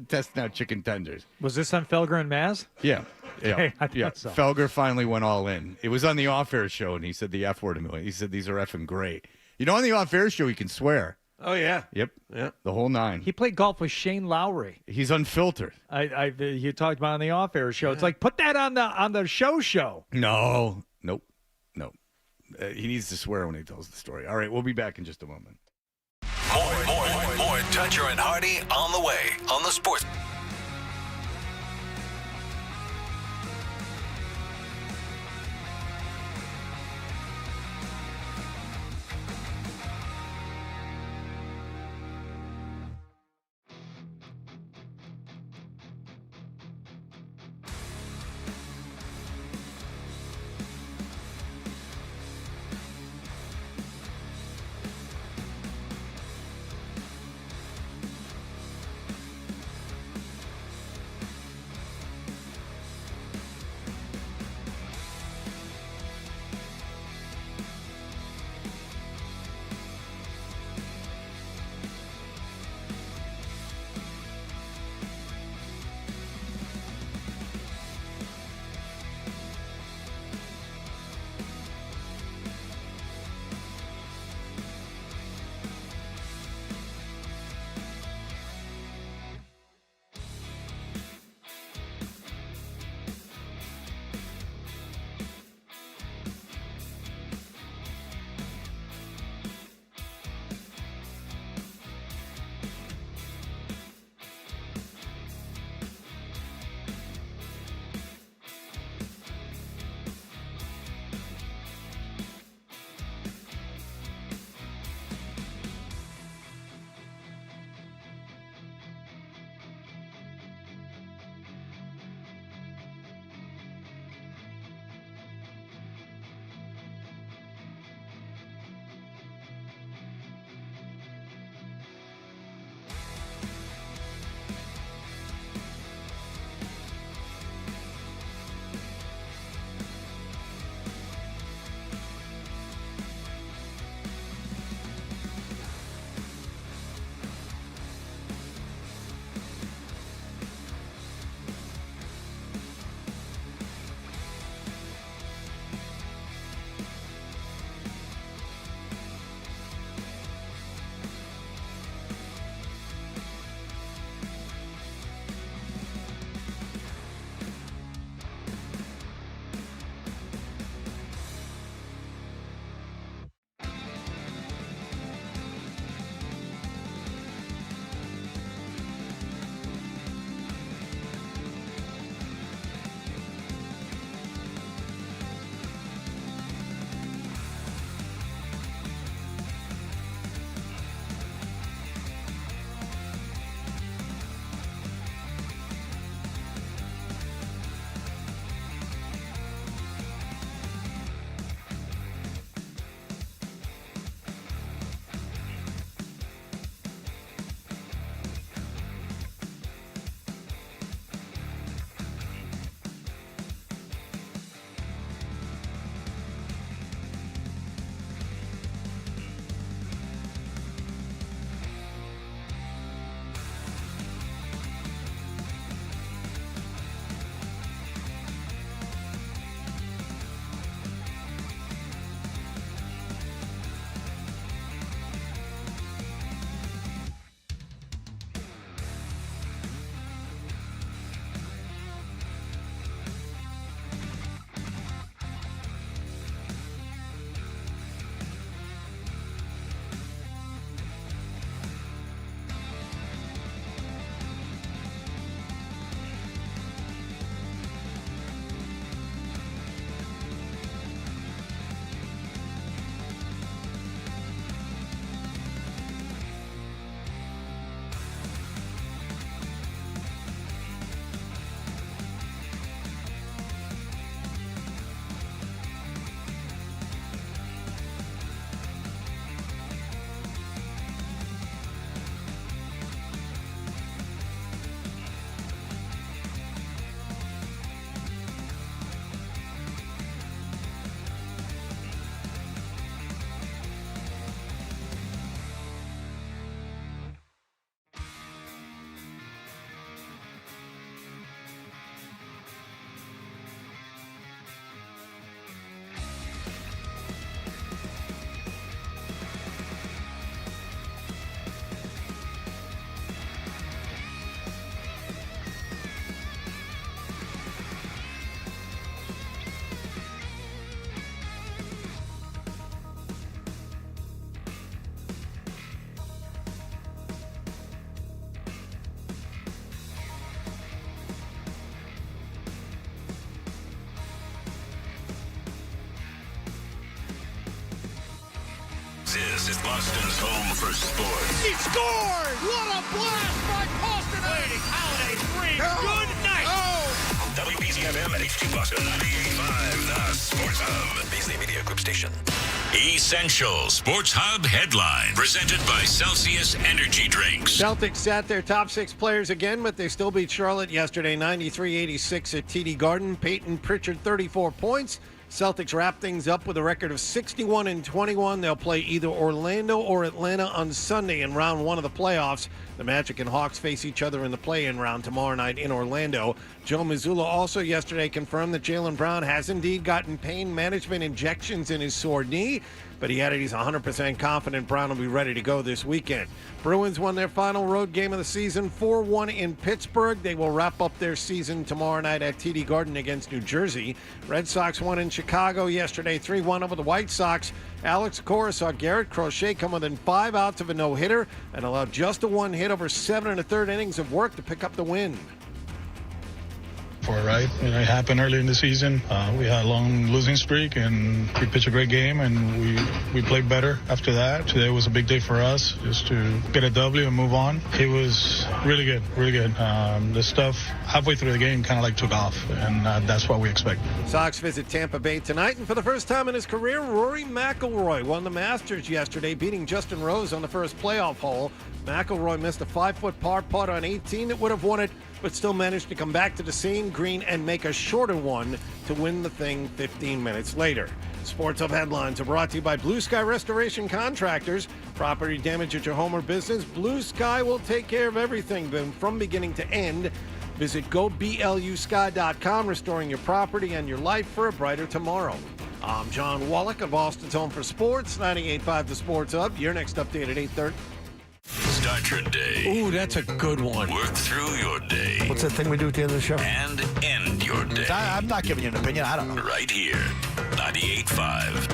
testing out chicken tenders?
Was this on Felger and Maz?
Yeah.
Okay, I thought so.
Felger finally went all in. It was on the off-air show, and he said the F word a million. He said these are effing great. You know, on the off-air show, he can swear.
Oh, yeah.
Yep.
Yeah.
The whole nine.
He played golf with Shane Lowry.
He's unfiltered.
You talked about on the off-air show. It's like, put that on the show.
No. Nope. No. He needs to swear when he tells the story. All right, we'll be back in just a moment.
More Dutcher and Hardy on the way on the Sports. This is Boston's home for sports.
He scored! What a blast by Pasternak! Holiday three. Good night.
WBZFM and HD Boston 98.5, the Sports Hub. Beasley Media Group Station. Essential Sports Hub headline presented by Celsius Energy Drinks.
Celtics sat their top 6 players again, but they still beat Charlotte yesterday 93-86 at TD Garden. Peyton Pritchard 34 points. Celtics wrap things up with a record of 61-21. They'll play either Orlando or Atlanta on Sunday in round 1 of the playoffs. The Magic and Hawks face each other in the play-in round tomorrow night in Orlando. Joe Mazzulla also yesterday confirmed that Jaylen Brown has indeed gotten pain management injections in his sore knee, but he added he's 100% confident Brown will be ready to go this weekend. Bruins won their final road game of the season, 4-1 in Pittsburgh. They will wrap up their season tomorrow night at TD Garden against New Jersey. Red Sox won in Chicago yesterday, 3-1 over the White Sox. Alex Cora saw Garrett Crochet come within 5 outs of a no-hitter and allowed just a 1 hit over 7 1/3 innings of work to pick up the win.
Right? It happened early in the season. We had a long losing streak, and we pitched a great game, and we played better after that. Today was a big day for us, just to get a W and move on. It was really good, really good. The stuff halfway through the game kind of like took off, and that's what we expect.
Sox visit Tampa Bay tonight, and for the first time in his career, Rory McIlroy won the Masters yesterday, beating Justin Rose on the first playoff hole. McIlroy missed a 5-foot par putt on 18 that would have won it, but still managed to come back to the same green and make a shorter one to win the thing 15 minutes later. Sports Hub headlines are brought to you by Blue Sky Restoration Contractors. Property damage at your home or business, Blue Sky will take care of everything from beginning to end. Visit goblusky.com, restoring your property and your life for a brighter tomorrow. I'm John Wallach of Austin's Home for Sports, 98.5 The Sports Hub. Your next update at 8:30.
Start your day.
Ooh, that's a good one.
Work through your day.
What's that thing we do at the end of the show?
And end your day.
I'm not giving you an opinion. I don't know.
Right here. 98.5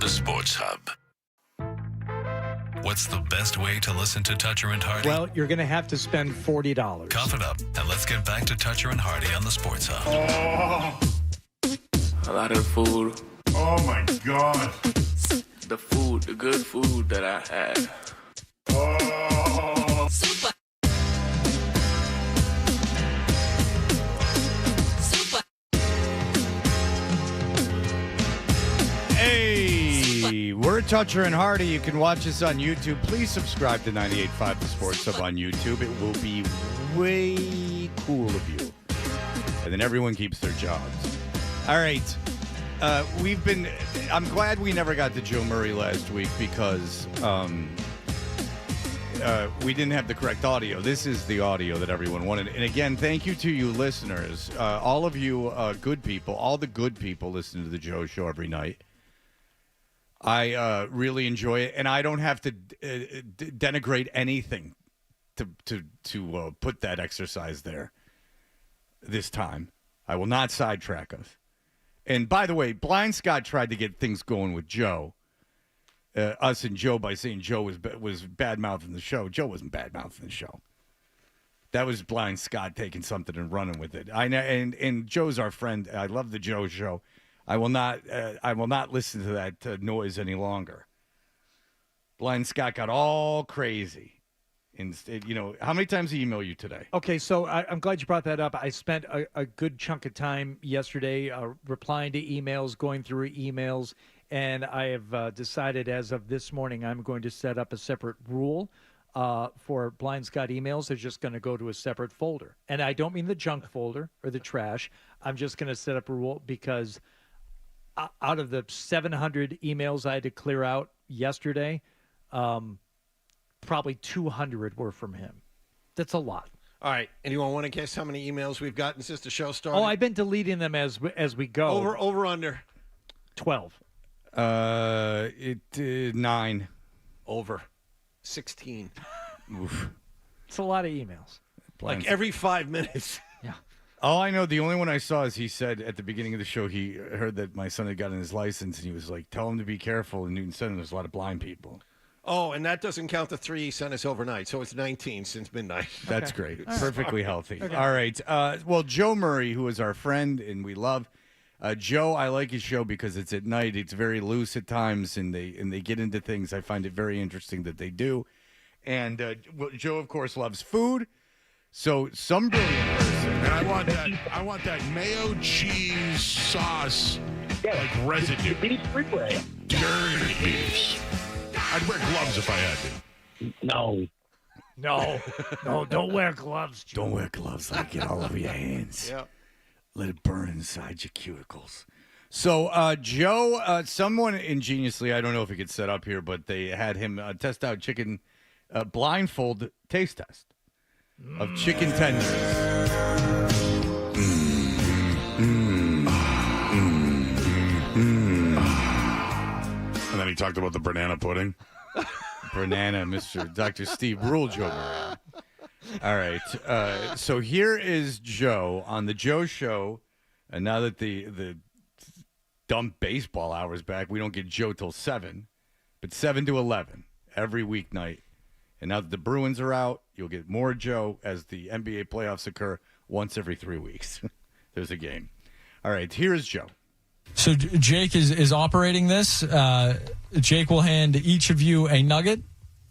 The Sports Hub. What's the best way to listen to Toucher and Hardy?
Well, you're going to have to spend $40.
Cough it up, and let's get back to Toucher and Hardy on the Sports Hub.
A lot of food.
Oh, my God.
The food, the good food that I had.
Oh.
Super.
Hey, we're Toucher and Hardy. You can watch us on YouTube. Please subscribe to 98.5 The Sports Hub on YouTube. It will be way cool of you. And then everyone keeps their jobs. All right. I'm glad we never got to Joe Murray last week because we didn't have the correct audio. This is the audio that everyone wanted. And again, thank you to you listeners. All of you good people, all the good people listen to the Joe Show every night. I really enjoy it. And I don't have to denigrate anything to put that exercise there this time. I will not sidetrack us. And by the way, Blind Scott tried to get things going with Joe. Us and Joe by saying Joe was bad-mouthing the show. Joe wasn't bad-mouthing the show. That was Blind Scott taking something and running with it. And Joe's our friend. I love the Joe Show. I will not listen to that noise any longer. Blind Scott got all crazy. Instead, how many times did he email you today?
Okay, so I'm glad you brought that up. I spent a good chunk of time yesterday replying to emails, going through emails, and I have decided as of this morning I'm going to set up a separate rule for Blind Scott emails. They're just going to go to a separate folder. And I don't mean the junk folder or the trash. I'm just going to set up a rule because out of the 700 emails I had to clear out yesterday, probably 200 were from him. That's a lot.
All right. Anyone want to guess how many emails we've gotten since the show started?
Oh, I've been deleting them as we go.
Over under.
12.
9.
Over. 16.
Oof.
It's a lot of emails.
Like every 5 minutes.
Yeah.
All I know, the only one I saw is he said at the beginning of the show he heard that my son had gotten his license, and he was like, tell him to be careful. And Newton Center, there's a lot of blind people.
Oh, and that doesn't count the 3 he sent us overnight, so it's 19 since midnight.
That's great. Perfectly healthy.
Okay.
All right. Well, Joe Murray, who is our friend and we love, Joe, I like his show because it's at night. It's very loose at times, and they get into things. I find it very interesting that they do. And Joe, of course, loves food. So some brilliant person.
And I want that mayo cheese sauce, like residue.
Beef freeway.
Dirty beefs. I'd wear gloves if I had to.
No, don't wear gloves.
Don't wear gloves. Let it get all over your hands.
Yeah.
Let it burn inside your cuticles. So, Joe, someone ingeniously, I don't know if it gets set up here, but they had him test out chicken blindfold taste test of chicken tenders.
And then he talked about the banana pudding.
Banana, Mr. Dr. Steve Rule, Joe Moran. All right. So here is Joe on the Joe Show. And now that the dumb baseball hour's back, we don't get Joe till 7, but 7 to 11 every weeknight. And now that the Bruins are out, you'll get more Joe as the NBA playoffs occur once every 3 weeks. There's a game. All right. Here's Joe.
So Jake is operating this. Jake will hand each of you a nugget,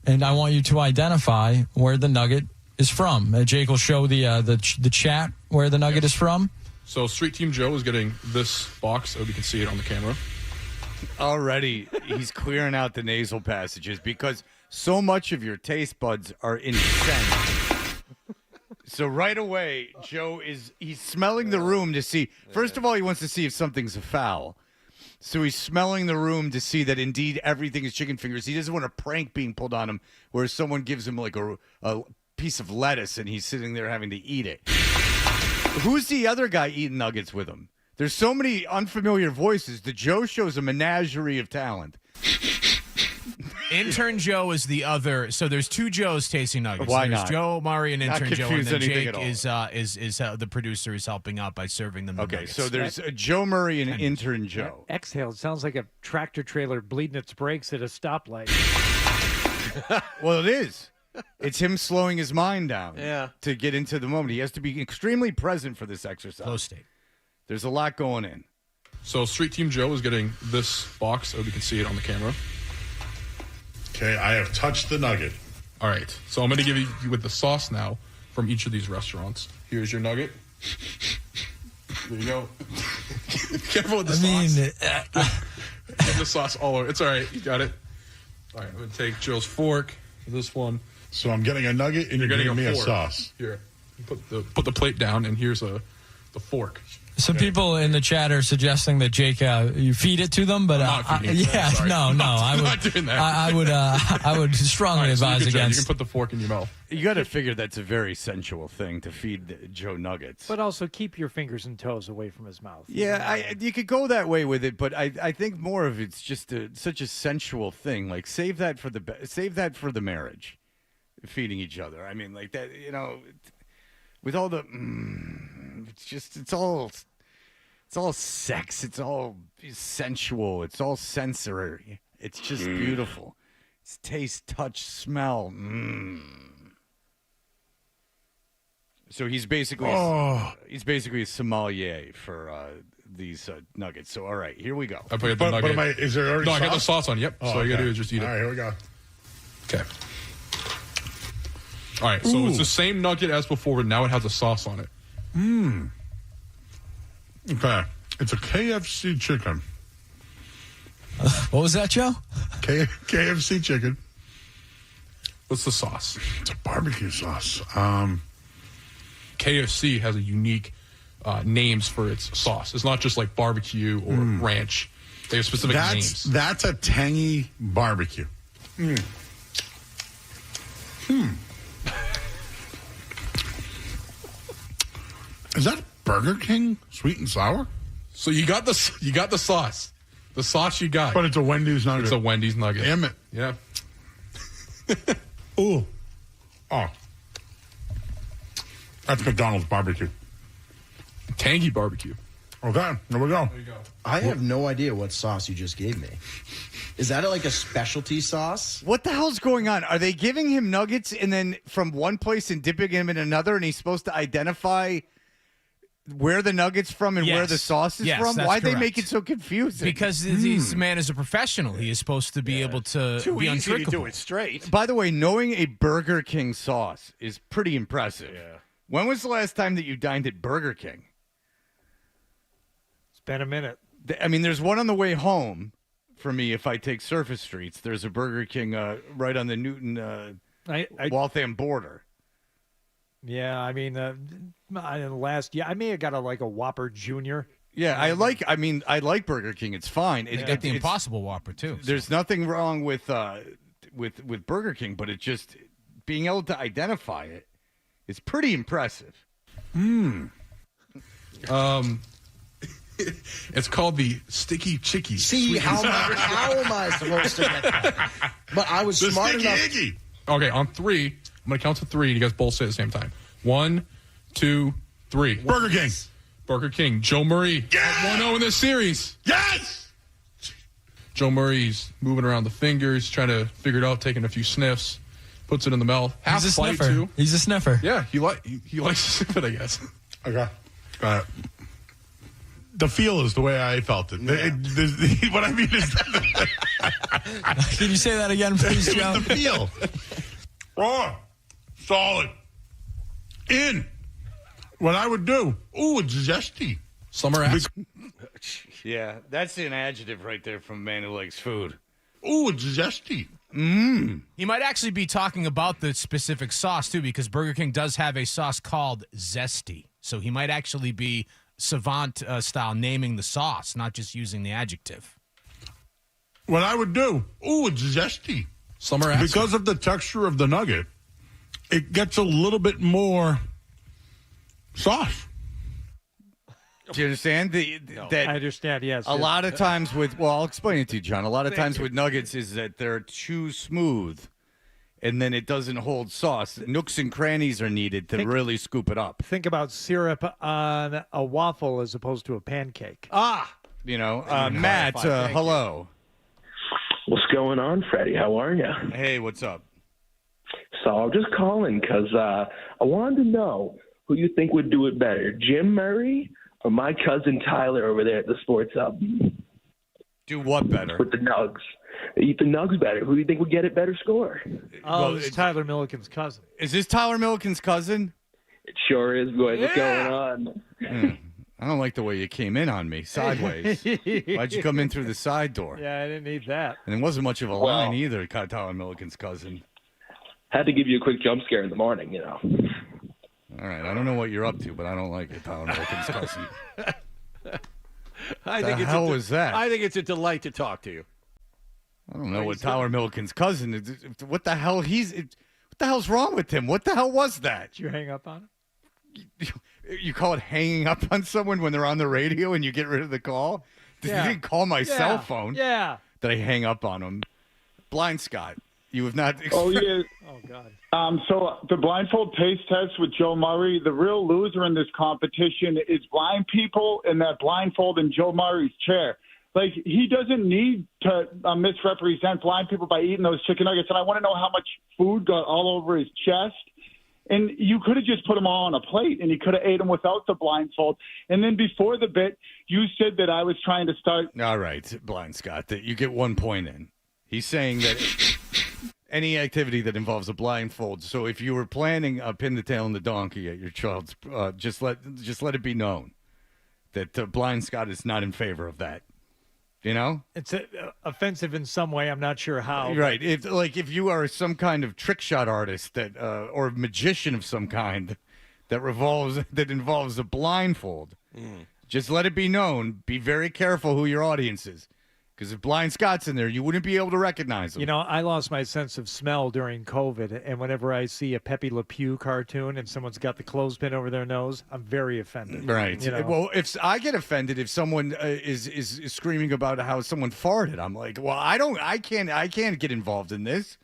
and I want you to identify where the nugget is from. Jake will show the chat where the nugget is from.
So Street Team Joe is getting this box, so we can see it on the camera.
Already, he's clearing out the nasal passages because so much of your taste buds are incensed. So right away, Joe he's smelling the room to see. First of all, he wants to see if something's a foul. So he's smelling the room to see that indeed everything is chicken fingers. He doesn't want a prank being pulled on him where someone gives him like a piece of lettuce and he's sitting there having to eat it. Who's the other guy eating nuggets with him? There's so many unfamiliar voices. The Joe Show's a menagerie of talent.
Intern Joe is the other. So there's two Joes tasting nuggets.
Why
there's
not?
Joe Murray and Intern Joe, and then Jake is the producer who's helping out by serving them the nuggets.
So there's Joe Murray and Intern Joe.
Exhale. It sounds like a tractor trailer bleeding its brakes at a stoplight.
Well, it is. It's him slowing his mind down
to
get into the moment. He has to be extremely present for this exercise.
Flow state.
There's a lot going in.
So Street Team Joe is getting this box, so we can see it on the camera.
Okay, I have touched the nugget.
All right, so I'm going to give you with the sauce now from each of these restaurants. Here's your nugget. There you go. Careful with the sauce. Give the sauce all over. It's all right. You got it. All right, I'm going to take Joe's fork for this one.
So I'm getting a nugget, and you're giving me a sauce.
Here, put the plate down, and here's the fork.
Some people in the chat are suggesting that Jake, you feed it to them, but
I'm not doing that.
I would strongly advise against.
You can put the fork in your mouth.
You got to figure that's a very sensual thing to feed Joe nuggets.
But also keep your fingers and toes away from his mouth.
Yeah, you could go that way with it, but I think more of it's just such a sensual thing. Like save that for the marriage, feeding each other. I mean, like that, with all the, it's all sex. It's all sensual. It's all sensory. It's just beautiful. It's taste, touch, smell. So he's basically a sommelier for these nuggets. So all right, here we go.
I put the nugget.
But is there already
No,
sauce?
I got the sauce on. Yep. So all you gotta do is just eat it.
All right, here we go.
Okay. All right, so it's the same nugget as before, but now it has a sauce on it.
Okay. It's a KFC chicken.
What was that, Joe?
KFC chicken.
What's the sauce?
It's a barbecue sauce.
KFC has a unique names for its sauce. It's not just like barbecue or ranch. They have specific names.
That's a tangy barbecue. Is that Burger King sweet and sour?
So you got the sauce. The sauce you got.
But it's a Wendy's nugget.
It's a Wendy's nugget.
Damn it.
Yeah.
Ooh. Oh. That's McDonald's barbecue.
Tangy barbecue.
Okay, there we go.
There you go.
I have no idea what sauce you just gave me. Is that like a specialty sauce?
What the hell's going on? Are they giving him nuggets and then from one place and dipping him in another, and he's supposed to identify where the nugget's from and where the sauce is from?
That's
Why'd they
correct.
make it so confusing?
Because this man is a professional. He is supposed to be able to
Too
be
easy to
untrickable.
do it straight.
By the way, knowing a Burger King sauce is pretty impressive.
Yeah.
When was the last time that you dined at Burger King?
It's been a minute.
I mean, there's one on the way home for me if I take surface streets. There's a Burger King right on the Newton Waltham border.
Yeah, I mean, last year I may have got a Whopper Junior.
Yeah, I like Burger King. It's fine.
You got the Impossible Whopper too.
There's nothing wrong with Burger King, but it just being able to identify it is pretty impressive.
It's called the Sticky Chicky.
See, how am I supposed to get that? But I was
The
smart
Sticky
enough.
Icky. Okay, on 3, I'm going to count to 3, and you guys both say it at the same time. 1, 2, 3.
Burger King.
Burger King. Joe Murray.
Yes!
1-0 in this series.
Yes!
Joe Murray's moving around the fingers, trying to figure it out, taking a few sniffs, puts it in the mouth. Half
He's a
bite,
sniffer.
too.
He's a sniffer.
Yeah, he likes to sniff it, I guess.
Okay. Got it. The feel is the way I felt it. What I mean is...
Can you say that again, please,
It
Joe?
was the feel. Raw. Solid. In. What I would do. Ooh, it's zesty.
Summer ass.
Yeah, that's an adjective right there from a man who likes food.
Ooh, it's zesty.
He might actually be talking about the specific sauce too, because Burger King does have a sauce called Zesty. So he might actually be savant style naming the sauce, not just using the adjective.
What I would do. Ooh, it's zesty.
Summer ass.
Because of the texture of the nugget, it gets a little bit more sauce.
Do you understand?
I understand, yes.
A lot of times I'll explain it to you, John. A lot of times with nuggets is that they're too smooth, and then it doesn't hold sauce. Nooks and crannies are needed to really scoop it up.
Think about syrup on a waffle as opposed to a pancake.
Matt, hello.
What's going on, Freddie? How are you?
Hey, what's up?
So I'm just calling because I wanted to know who you think would do it better, Jim Murray or my cousin Tyler over there at the Sports Hub?
Do what better?
With the Nugs. Eat the Nugs better. Who do you think would get it better score?
Oh, it's Tyler Milliken's cousin.
Is this Tyler Milliken's cousin?
It sure is, boys. What's going on?
I don't like the way you came in on me sideways. Why'd you come in through the side door?
Yeah, I didn't need that.
And it wasn't much of a line either, Tyler Milliken's cousin.
Had to give you a quick jump scare in the morning,
All right, I don't know what you're up to, but I don't like it, Tyler Milliken's cousin.
The hell was that? I think it's a delight to talk to you.
I don't know what Tyler Milliken's cousin is. What the hell what the hell's wrong with him? What the hell was that?
Did you hang up on him?
You call it hanging up on someone when they're on the radio and you get rid of the call?
Yeah.
You didn't call my cell phone.
Yeah.
Did I hang up on him? Blind Scott, you have not.
Oh, yeah.
Oh, God.
So the blindfold taste test with Joe Murray, the real loser in this competition is blind people in that blindfold in Joe Murray's chair. Like, he doesn't need to misrepresent blind people by eating those chicken nuggets. And I want to know how much food got all over his chest. And you could have just put them all on a plate, and he could have ate them without the blindfold. And then before the bit, you said that I was trying to start.
All right, Blind Scott, that you get 1 point in. He's saying that any activity that involves a blindfold. So if you were planning a pin the tail on the donkey at your child's, just let it be known that Blind Scott is not in favor of that. You know,
it's offensive in some way. I'm not sure how.
Right. If you are some kind of trick shot artist or magician of some kind that involves a blindfold, just let it be known. Be very careful who your audience is. Because if Blind Scott's in there, you wouldn't be able to recognize him.
You know, I lost my sense of smell during COVID, and whenever I see a Pepe Le Pew cartoon and someone's got the clothespin over their nose, I'm very offended.
Right.
You know?
Well, if I get offended if someone is screaming about how someone farted, I'm like, well, I can't get involved in this.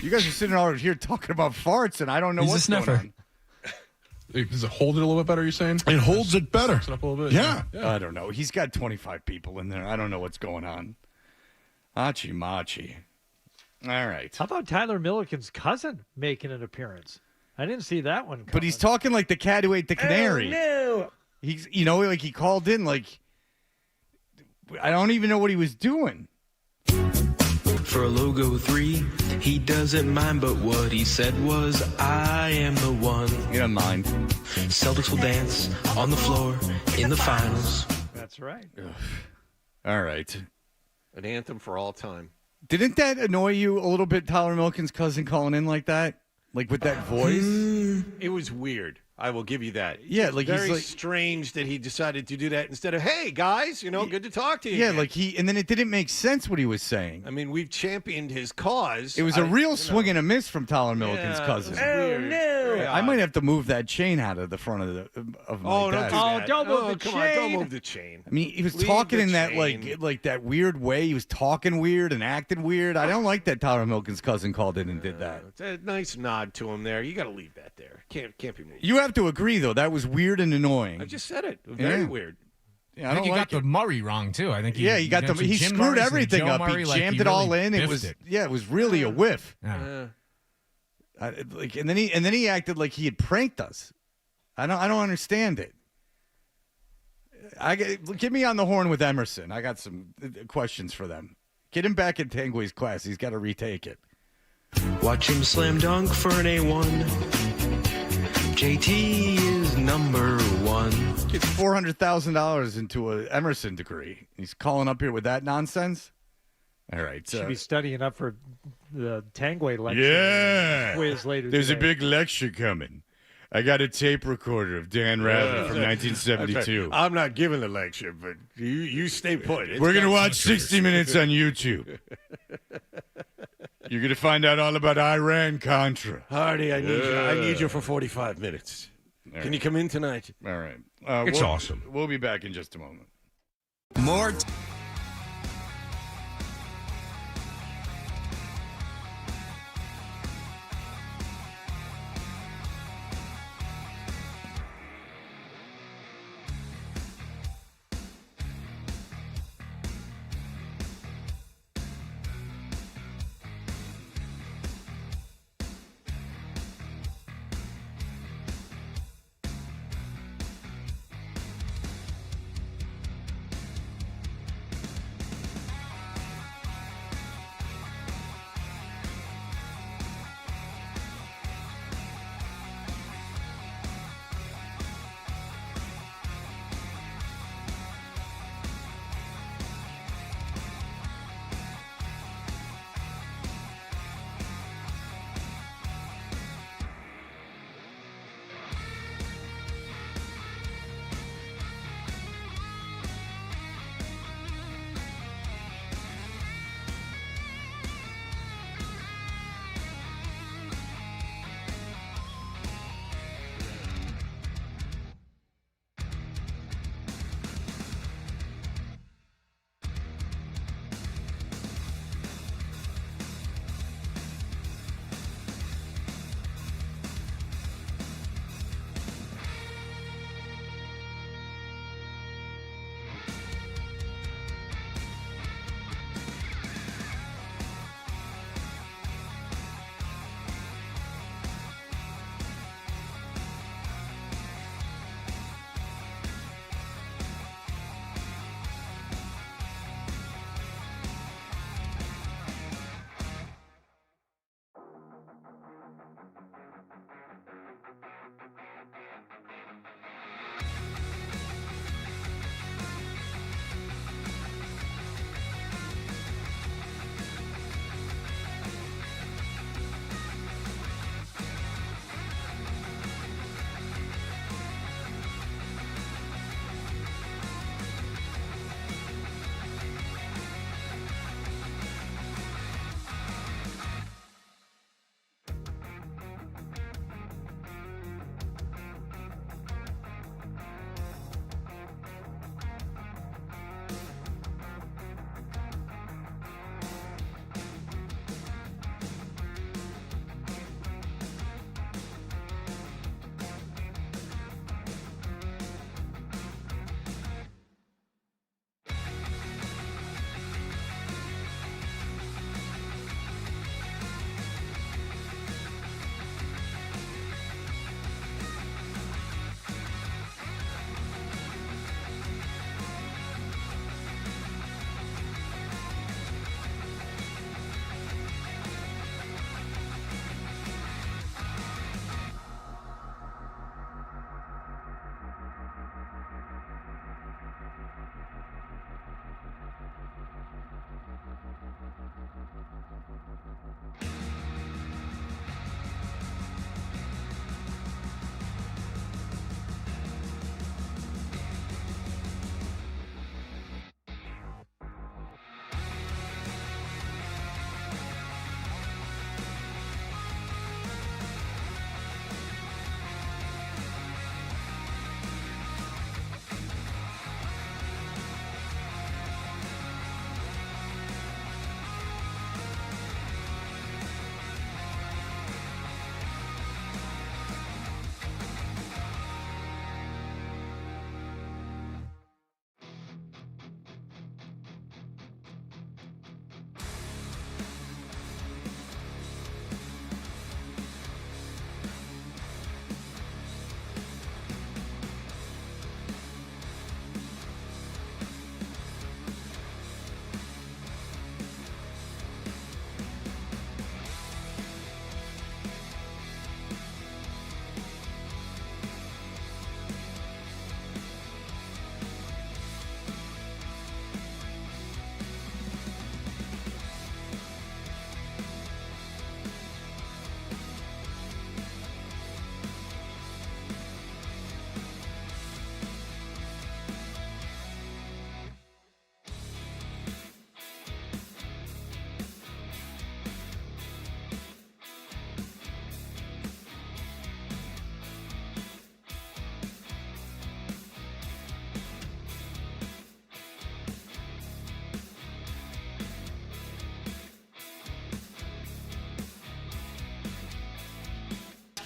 You guys are sitting out here talking about farts, and I don't know what's going on.
Does it hold it a little bit better, you're saying?
It holds it better.
It up a little bit.
Yeah.
I don't know. He's got 25 people in there. I don't know what's going on. Hachi machi. All right.
How about Tyler Milliken's cousin making an appearance? I didn't see that one coming.
But he's talking like the cat who ate the canary.
Oh, no.
He's, like he called in like, I don't even know what he was doing.
For a logo 3, he doesn't mind, but what he said was, I am the one.
You don't mind.
Celtics will dance on the floor in the finals.
That's right.
All right.
An anthem for all time.
Didn't that annoy you a little bit, Tyler Milken's cousin calling in like that? Like with that voice?
It was weird. I will give you that.
Yeah, like
very
he's like
strange that he decided to do that instead of, "Hey guys, good to talk to you."
Yeah,
again."
and then it didn't make sense what he was saying.
I mean, we've championed his cause.
It was a real swing and a miss from Tyler Milken's cousin.
Oh no!
I might have to move that chain out of the front of my desk.
Don't move the
come
chain.
on, don't move the chain.
I mean, he was
Leave
talking
the
in that
chain.
like that weird way. He was talking weird and acting weird. I don't like that Tyler Milken's cousin called in and did that.
It's a nice nod to him there. You got to leave that there. Can't be moved.
You have to agree though. That was weird and annoying.
I just said it. Very
Yeah.
weird.
Yeah,
I think
don't
you
like
got the Murray wrong too. I think
He
mentioned
he
Jim
screwed
Murray, so
everything
Joe
up.
Murray,
He
like,
jammed
he
it all
really
in. It
biffed
was
it.
it was really a whiff.
Yeah.
And then he acted like he had pranked us. I don't understand it. Get me on the horn with Emerson. I got some questions for them. Get him back in Tanguay's class. He's got to retake it.
Watch him slam dunk for an A1. JT is number 1.
Gets $400,000 into an Emerson degree. He's calling up here with that nonsense. All right,
Should be studying up for the Tangway lecture.
Yeah.
Quiz later.
There's
today.
a big lecture coming. I got a tape recorder of Dan Rather from 1972.
I'm not giving the lecture, but you stay put.
We're going to watch 60 Minutes on YouTube. You're going to find out all about Iran-Contra.
Hardy, I need you for 45 minutes. Can you come in tonight?
All right.
It's awesome.
We'll be back in just a moment.
More.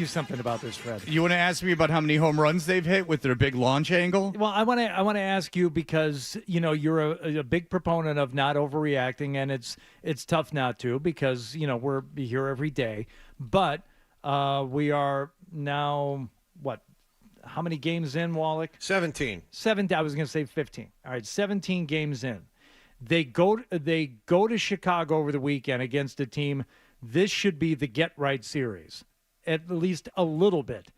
you something about this, Fred.
You want to ask me about how many home runs they've hit with their big launch angle?
Well, I want to ask you because you're a big proponent of not overreacting, and it's tough not to because we're here every day. But we are now what? How many games in, Wallach?
17.
I was going to say 15. All right, 17 games in. They go to Chicago over the weekend against a team. This should be the get-right series, at least a little bit.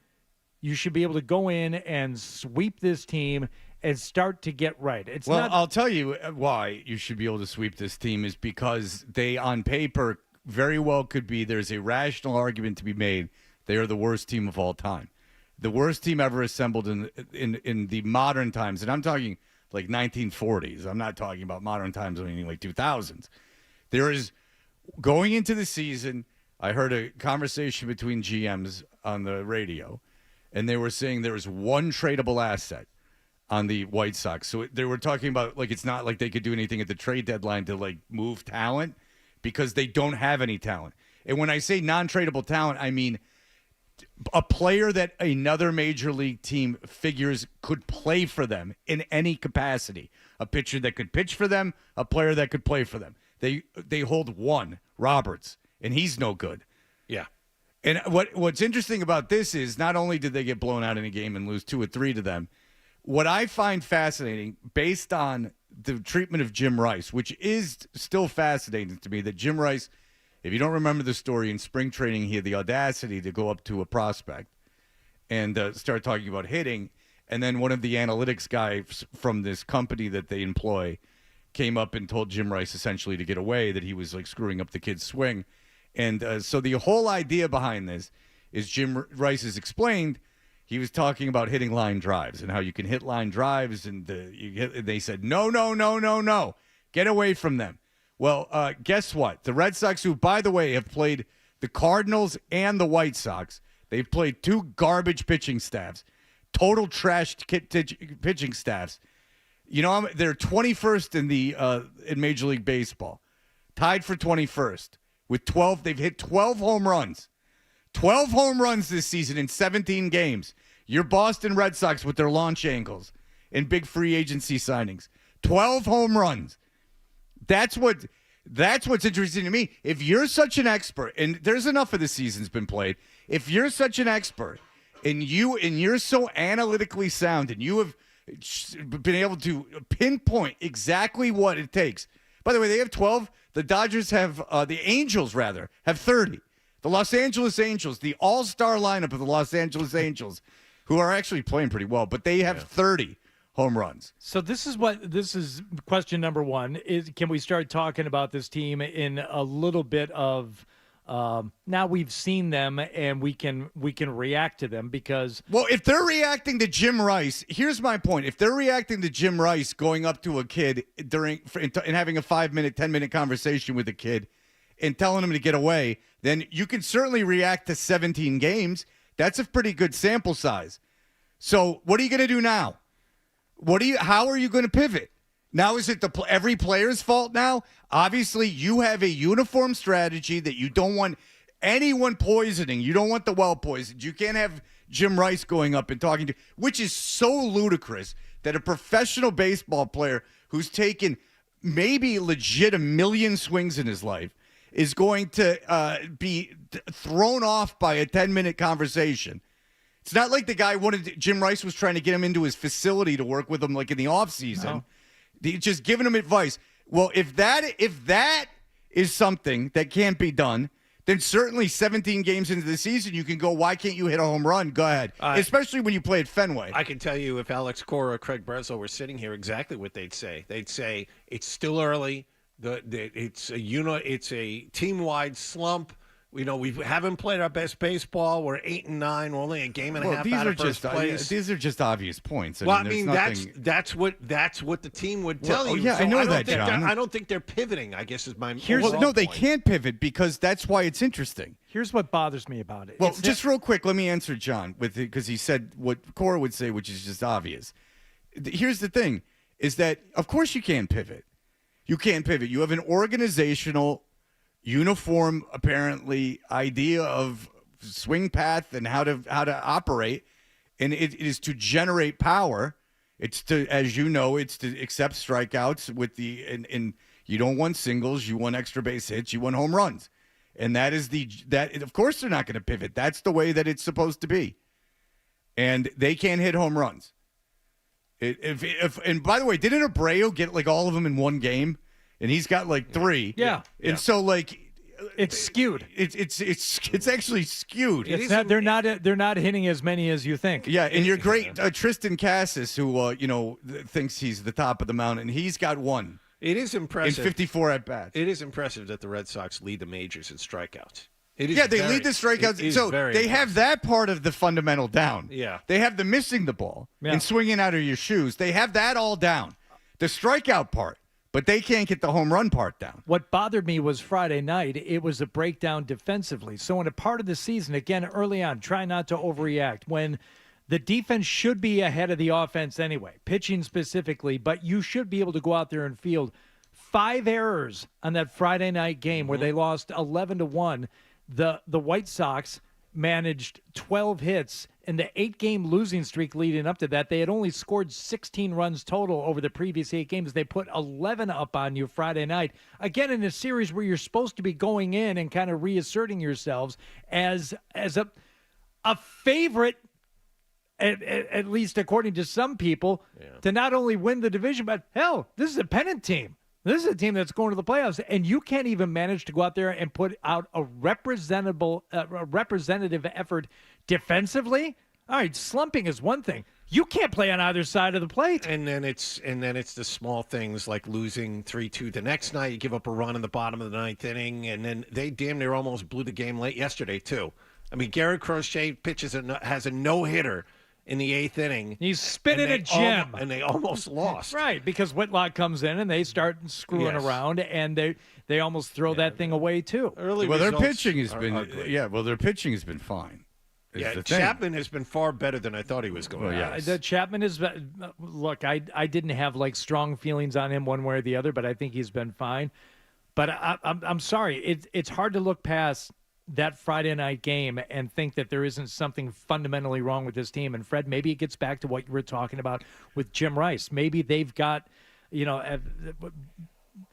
You should be able to go in and sweep this team and start to get right.
I'll tell you why you should be able to sweep this team is because they, on paper, very well could be. There's a rational argument to be made. They are the worst team of all time. The worst team ever assembled in the modern times, and I'm talking like 1940s. I'm not talking about modern times, I mean like 2000s. There is, going into the season, I heard a conversation between GMs on the radio, and they were saying there was one tradable asset on the White Sox. So they were talking about like it's not like they could do anything at the trade deadline to like move talent because they don't have any talent. And when I say non-tradable talent, I mean a player that another major league team figures could play for them in any capacity. A pitcher that could pitch for them, a player that could play for them. They hold one, Roberts, and he's no good.
Yeah.
And what's interesting about this is not only did they get blown out in a game and lose 2 or 3 to them, what I find fascinating based on the treatment of Jim Rice, which is still fascinating to me, that Jim Rice, if you don't remember the story, in spring training, he had the audacity to go up to a prospect and start talking about hitting. And then one of the analytics guys from this company that they employ came up and told Jim Rice essentially to get away, that he was like screwing up the kid's swing. And so the whole idea behind this is Jim Rice has explained. He was talking about hitting line drives and how you can hit line drives. And they said, no, get away from them. Well, guess what? The Red Sox, who, by the way, have played the Cardinals and the White Sox, they've played 2 garbage pitching staffs, total trash pitching staffs. They're 21st in Major League Baseball, tied for 21st with 12. They've hit 12 home runs. 12 home runs this season in 17 games. Your Boston Red Sox with their launch angles and big free agency signings. 12 home runs. That's what's interesting to me. If you're such an expert, and there's enough of the season's been played, if you're such an expert and you're so analytically sound and you have been able to pinpoint exactly what it takes. By the way, they have 12. The Dodgers have, the Angels rather, have 30. The Los Angeles Angels, the all-star lineup of the Los Angeles Angels, who are actually playing pretty well, but they have 30 home runs.
So this is question number 1 is, can we start talking about this team in a little bit of now we've seen them and we can react to them because
if they're reacting to Jim Rice, here's my point. If they're reacting to Jim Rice going up to a kid and having a 5-minute, 10-minute conversation with a kid and telling him to get away, then you can certainly react to 17 games. That's a pretty good sample size. So what are you going to do now? How are you going to pivot? Now, is it every player's fault now? Obviously, you have a uniform strategy that you don't want anyone poisoning. You don't want the well poisoned. You can't have Jim Rice going up and talking to, which is so ludicrous that a professional baseball player who's taken maybe legit 1 million swings in his life is going to be thrown off by a 10-minute conversation. It's not like the guy Jim Rice was trying to get him into his facility to work with him like in the offseason. No. Just giving him advice. Well, if that is something that can't be done, then certainly 17 games into the season, you can go, why can't you hit a home run? Go ahead. Especially when you play at Fenway.
I can tell you if Alex Cora or Craig Breslow were sitting here exactly what they'd say. They'd say it's still early. It's a team-wide slump. We haven't played our best baseball. We're 8-9. We're only a game and a half out of first place.
These are just obvious points.
That's what the team would tell you.
Yeah, so I know that, John.
I don't think they're pivoting, I guess, is my
point. They can't pivot because that's why it's interesting.
Here's what bothers me about it.
Well, just real quick, let me answer John because he said what Cora would say, which is just obvious. Here's the thing, is that, of course you can't pivot. You can't pivot. You have an organizational uniform, apparently, idea of swing path and how to operate, and it is to generate power. It's to, as you know, it's to accept strikeouts with and you don't want singles, you want extra base hits, you want home runs, and that is of course they're not going to pivot. That's the way that it's supposed to be, and they can't hit home runs. And by the way, didn't Abreu get like all of them in one game? And he's got like 3.
Yeah.
And so like
it's skewed.
It's actually skewed.
They're not hitting as many as you think.
Yeah, and your great Tristan Cassis, who thinks he's the top of the mountain, he's got 1.
It is impressive.
In 54 at bats.
It is impressive that the Red Sox lead the majors in strikeouts.
They lead the strikeouts. So they have that part of the fundamental down.
Yeah.
They have the missing the ball and swinging out of your shoes. They have that all down. The strikeout part, but they can't get the home run part down.
What bothered me was Friday night, it was a breakdown defensively. So in a part of the season, again, early on, try not to overreact when the defense should be ahead of the offense anyway, pitching specifically, but you should be able to go out there and field 5 errors on that Friday night game where they lost 11-1. The White Sox managed 12 hits in the 8-game losing streak leading up to that. They had only scored 16 runs total over the previous 8 games. They put 11 up on you Friday night. Again, in a series where you're supposed to be going in and kind of reasserting yourselves as a favorite, at least according to some people, to not only win the division, but hell, this is a pennant team. This is a team that's going to the playoffs, and you can't even manage to go out there and put out a representative effort defensively. All right, slumping is one thing. You can't play on either side of the plate.
And then it's the small things like losing 3-2 the next night. You give up a run in the bottom of the 9th inning, and then they damn near almost blew the game late yesterday too. I mean, Garrett Crochet has a no-hitter in the 8th inning.
He's spinning a gem.
And they almost lost.
Right, because Whitlock comes in and they start screwing around, and they almost throw that thing away too.
Their pitching has been their pitching has been fine.
Chapman has been far better than I thought he was going to.
The Chapman is look, I didn't have like strong feelings on him one way or the other, but I think he's been fine. But I'm sorry, it's hard to look past that Friday night game and think that there isn't something fundamentally wrong with this team. And Fred, maybe it gets back to what you were talking about with Jim Rice. Maybe they've got,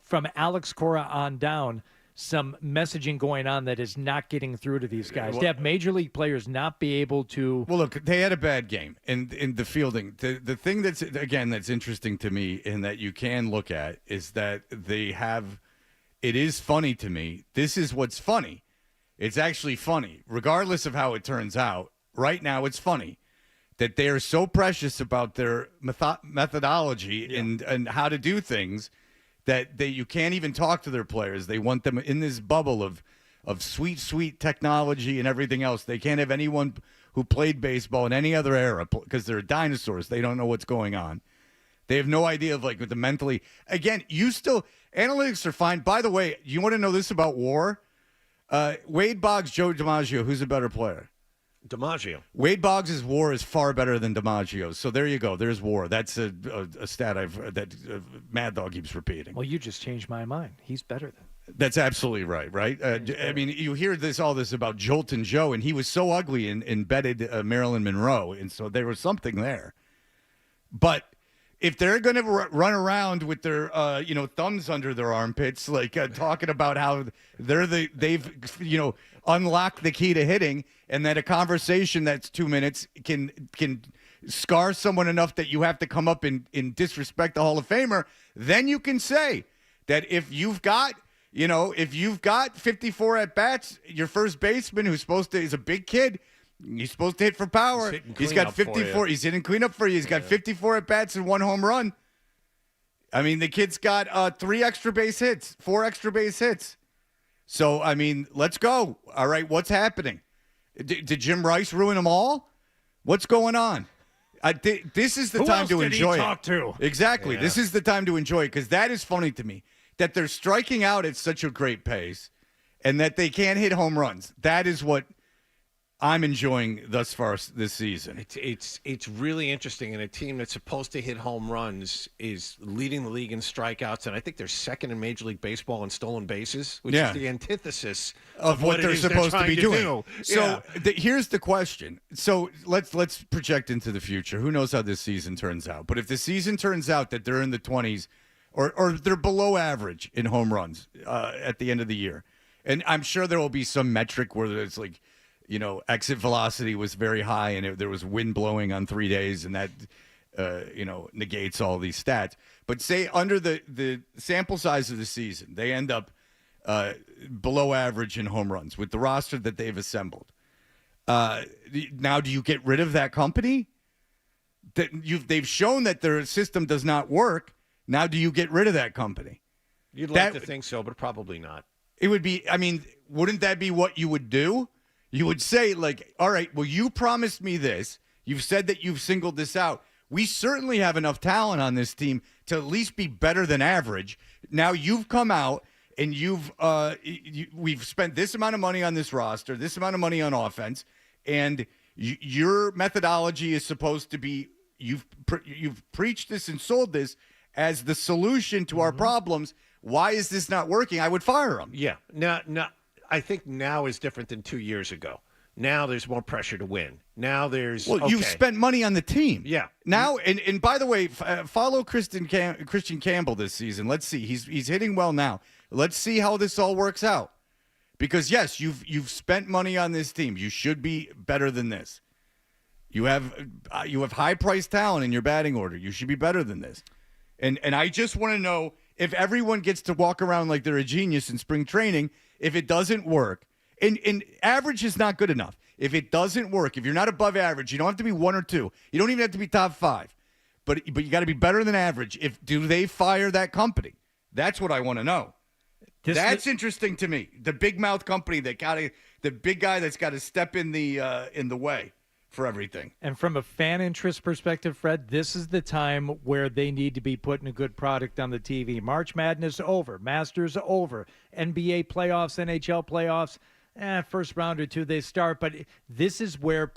from Alex Cora on down, some messaging going on that is not getting through to these guys. To have major league players not be able to.
Well, look, they had a bad game in the fielding. The thing that's interesting to me and that you can look at is that it is funny to me. This is what's funny. It's actually funny, regardless of how it turns out. Right now, it's funny that they are so precious about their methodology and how to do things that you can't even talk to their players. They want them in this bubble of sweet technology and everything else. They can't have anyone who played baseball in any other era because they're dinosaurs. They don't know what's going on. They have no idea of the mentally. Again, analytics are fine. By the way, you want to know this about WAR? Wade Boggs, Joe DiMaggio, who's a better player?
DiMaggio.
Wade Boggs' WAR is far better than DiMaggio's. So there you go. There's WAR. That's a stat that Mad Dog keeps repeating.
Well, you just changed my mind. He's better than.
That's absolutely right, right? I mean, you hear all this about Jolton Joe, and he was so ugly and betted Marilyn Monroe, and so there was something there. But if they're going to run around with their thumbs under their armpits, talking about how they've unlocked the key to hitting, and that a conversation that's 2 minutes can scar someone enough that you have to come up and disrespect the Hall of Famer, then you can say that if you've got 54 at bats, your first baseman is a big kid. He's supposed to hit for power. He's got 54. He's hitting cleanup for you. He's got 54 at bats and 1 home run. I mean, the kid's got 4 extra base hits. So, I mean, let's go. All right, what's happening? Did Jim Rice ruin them all? What's going on? This is the time to enjoy it.
Who else did he talk to?
Exactly. Yeah. This is the time to enjoy it because that is funny to me, that they're striking out at such a great pace and that they can't hit home runs. That is what I'm enjoying thus far this season.
It's really interesting, and a team that's supposed to hit home runs is leading the league in strikeouts, and I think they're second in Major League Baseball in stolen bases, which is the antithesis
of what they're supposed to be doing. So
Yeah.
here's the question. So let's project into the future. Who knows how this season turns out? But if the season turns out that they're in the 20s or they're below average in home runs at the end of the year, and I'm sure there will be some metric where it's like, exit velocity was very high and there was wind blowing on 3 days, and that, negates all these stats. But say under the sample size of the season, they end up below average in home runs with the roster that they've assembled. Now, do you get rid of that company? They've shown that their system does not work. Now, do you get rid of that company?
You'd like to think so, but probably not.
It would be, wouldn't that be what you would do? You would say, like, all right, well, you promised me this. You've said that you've singled this out. We certainly have enough talent on this team to at least be better than average. Now you've come out and we've spent this amount of money on this roster, this amount of money on offense, and your methodology is supposed to be, you've preached this and sold this as the solution to our problems. Why is this not working? I would fire him.
Yeah. Now, I think now is different than 2 years ago. Now there's more pressure to win. Now there's
you've spent money on the team.
Yeah.
Now, and by the way, follow Christian Campbell this season. Let's see. He's hitting well now. Let's see how this all works out. Because yes, you've spent money on this team. You should be better than this. You have high priced talent in your batting order. You should be better than this. And I just want to know if everyone gets to walk around like they're a genius in spring training. If it doesn't work, and average is not good enough. If it doesn't work, if you're not above average, you don't have to be 1 or 2. You don't even have to be top 5. But you got to be better than average. Do they fire that company? That's what I want to know. That's interesting to me. The big mouth company the big guy that's got to step in the way for everything.
And from a fan interest perspective, Fred, this is the time where they need to be putting a good product on the TV. March Madness over, Masters over, NBA playoffs, NHL playoffs, first round or two they start. But this is where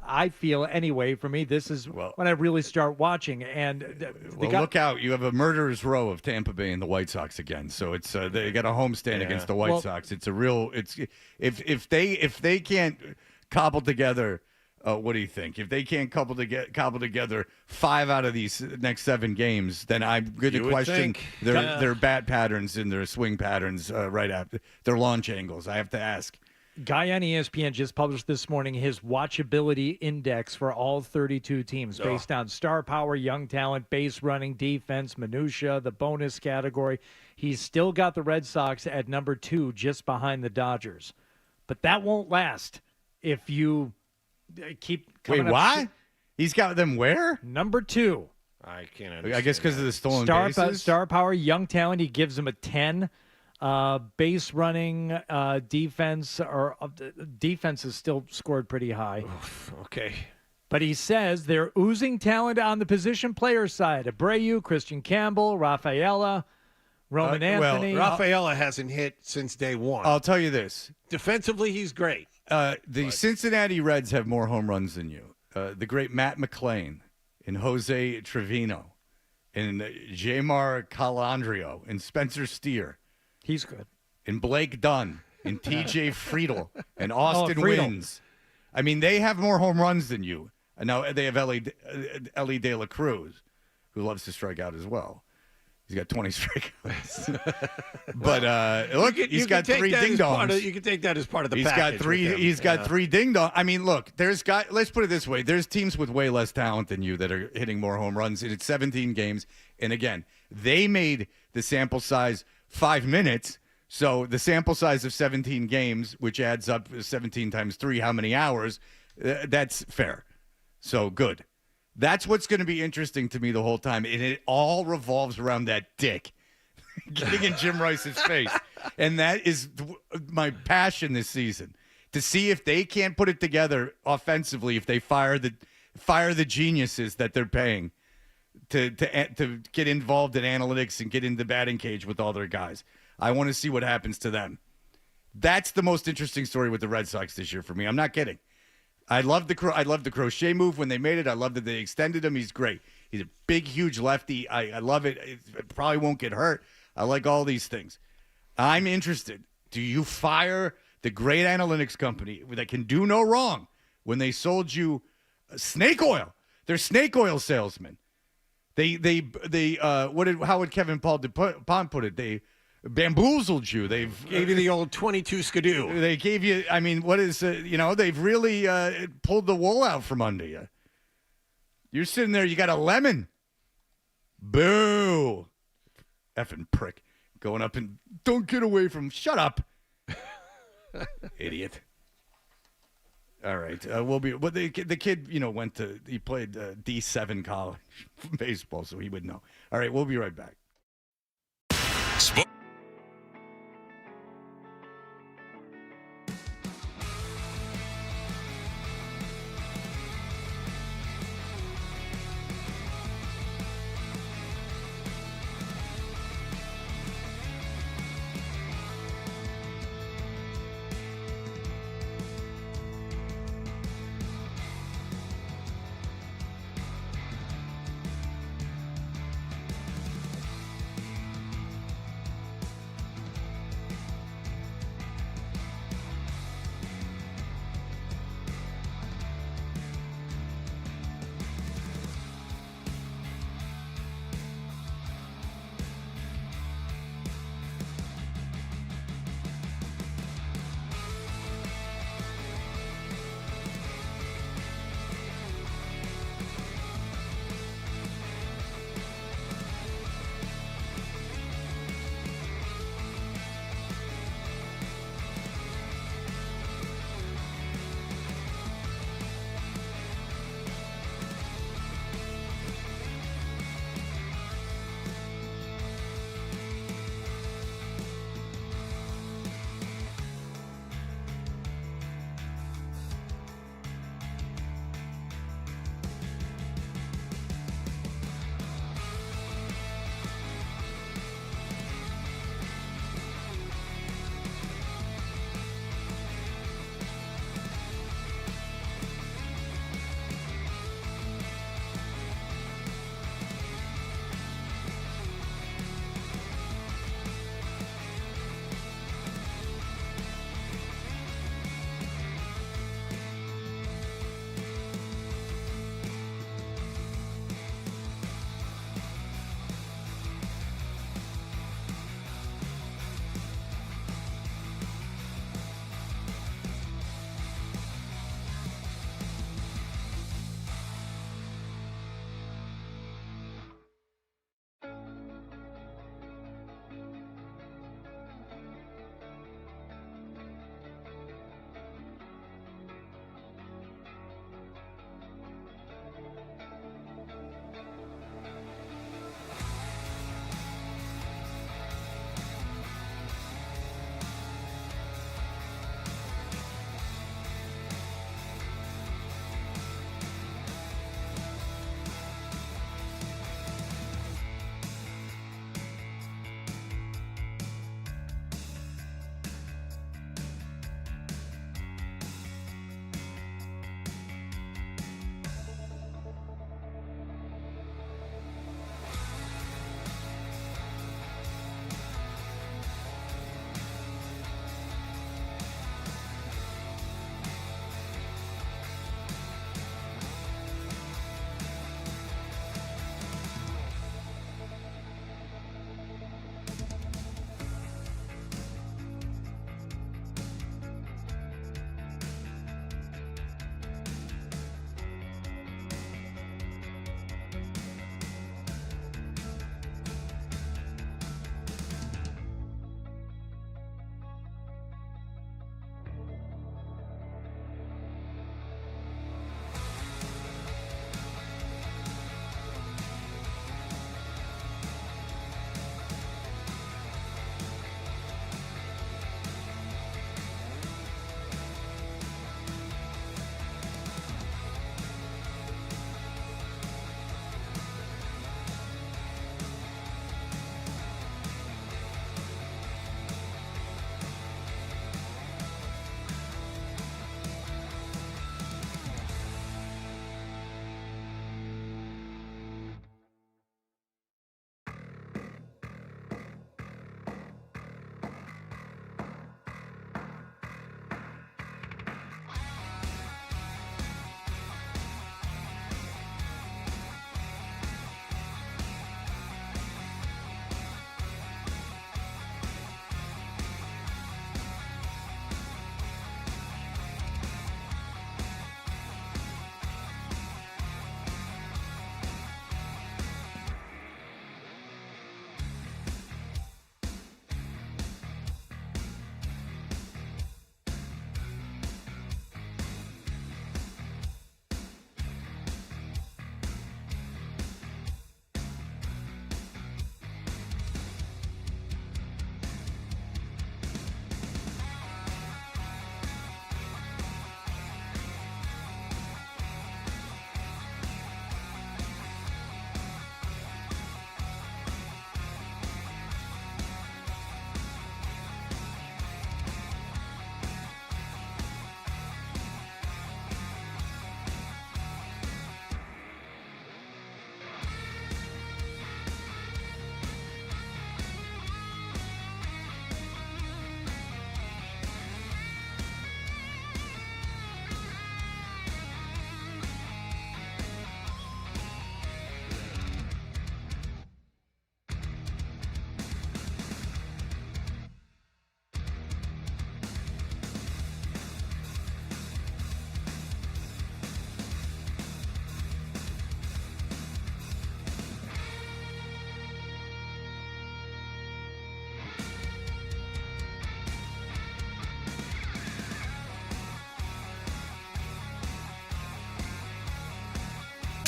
I feel anyway, for me, this is when I really start watching. And
look out. You have a murderer's row of Tampa Bay and the White Sox again. So it's they got a homestand against the White Sox. It's a real if they can't cobble together. What do you think? If they can't cobble together 5 out of these next 7 games, then I'm going to question their bat patterns and their swing patterns right after their launch angles. I have to ask.
Guy on ESPN just published this morning his watchability index for all 32 teams based on star power, young talent, base running, defense, minutia, the bonus category. He's still got the Red Sox at number 2 just behind the Dodgers. But that won't last if you keep coming
Wait, why? He's got them where?
Number 2.
I can't understand.
I guess because of the stolen bases?
Star power, young talent, he gives him a 10. Base running, defense, or defense is still scored pretty high.
Okay.
But he says they're oozing talent on the position player side. Abreu, Christian Campbell, Rafaela, Roman Anthony.
Rafaela hasn't hit since day one.
I'll tell you this.
Defensively, he's great.
The Cincinnati Reds have more home runs than you. The great Matt McClain and Jose Trevino and Jamar Calandrio and Spencer Steer.
He's good. And
Blake Dunn and TJ Friedel and Austin Wynns. I mean, they have more home runs than you. And now they have Ellie De La Cruz, who loves to strike out as well. He's got 20 strikeouts. But look, he's got 3 ding-dongs.
You can take that as part of the package.
He's got 3 ding-dongs. I mean, look, let's put it this way. There's teams with way less talent than you that are hitting more home runs. It's 17 games. And again, they made the sample size 5 minutes. So the sample size of 17 games, which adds up 17 times 3, how many hours? That's fair. So good. That's what's going to be interesting to me the whole time. And it all revolves around that dick getting in Jim Rice's face. And that is my passion this season, to see if they can't put it together offensively, if they fire the geniuses that they're paying to get involved in analytics and get in the batting cage with all their guys. I want to see what happens to them. That's the most interesting story with the Red Sox this year for me. I'm not kidding. I love the crochet move when they made it. I love that they extended him. He's great. He's a big, huge lefty. I love it. It probably won't get hurt. I like all these things. I'm interested. Do you fire the great analytics company that can do no wrong when they sold you snake oil? They're snake oil salesmen. How would Kevin Pond put it? They bamboozled you. They've
gave you the old 22 skidoo.
They gave you. I mean, what is they've really pulled the wool out from under you. You're sitting there. You got a lemon. Boo, effing prick, going up and don't get away from. Shut up, idiot. All right, we'll be. But the kid, went to. He played D7 college baseball, so he would know. All right, we'll be right back.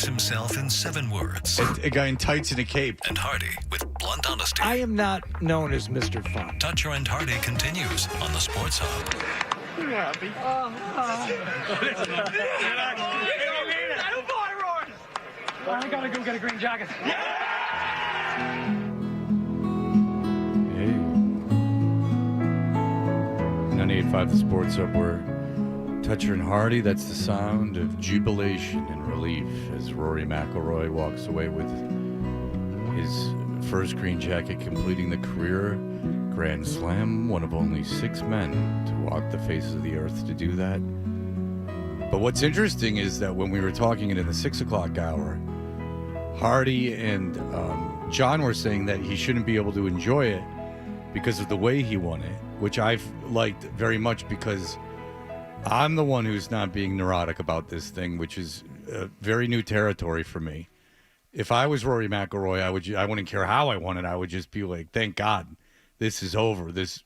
puts himself in 7 words.
A guy in tights and a cape.
And Hardy with blunt honesty.
I am not known as Mr. Fun.
Toucher and Hardy continues on the Sports Hub.
Happy. I gotta go get a green jacket.
Hey. 98.5 The Sports Hub, where Toucher and Hardy, that's the sound of jubilation and relief as Rory McIlroy walks away with his first green jacket, completing the career Grand Slam, one of only 6 men to walk the face of the earth to do that. But what's interesting is that when we were talking it in the 6 o'clock hour, Hardy and John were saying that he shouldn't be able to enjoy it because of the way he won it, which I've liked very much because I'm the one who's not being neurotic about this thing, which is very new territory for me. If I was Rory McIlroy, I wouldn't care how I won it. I would just be like, thank God this is over. This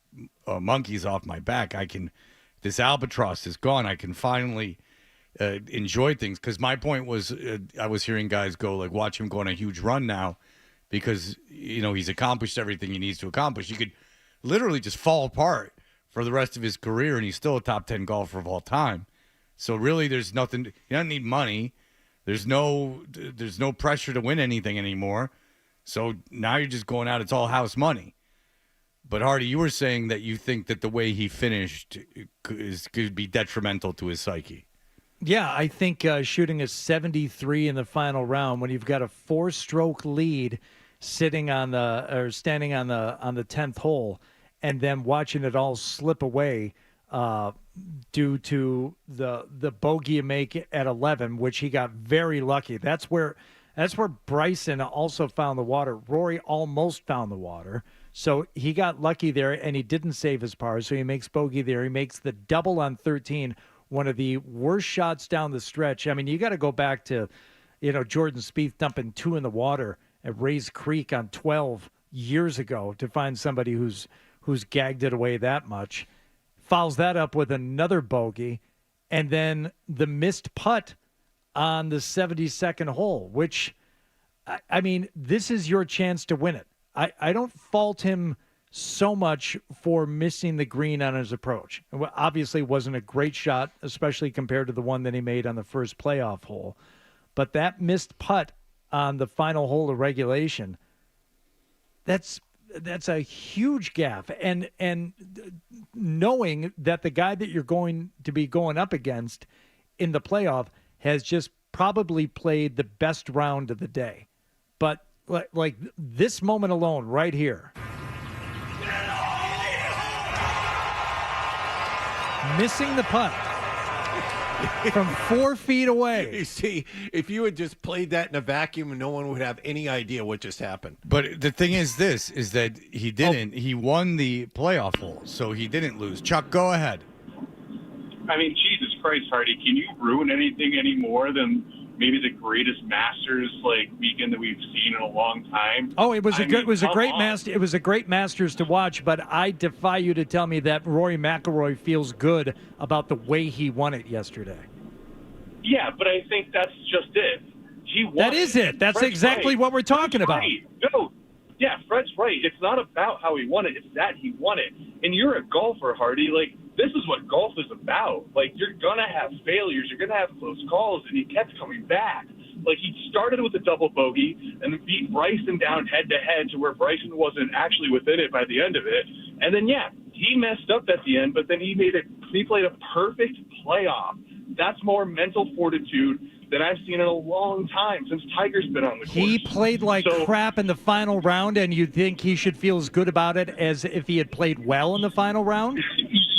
monkey's off my back. This albatross is gone. I can finally enjoy things. Because my point was, I was hearing guys go, like, watch him go on a huge run now because, he's accomplished everything he needs to accomplish. He could literally just fall apart for the rest of his career, and he's still a top 10 golfer of all time. So really, there's nothing. You don't need money. There's no pressure to win anything anymore. So now you're just going out. It's all house money. But Hardy, you were saying that you think that the way he finished could be detrimental to his psyche.
Yeah, I think shooting a 73 in the final round when you've got a 4-stroke lead standing on the 10th hole, and then watching it all slip away due to the bogey you make at 11, which he got very lucky. That's where Bryson also found the water. Rory almost found the water. So he got lucky there, and he didn't save his par, so he makes bogey there. He makes the double on 13, one of the worst shots down the stretch. I mean, you got to go back to, Jordan Spieth dumping 2 in the water at Rays Creek on 12 years ago to find somebody who's gagged it away that much. Fouls that up with another bogey, and then the missed putt on the 72nd hole, which, I mean, this is your chance to win it. I don't fault him so much for missing the green on his approach. Obviously, it wasn't a great shot, especially compared to the one that he made on the first playoff hole. But that missed putt on the final hole of regulation, that's a huge gaffe. And knowing that the guy that you're going to be going up against in the playoff has just probably played the best round of the day. But like this moment alone right here. Missing the putt from 4 feet away.
You see, if you had just played that in a vacuum, no one would have any idea what just happened.
But the thing is that he didn't. He won the playoff hole, so he didn't lose. Chuck, go ahead.
I mean, Jesus Christ, Hardy, can you ruin anything any more than maybe the greatest Masters weekend that we've seen in a long time?
Oh, it was a great Masters to watch, but I defy you to tell me that Rory McIlroy feels good about the way he won it yesterday.
Yeah, but I think that's just it. He won.
That is it. That's
Fred's
exactly
right.
what we're talking about.
Right. No. Yeah, Fred's right. It's not about how he won it. It's that he won it. And you're a golfer, Hardy. This is what golf is about. You're going to have failures. You're going to have close calls. And he kept coming back. He started with a double bogey and then beat Bryson down head-to-head to where Bryson wasn't actually within it by the end of it. And then, yeah, he messed up at the end, but then he played a perfect playoff. That's more mental fortitude than I've seen in a long time since Tiger's been on the course.
He played crap in the final round, and you think he should feel as good about it as if he had played well in the final round?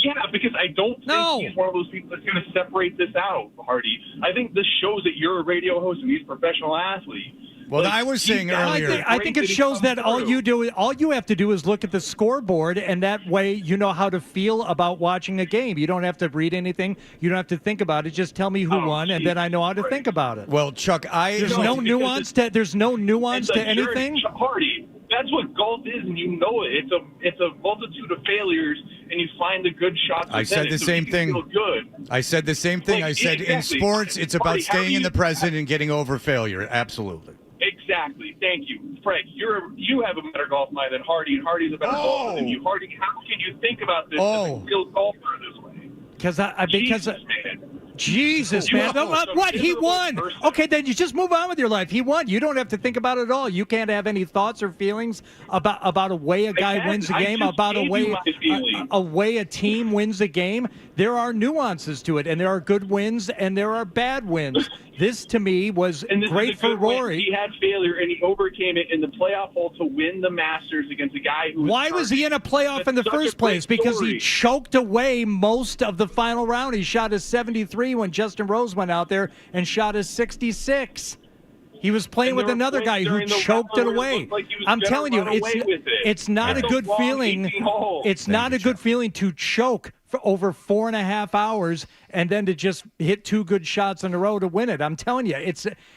Yeah, because I don't think he's one of those people that's going to separate this out, Hardy. I think this shows that you're a radio host and he's a professional athlete.
Well, I was saying earlier.
I think it shows that all you have to do is look at the scoreboard, and that way you know how to feel about watching a game. You don't have to read anything. You don't have to think about it. Just tell me who won, and then I know how to think about it.
Well, Chuck,
there's no nuance to anything.
Hardy, that's what golf is, and you know it. It's a multitude of failures and you find the good shots.
I said the same thing.
Feel good.
I said the same thing.
Like,
I said in
exactly.
sports, it's about
Hardy, how
staying
do
in the
you-
present and getting over failure. Absolutely.
Exactly. Thank you, Frank. You have a better golf mind than Hardy, and Hardy's a better golfer than you. Hardy, how can you think about this as a real golfer this way?
Because Jesus,
You
man.
know,
What? He won.
person.
Okay, then you just move on with your life. He won. You don't have to think about it at all. You can't have any thoughts or feelings about a way a guy wins a game, about a way a team wins a game. There are nuances to it, and there are good wins and there are bad wins. This, to me, was
And this
great
is a
for
good win.
Rory.
He had failure, and he overcame it in the playoff hole to win the Masters against a guy who.
Why was he in a playoff in the first place? Because he choked away most of the final round. He shot a 73 when Justin Rose went out there and shot a 66. He was playing
And
with
there were
another
points
guy who
during the
choked it
round where it
away.
looked like he was
I'm
gonna
telling you,
run away with it.
it's not a
That's
good
a long
feeling.
18 holes.
It's not a good feeling to choke for over 4.5 hours and then to just hit two good shots in a row to win it. I'm telling you,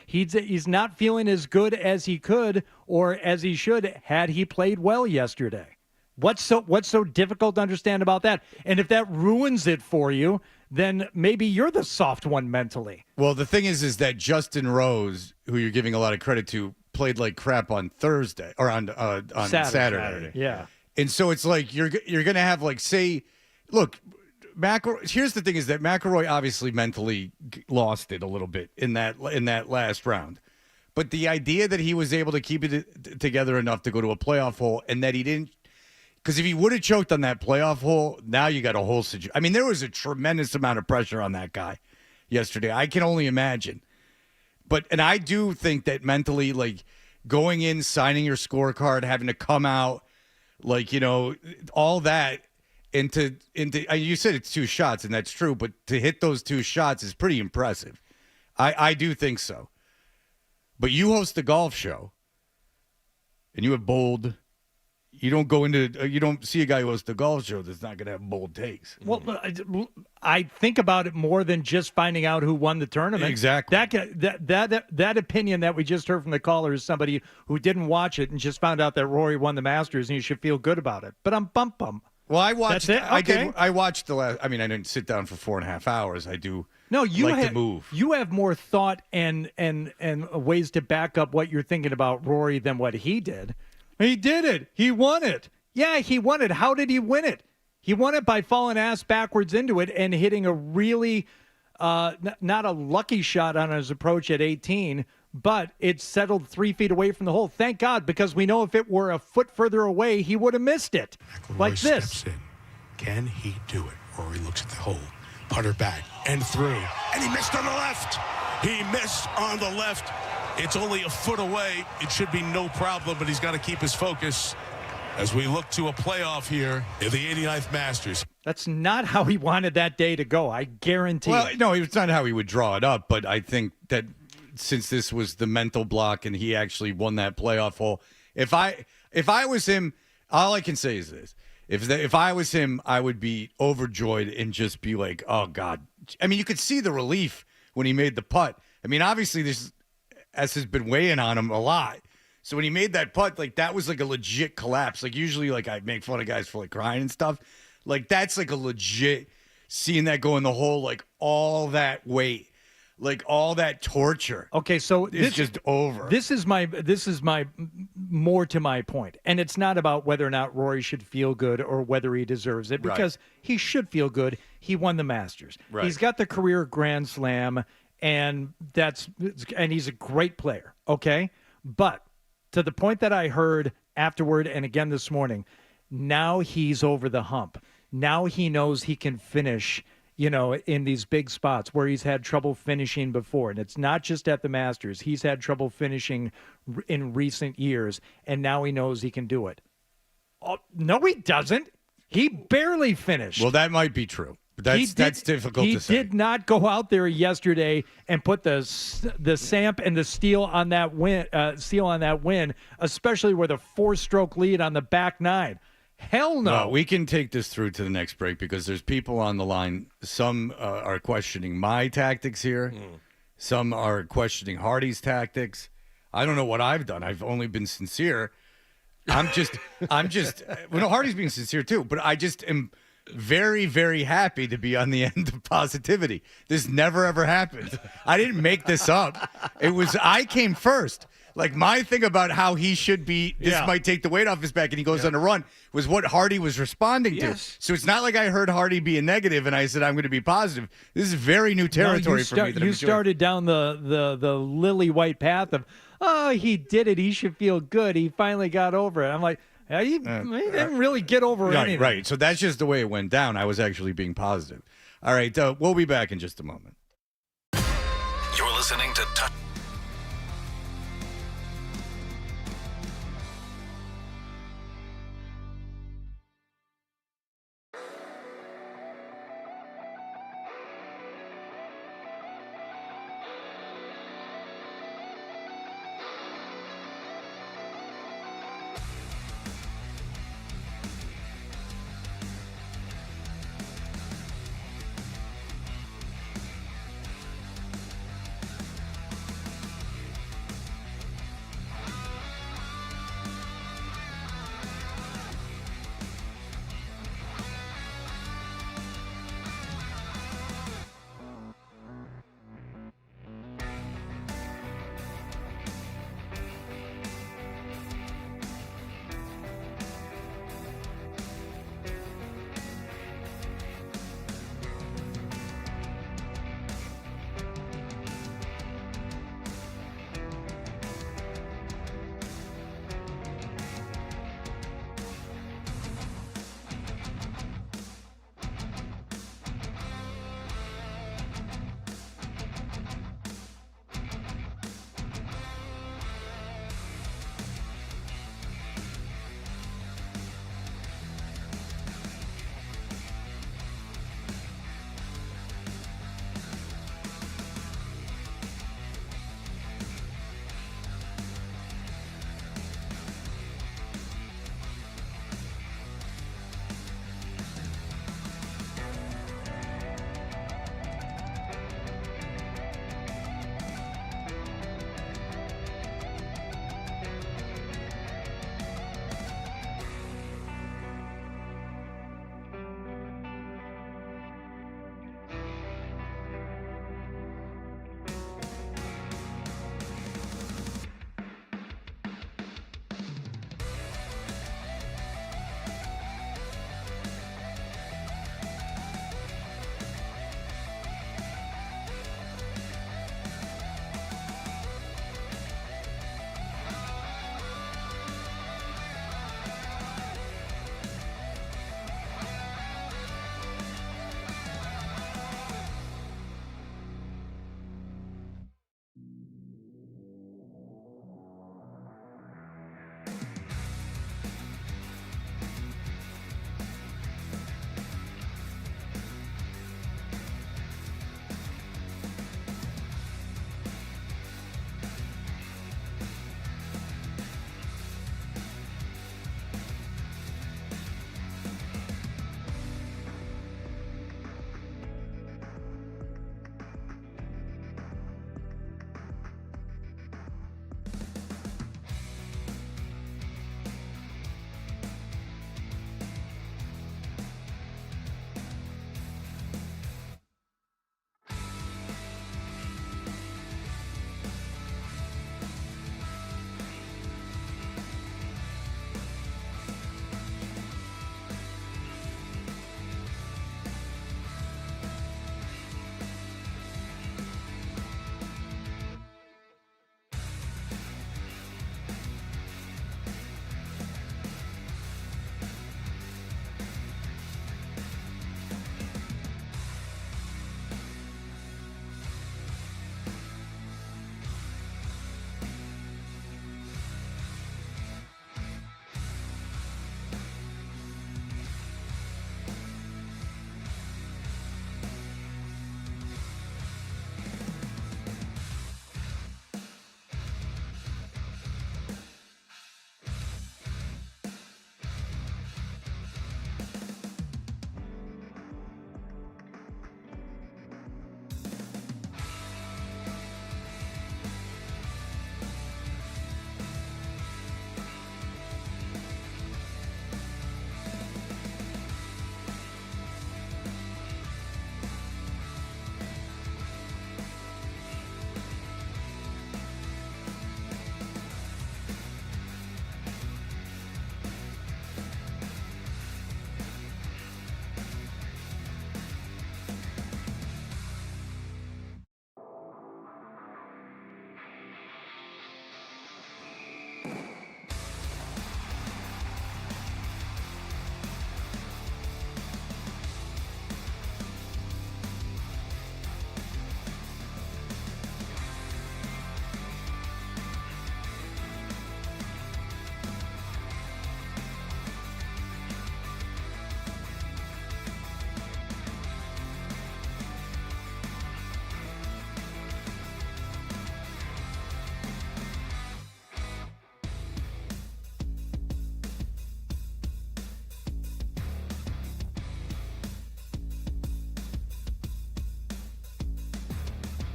he's not feeling as good as he could or as he should had he played well yesterday. What's so difficult to understand about that? And if that ruins it for you, then maybe you're the soft one mentally.
Well, the thing is that Justin Rose, who you're giving a lot of credit to, played like crap on Thursday or on Saturday.
Yeah.
And so it's like you're going to have, like, say, look, here's the thing is that McIlroy obviously mentally lost it a little bit in that last round. But the idea that he was able to keep it together enough to go to a playoff hole and that he didn't, because if he would have choked on that playoff hole, now you got a whole situation. I mean, there was a tremendous amount of pressure on that guy yesterday. I can only imagine. And I do think that mentally, like, going in, signing your scorecard, having to come out, like, you know, all that, into you said it's two shots, and that's true, but to hit those two shots is pretty impressive. I do think so. But you host the golf show, and you have bold. You don't see a guy who hosts the golf show that's not going to have bold takes.
Well, I think about it more than just finding out who won the tournament.
Exactly.
That opinion that we just heard from the caller is somebody who didn't watch it and just found out that Rory won the Masters, and you should feel good about it. But I'm bum.
Well, I watched.
That's it? Okay.
I watched the last. I mean, I didn't sit down for 4.5 hours. I do.
No, you
like
have
to move.
You have more thought and ways to back up what you're thinking about Rory than what he did. He did it. He won it. Yeah, he won it. How did he win it? He won it by falling ass backwards into it and hitting a really not a lucky shot on his approach at 18, but it settled 3 feet away from the hole. Thank God, because we know if it were a foot further away, he would have missed it. Like this.
Steps in. Can he do it? Rory looks at the hole. Putter back and through. And he missed on the left. He missed on the left. It's only a foot away. It should be no problem, but he's got to keep his focus as we look to a playoff here in the 89th Masters.
That's not how he wanted that day to go. I guarantee.
Well, no, it's not how he would draw it up, but I think that since this was the mental block and he actually won that playoff hole, if I was him, all I can say is this. If I was him, I would be overjoyed and just be like, oh, God. I mean, you could see the relief when he made the putt. I mean, obviously, this has been weighing on him a lot. So when he made that putt, like, that was like a legit collapse. Like, usually, like, I make fun of guys for, like, crying and stuff. Like, that's like a legit seeing that go in the hole, like, all that weight, like, all that torture.
Okay, so
it's just over.
This is my more to my point. And it's not about whether or not Rory should feel good or whether he deserves it, because he should feel good. He won the Masters.
Right.
He's got the career Grand Slam, and he's a great player, okay? But to the point that I heard afterward and again this morning, now he's over the hump. Now he knows he can finish, in these big spots where he's had trouble finishing before. And it's not just at the Masters. He's had trouble finishing in recent years, and now he knows he can do it. Oh, no, he doesn't. He barely finished.
Well, that might be true. That's difficult to say.
He did not go out there yesterday and put the Samp and the steal on that win, especially with a 4-stroke lead on the back nine. Hell no.
We can take this through to the next break because there's people on the line. Some are questioning my tactics here. Some are questioning Hardy's tactics. I don't know what I've done. I've only been sincere. Well, no, Hardy's being sincere too, but I just am very, very happy to be on the end of positivity. This never, ever happened. I didn't make this up. I came first. Like, my thing about how he should be, this might take the weight off his back and he goes on a run, was what Hardy was responding to. So it's not like I heard Hardy being negative and I said, I'm going to be positive. This is very new territory for me.
You started down the lily white path of, oh, he did it. He should feel good. He finally got over it. I'm like, he didn't really get over anything.
Right. So that's just the way it went down. I was actually being positive. All right. We'll be back in just a moment.
You're listening to Touch.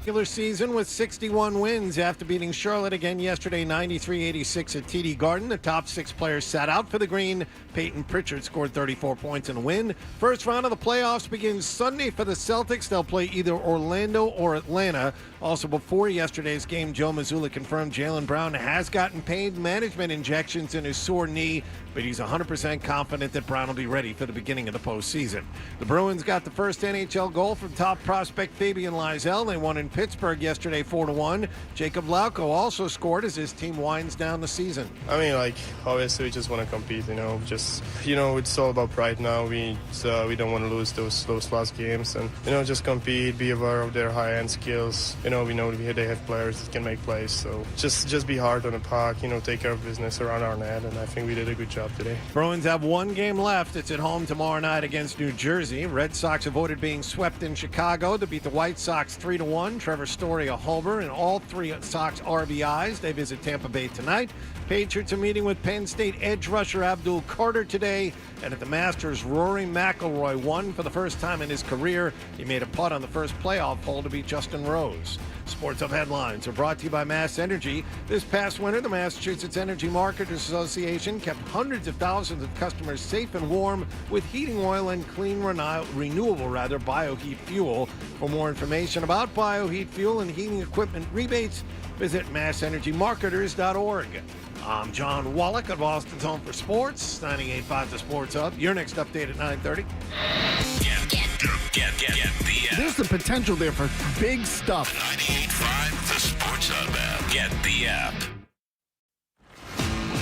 Regular season with 61 wins after beating Charlotte again yesterday 93-86 at TD Garden. The top 6 players sat out for the Green. Peyton Pritchard scored 34 points in a win. First round of the playoffs begins Sunday for the Celtics. They'll play either Orlando or Atlanta. Also before yesterday's game, Joe Mazzulla confirmed Jaylen Brown has gotten pain management injections in his sore knee, but he's 100% confident that Brown will be ready for the beginning of the postseason. The Bruins got the first NHL goal from top prospect Fabian Lysell. They won in Pittsburgh yesterday 4-1. Jacob Lauko also scored as his team winds down the season.
I mean, obviously we just want to compete, it's all about pride now. We don't want to lose those last games and, just compete, be aware of their high-end skills. We know they have players that can make plays, so just be hard on the puck, take care of business around our net, and I think we did a good job today.
Bruins have one game left. It's at home tomorrow night against New Jersey. Red Sox avoided being swept in Chicago to beat the White Sox 3-1. Trevor Story a homer and all 3 Sox RBIs. They visit Tampa Bay tonight. Patriots are meeting with Penn State edge rusher Abdul Carter today. And at the Masters, Rory McIlroy won for the first time in his career. He made a putt on the first playoff hole to beat Justin Rose. Sports Hub headlines are brought to you by Mass Energy. This past winter, the Massachusetts Energy Marketers Association kept hundreds of thousands of customers safe and warm with heating oil and clean, renewable BioHeat fuel. For more information about BioHeat fuel and heating equipment rebates, visit massenergymarketers.org. I'm John Wallach of Boston's Home for Sports, 98.5 The Sports Hub. Your next update at 9:30.
Get
There's the potential there for big stuff.
98.5 The Sports Hub app. Get the app.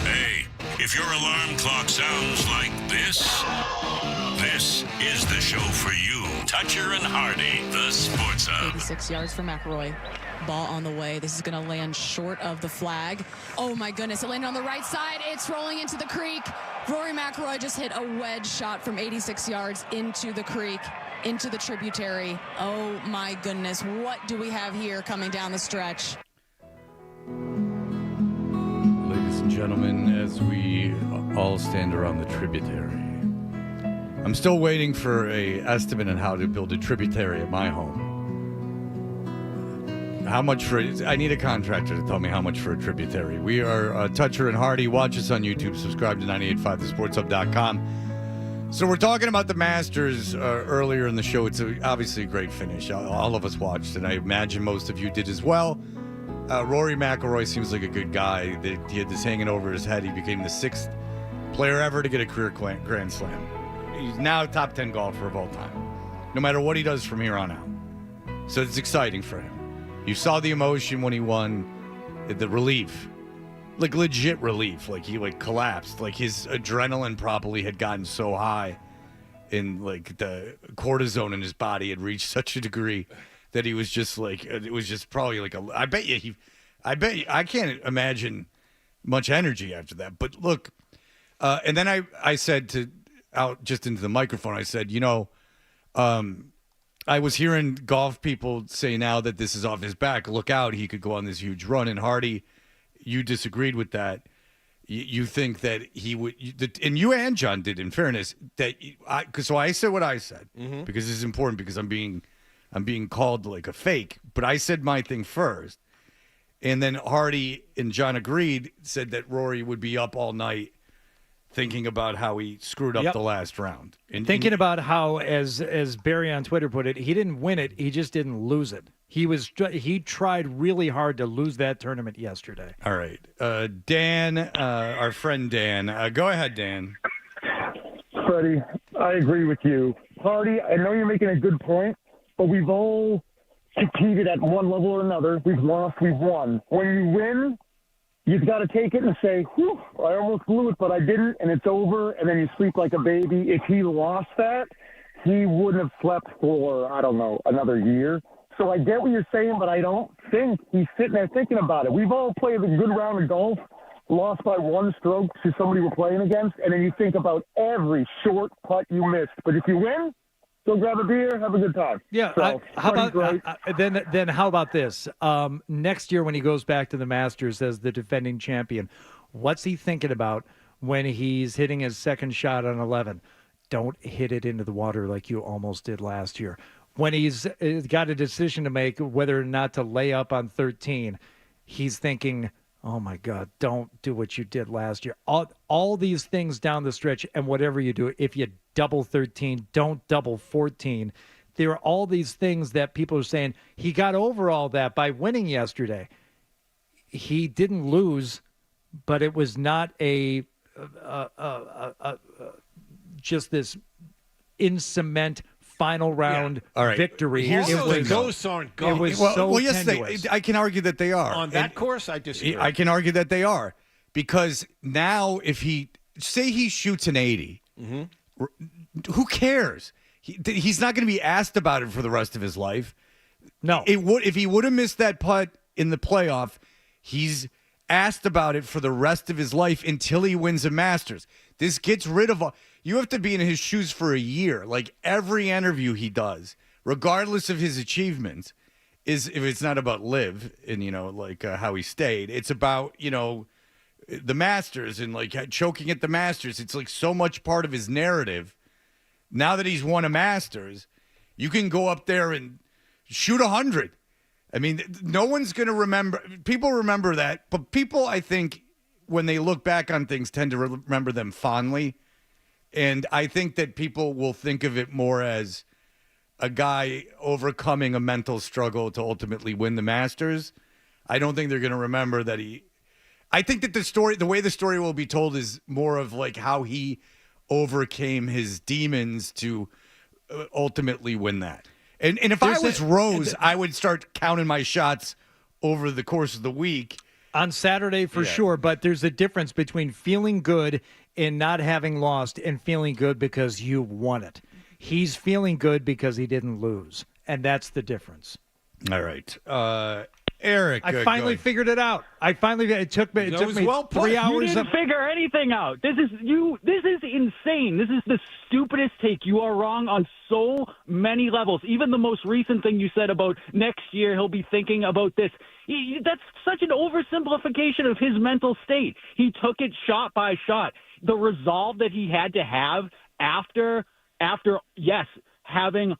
Hey, if your alarm clock sounds like this is the show for you. Toucher and Hardy, The Sports Hub.
86 yards for McElroy. Ball on the way. This is going to land short of the flag. Oh, my goodness. It landed on the right side. It's rolling into the creek. Rory McIlroy just hit a wedge shot from 86 yards into the creek, into the tributary. Oh, my goodness. What do we have here coming down the stretch?
Ladies and gentlemen, as we all stand around the tributary, I'm still waiting for a estimate on how to build a tributary at my home. How much for it? I need a contractor to tell me how much for a tributary. We are Toucher and Hardy. Watch us on YouTube. Subscribe to 98.5thesportshub.com. So we're talking about the Masters earlier in the show. It's obviously a great finish. All of us watched, and I imagine most of you did as well. Rory McIlroy seems like a good guy. He had this hanging over his head. He became the 6th player ever to get a career Grand Slam. He's now a top 10 golfer of all time, no matter what he does from here on out. So it's exciting for him. You saw the emotion when he won, the relief, like legit relief. Like he collapsed, like his adrenaline probably had gotten so high, and like the cortisone in his body had reached such a degree that he was just like, it was just probably like I can't imagine much energy after that. But look, and then I said out just into the microphone, I said, I was hearing golf people say now that this is off his back. Look out, he could go on this huge run. And Hardy, you disagreed with that. You think that he would, and you and John did, in fairness, so I said what I said, because this is important, because I'm being called like a fake. But I said my thing first. And then Hardy and John agreed, said that Rory would be up all night thinking about how he screwed up the last round. And
thinking about how, as Barry on Twitter put it, he didn't win it, he just didn't lose it. He tried really hard to lose that tournament yesterday.
All right. Dan, our friend Dan. Go ahead, Dan.
Freddie, I agree with you. Hardy, I know you're making a good point, but we've all competed at one level or another. We've lost, we've won. When you win, you've got to take it and say, whew, I almost blew it, but I didn't, and it's over, and then you sleep like a baby. If he lost that, he wouldn't have slept for, I don't know, another year. So I get what you're saying, but I don't think he's sitting there thinking about it. We've all played a good round of golf, lost by one stroke to somebody we're playing against, and then you think about every short putt you missed. But if you win, go grab a beer, have a good time.
Yeah.
So,
how about then? How about this? Next year, when he goes back to the Masters as the defending champion, what's he thinking about when he's hitting his second shot on 11? Don't hit it into the water like you almost did last year. when he's got a decision to make whether or not to lay up on 13, he's thinking, oh, my God, don't do what you did last year. All these things down the stretch, and whatever you do, if you double 13, don't double 14. There are all these things that people are saying he got over all that by winning yesterday. He didn't lose, but it was not just this in cement final round victory.
Those aren't ghosts.
It was
yes,
tenuous.
I can argue that they are.
On that course, I disagree.
I can argue that they are because now if he shoots an 80, who cares? He's not going to be asked about it for the rest of his life.
No.
If he would have missed that putt in the playoff, he's asked about it for the rest of his life until he wins a Masters. This gets rid of you have to be in his shoes for a year. Like every interview he does, regardless of his achievements, if it's not about live and how he stayed, it's about the Masters and like choking at the Masters. It's like so much part of his narrative. Now that he's won a Masters, you can go up there and shoot 100. I mean, no one's going to remember. People remember that, but people, I think, when they look back on things, tend to remember them fondly. And I think that people will think of it more as a guy overcoming a mental struggle to ultimately win the Masters. I don't think they're going to remember that I think that the way the story will be told is more of like how he overcame his demons to ultimately win that. And if I was Rose, I would start counting my shots over the course of the week.
On Saturday for sure, but there's a difference between feeling good in not having lost and feeling good because you won it. He's feeling good because he didn't lose, and that's the difference.
All right. Eric.
I finally figured it out. It took me 3 hours.
You didn't figure anything out. This is insane. This is the stupidest take. You are wrong on so many levels. Even the most recent thing you said about next year he'll be thinking about this. That's such an oversimplification of his mental state. He took it shot by shot. The resolve that he had to have after having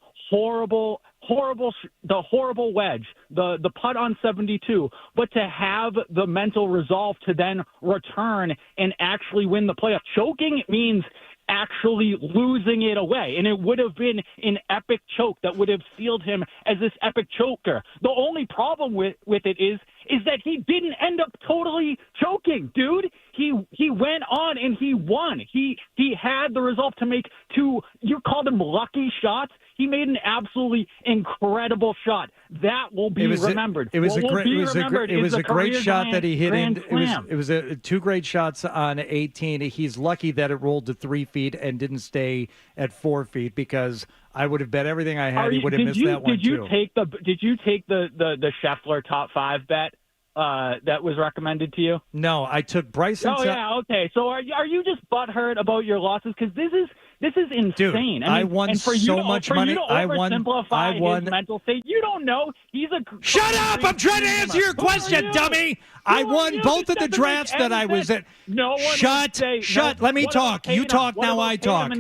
the horrible wedge, the putt on 72, but to have the mental resolve to then return and actually win the playoff. Choking means actually losing it away, and it would have been an epic choke that would have sealed him as this epic choker. The only problem with it is that he didn't end up totally choking, dude. He went on and he won. He had the resolve to make two, you called them lucky shots. He made an absolutely incredible shot. That will be remembered.
It was a great shot that he hit in.
Slam.
It was two great shots on 18. He's lucky that it rolled to 3 feet and didn't stay at 4 feet because I would have bet everything I had he would have missed that one too.
Did you take the Scheffler top 5 bet that was recommended to you?
No, I took Bryson.
Oh yeah, okay. So are you just butthurt about your losses? Because this is insane.
Dude, I won
and for
so
you to,
much
for
money.
You to oversimplify his mental state. You don't know. He's a
shut up! I'm trying to answer your question, dummy. I won both of the drafts that I was at.
No one
shut. Let me talk. You talk now. I talk.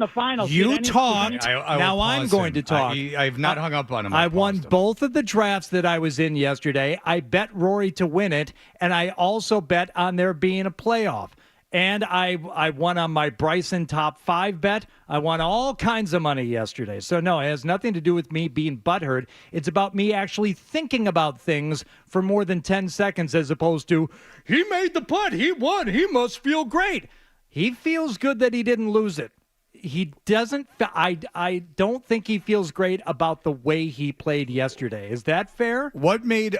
You talk. Now I'm going to talk.
I've not hung up on him.
I won both of the drafts that I was in yesterday. I bet Rory to win it, and I also bet on there being a playoff. And I won on my Bryson top 5 bet. I won all kinds of money yesterday. So, no, it has nothing to do with me being butthurt. It's about me actually thinking about things for more than 10 seconds as opposed to, he made the putt, he won, he must feel great. He feels good that he didn't lose it. He doesn't. I don't think he feels great about the way he played yesterday. Is that fair?
What made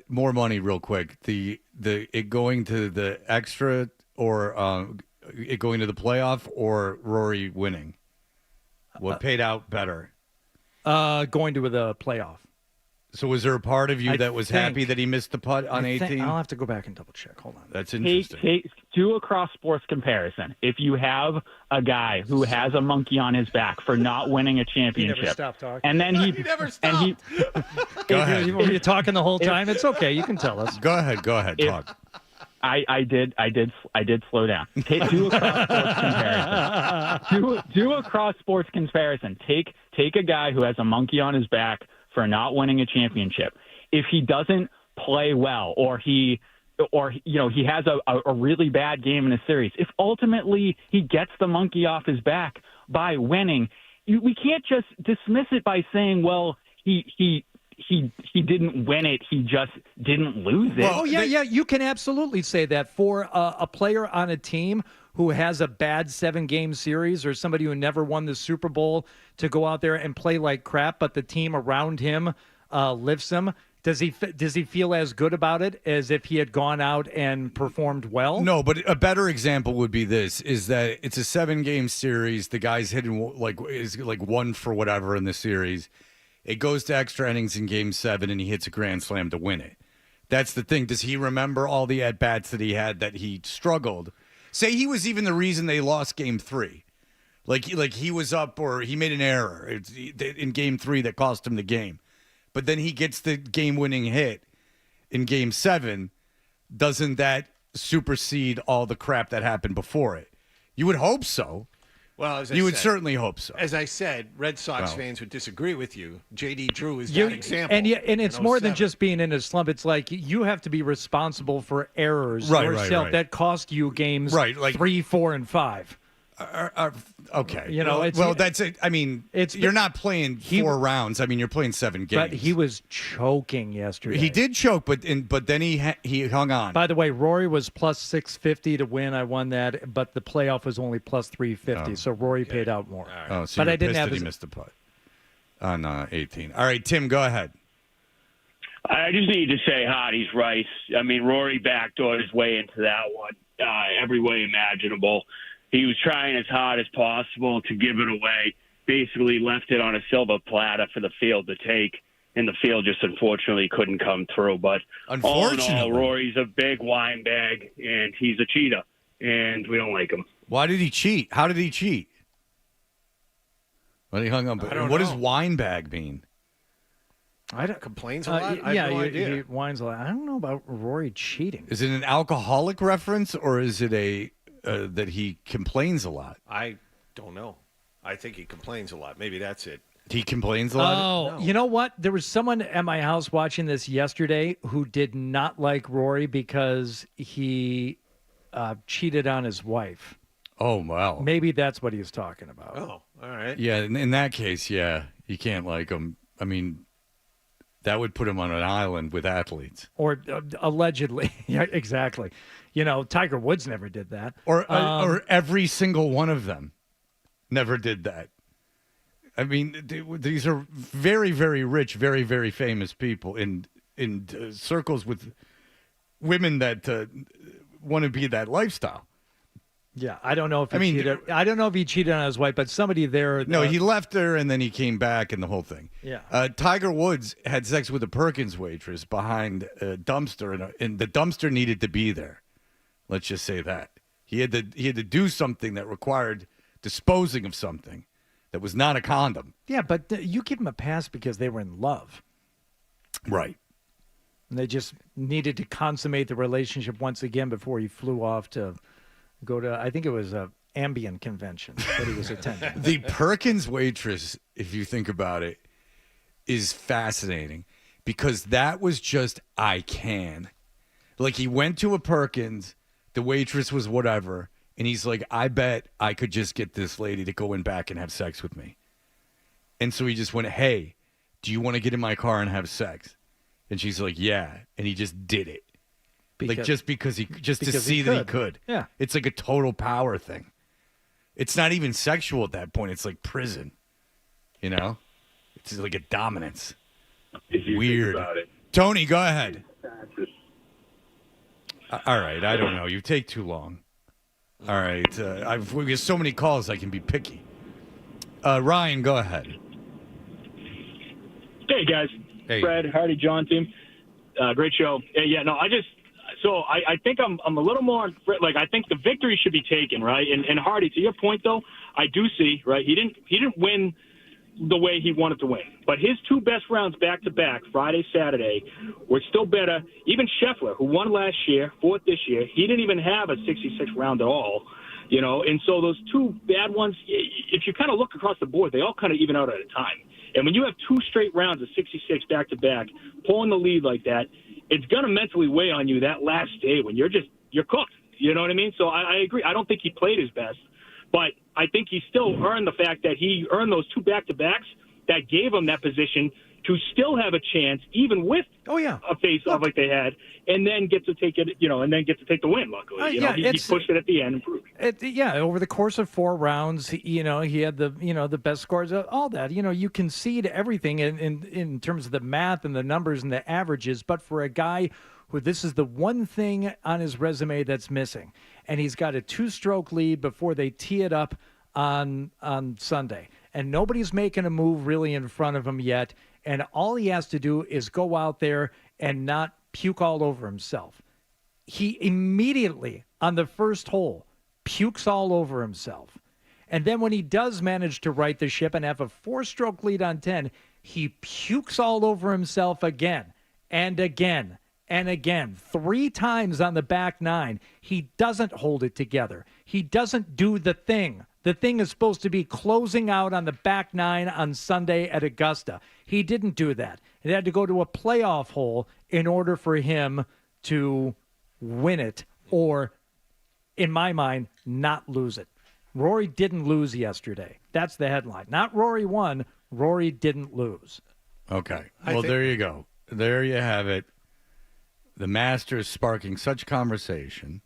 more money real quick? It going to the extra or it going to the playoff or Rory winning? What paid out better?
Going to the playoff.
So was there a part of you that was happy that he missed the putt on 18?
I'll have to go back and double check. Hold on.
That's interesting.
Do a cross sports comparison. If you have a guy who has a monkey on his back for not winning a championship,
he never stopped talking.
And then he
never stopped. Go ahead. You're talking the whole time. It's okay. You can tell us.
Go ahead. Talk.
I did slow down. Do a cross sports comparison. Do a cross sports comparison. Take take a guy who has a monkey on his back for not winning a championship. If he doesn't play well, or he has a really bad game in a series, if ultimately he gets the monkey off his back by winning, we can't just dismiss it by saying, well, he didn't win it, he just didn't lose it.
Well, yeah, you can absolutely say that for a player on a team who has a bad 7-game series, or somebody who never won the Super Bowl, to go out there and play like crap, but the team around him lifts him. Does he feel as good about it as if he had gone out and performed well?
No, but a better example would be this: is that it's a 7-game series. The guy's hitting is 1 for whatever in the series. It goes to extra innings in Game 7, and he hits a grand slam to win it. That's the thing. Does he remember all the at bats that he had that he struggled? Say he was even the reason they lost Game 3. Like he was up, or he made an error in Game 3 that cost him the game. But then he gets the game-winning hit in Game 7. Doesn't that supersede all the crap that happened before it? You would hope so.
Well, as I
you would
said,
certainly hope so.
As I said, Red Sox fans would disagree with you. J.D. Drew is
You-
that example.
And it's
in
more than
07.
just being in a slump. It's like you have to be responsible for errors
Right,
yourself
right.
that cost you games
Right, like-
3, 4, and 5.
Okay.
You know,
well, that's it. I mean, you're not playing 4 rounds. I mean, you're playing 7 games.
But he was choking yesterday.
He did choke, but then he hung on.
By the way, Rory was plus 650 to win. I won that, but the playoff was only plus 350, so Rory paid out more.
Oh, so
but
you're
I didn't
pissed
have
that he missed the putt on 18. All right, Tim, go ahead.
I just need to say Hardy's right. I mean, Rory backdoored his way into that one every way imaginable. He was trying as hard as possible to give it away, basically left it on a silver platter for the field to take, and the field just unfortunately couldn't come through. But all in all, Rory's a big wine bag, and he's a cheater, and we don't like him.
Why did he cheat? How did he cheat? Well, he hung up. What does wine bag mean?
I don't
complains a lot. I
yeah,
have no
he
idea.
whines a lot. I don't know about Rory cheating.
Is it an alcoholic reference, or is it a that he complains a lot?
I don't know. I think he complains a lot. Maybe that's it.
He complains a lot?
Oh, you know what? There was someone at my house watching this yesterday who did not like Rory because he cheated on his wife.
Oh, wow.
Maybe that's what he was talking about.
Oh, all right.
Yeah, in that case, yeah, you can't like him. I mean, that would put him on an island with athletes.
Or allegedly. Yeah, exactly. You know, Tiger Woods never did that.
Or every single one of them never did that. I mean, these are very, very rich, very, very famous people in circles with women that want to be that lifestyle.
Yeah, I don't know if he cheated. I don't know if he cheated on his wife, but somebody there.
No, he left her and then he came back and the whole thing.
Yeah.
Tiger Woods had sex with a Perkins waitress behind a dumpster, and the dumpster needed to be there. Let's just say that he had to do something that required disposing of something that was not a condom.
Yeah, but you give him a pass because they were in love.
Right.
And they just needed to consummate the relationship once again before he flew off to go to, I think it was a Ambien convention that he was attending.
The Perkins waitress, if you think about it, is fascinating because that was just, I can. Like, he went to a Perkins, the waitress was whatever, and he's like, I bet I could just get this lady to go in back and have sex with me. And so he just went, hey, do you want to get in my car and have sex? And she's like, yeah. And he just did it. Just to see that he could.
Yeah.
It's like a total power thing. It's not even sexual at that point. It's like prison. You know? It's like a dominance.
If you
Weird.
think about it.
Tony, go ahead. All right. I don't know. You take too long. All right. We get so many calls, I can be picky. Ryan, go ahead.
Hey, guys.
Hey.
Fred, Hardy, John team. Great show. Yeah, no, I think I'm a little more, like, I think the victory should be taken, right? And Hardy, to your point, though, I do see, right, he didn't win the way he wanted to win. But his 2 best rounds back-to-back, Friday, Saturday, were still better. Even Scheffler, who won last year, 4th this year, he didn't even have a 66 round at all. And so those two bad ones, if you kind of look across the board, they all kind of even out at a time. And when you have 2 straight rounds of 66 back-to-back, pulling the lead like that, it's going to mentally weigh on you that last day when you're cooked. You know what I mean? So I agree. I don't think he played his best, but I think he still earned the fact that he earned those 2 back-to-backs that gave him that position to still have a chance, even with a face-off like they had, and then get to take it, and then get to take the win, luckily. He pushed it at the end and proved it.
Over the course of 4 rounds, he had the best scores, all that. You concede everything in terms of the math and the numbers and the averages, but for a guy who this is the one thing on his resume that's missing, and he's got a 2-stroke lead before they tee it up on Sunday, and nobody's making a move really in front of him yet. And all he has to do is go out there and not puke all over himself. He immediately, on the first hole, pukes all over himself. And then when he does manage to right the ship and have a 4-stroke lead on 10, he pukes all over himself again and again and again. 3 times on the back 9, he doesn't hold it together. He doesn't do the thing. The thing is supposed to be closing out on the back 9 on Sunday at Augusta. He didn't do that. It had to go to a playoff hole in order for him to win it, or, in my mind, not lose it. Rory didn't lose yesterday. That's the headline. Not Rory won. Rory didn't lose.
Okay. Well, there you go. There you have it. The Masters sparking such conversation.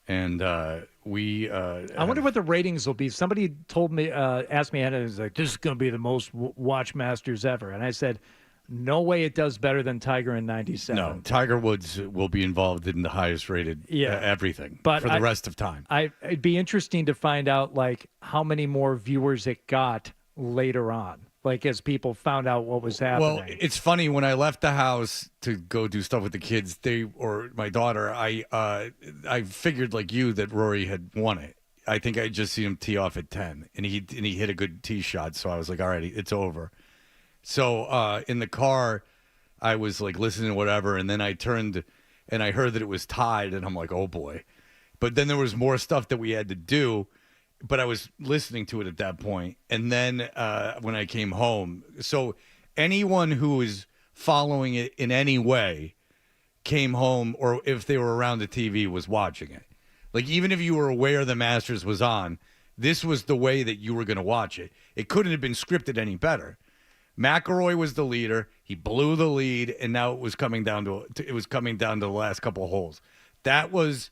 And I
wonder what the ratings will be. Somebody told me, asked me, and it was like, this is going to be the most watched Masters ever. And I said, no way it does better than Tiger in 97.
No, Tiger Woods will be involved in the highest rated everything for the rest of time.
It'd be interesting to find out, like, how many more viewers it got later on. Like, as people found out what was happening.
Well, it's funny, when I left the house to go do stuff with the kids, or my daughter, I figured, like you, that Rory had won it. I think I just seen him tee off at 10, and he hit a good tee shot, so I was like, all right, it's over. So in the car, I was like listening to whatever, and then I turned and I heard that it was tied, and I'm like, oh boy. But then there was more stuff that we had to do. But I was listening to it at that point. And then when I came home, so anyone who is following it in any way came home, or if they were around the TV, was watching it. Like, even if you were aware the Masters was on, this was the way that you were going to watch it. It couldn't have been scripted any better. McIlroy was the leader. He blew the lead, and now it was coming down to the last couple of holes. That was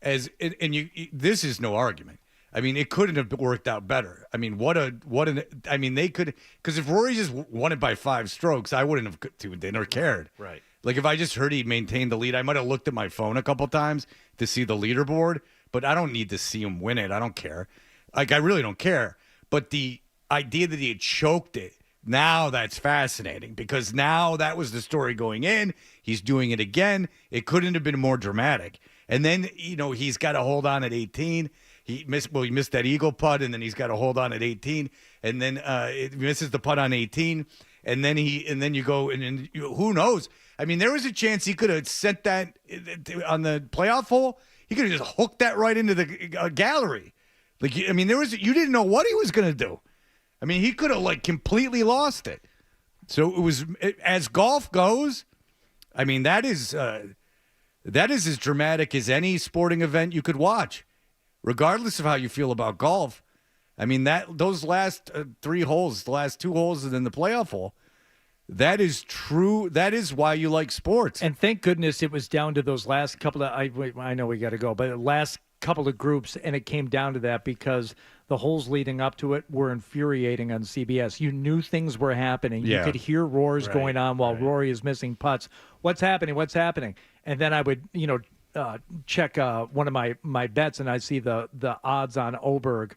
this is no argument. I mean, it couldn't have worked out better. I mean, they could, because if Rory just won it by 5 strokes, I wouldn't have tuned in or cared.
Right.
Like, if I just heard he maintained the lead, I might have looked at my phone a couple times to see the leaderboard, but I don't need to see him win it. I don't care. Like, I really don't care. But the idea that he had choked it, now that's fascinating, because now that was the story going in. He's doing it again. It couldn't have been more dramatic. And then, he's got to hold on at 18. He missed that eagle putt, and then he's got to hold on at 18, and then it misses the putt on 18, and then you go and who knows? I mean, there was a chance he could have sent that on the playoff hole. He could have just hooked that right into the gallery. Like, I mean, you didn't know what he was going to do. I mean, he could have like completely lost it. So it was, as golf goes, I mean, that is as dramatic as any sporting event you could watch. Regardless of how you feel about golf, I mean, those last 3 holes, the last 2 holes, and then the playoff hole, that is true. That is why you like sports.
And thank goodness it was down to those last couple of, I know we got to go, but the last couple of groups, and it came down to that because the holes leading up to it were infuriating on CBS. You knew things were happening.
Yeah.
You could hear roars going on while Rory is missing putts. What's happening? What's happening? And then I would, check one of my bets, and I see the odds on Oberg,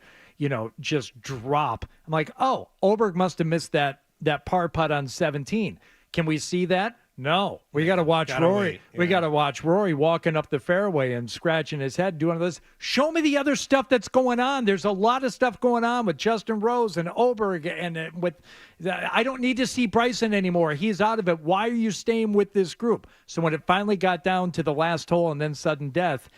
just drop. I'm like, oh, Oberg must have missed that par putt on 17. Can we see that? No, we got to watch Rory. We got to watch Rory walking up the fairway and scratching his head, doing this. Show me the other stuff that's going on. There's a lot of stuff going on with Justin Rose and Oberg, and with. I don't need to see Bryson anymore. He's out of it. Why are you staying with this group? So when it finally got down to the last hole and then sudden death,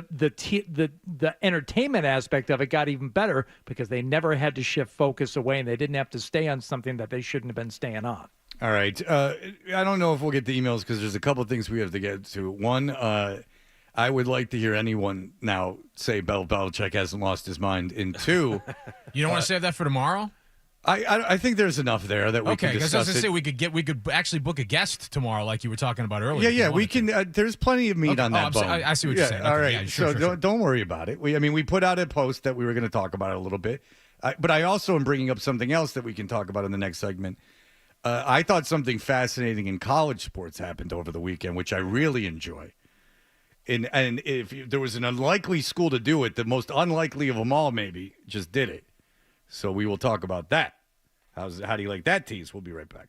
the entertainment aspect of it got even better because they never had to shift focus away and they didn't have to stay on something that they shouldn't have been staying on.
All right. I don't know if we'll get the emails because there's a couple of things we have to get to. One, I would like to hear anyone now say Bill Belichick hasn't lost his mind. And two,
you don't want to save that for tomorrow?
I think there's enough there that we can discuss.
Okay, because I was going to say we could actually book a guest tomorrow, like you were talking about earlier.
Yeah, we can. There's plenty of meat on that bone.
I see what you're saying. Okay,
all right,
yeah, sure,
so don't worry about it. We put out a post that we were going to talk about it a little bit, but I also am bringing up something else that we can talk about in the next segment. I thought something fascinating in college sports happened over the weekend, which I really enjoy. And if there was an unlikely school to do it, the most unlikely of them all maybe just did it. So we will talk about that. How do you like that tease? We'll be right back.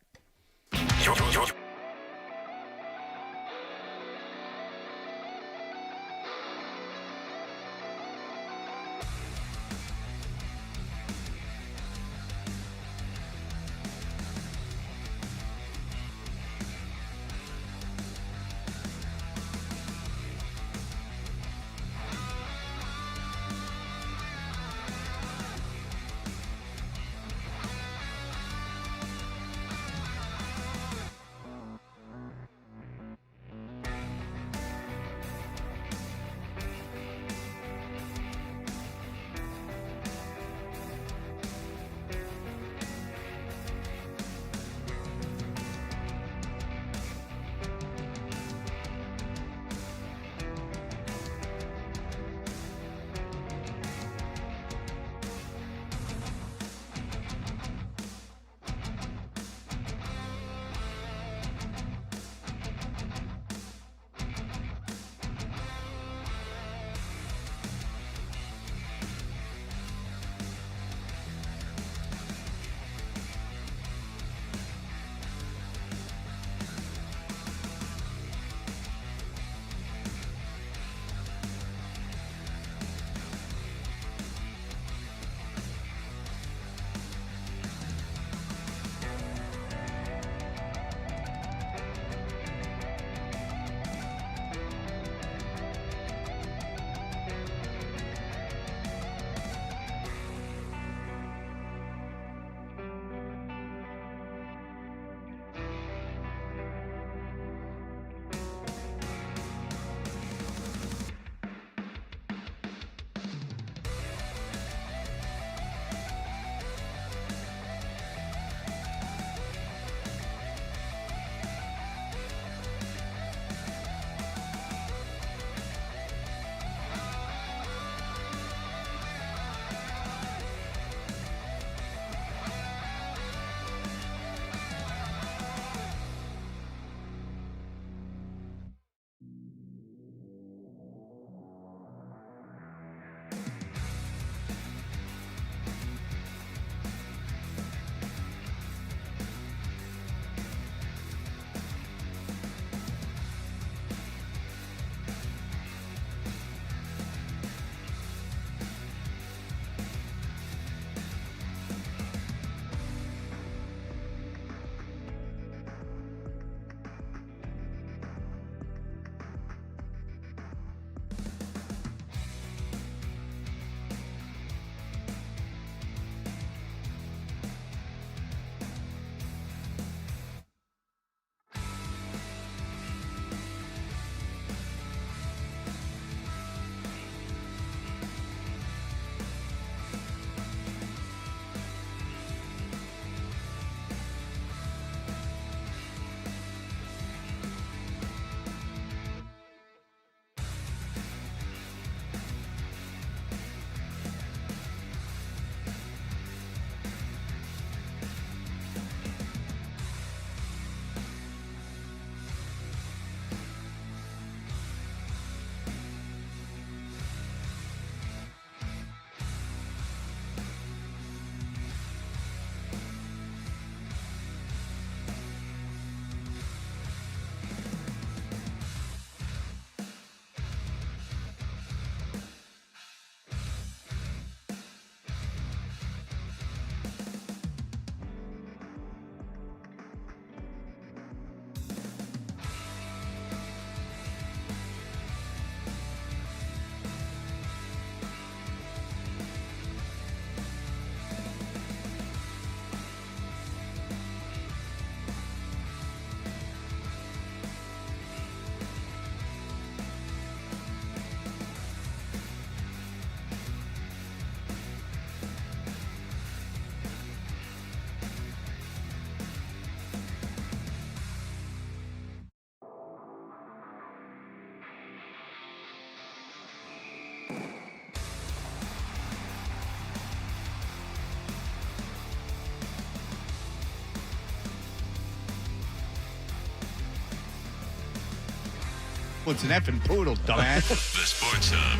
Well, it's an effing poodle, dumbass.
The Sports Hub.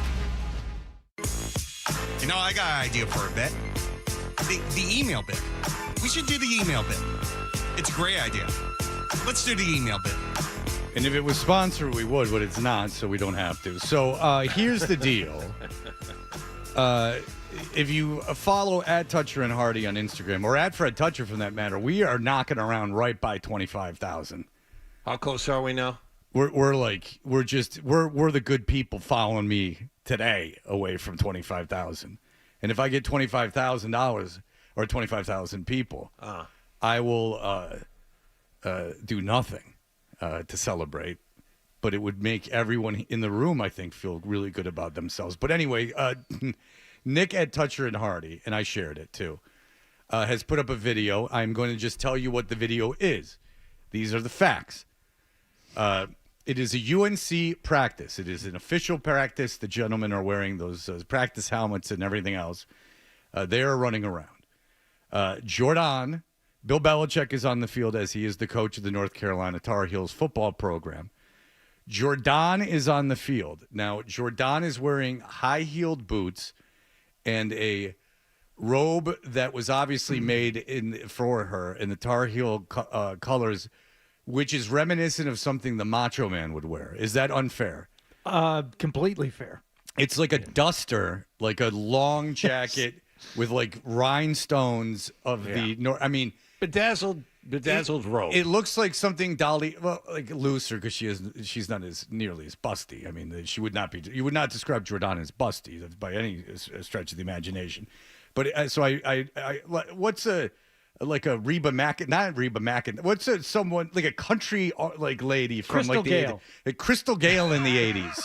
You know, I got an idea for a bit. The email bit. We should do the email bit. It's a great idea. Let's do the email bit.
And if it was sponsored, we would, but it's not, so we don't have to. So here's the deal. If you follow @Toucher and Hardy on Instagram, or @Fred Toucher for that matter, we are knocking around right by 25,000.
How close are we now?
We're the good people following me today away from 25,000. And if I get $25,000 or 25,000 people, I will do nothing to celebrate. But it would make everyone in the room, I think, feel really good about themselves. But anyway, Nick @Toucher and Hardy, and I shared it too, has put up a video. I'm going to just tell you what the video is. These are the facts. It is a UNC practice. It is an official practice. The gentlemen are wearing those practice helmets and everything else. They are running around. Jordan, Bill Belichick is on the field as he is the coach of the North Carolina Tar Heels football program. Jordan is on the field. Now, Jordan is wearing high-heeled boots and a robe that was obviously made for her in the Tar Heel colors, which is reminiscent of something the Macho Man would wear. Is that unfair?
Completely fair.
It's like a duster, like a long jacket with like rhinestones of
bedazzled robe.
It looks like something Dolly, well, like looser because she's not as nearly as busty. I mean, she would not be. You would not describe Jordan as busty by any stretch of the imagination. But so I what's like a Reba Mack, not Reba Mack. What's someone like a country like lady from
Crystal
like the
Gale.
80s, Crystal Gale in the 80s.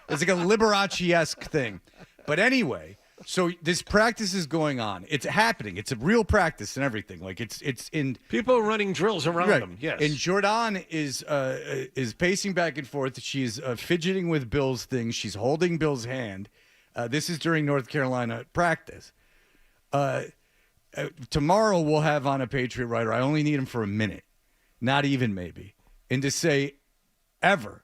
It's like a Liberace-esque thing. But anyway, so this practice is going on. It's happening. It's a real practice and everything. Like it's in
people are running drills around them. Yes.
And Jordan is pacing back and forth. She's fidgeting with Bill's thing. She's holding Bill's hand. This is during North Carolina practice. Tomorrow we'll have on a Patriot writer. I only need him for a minute, not even maybe, and to say, ever,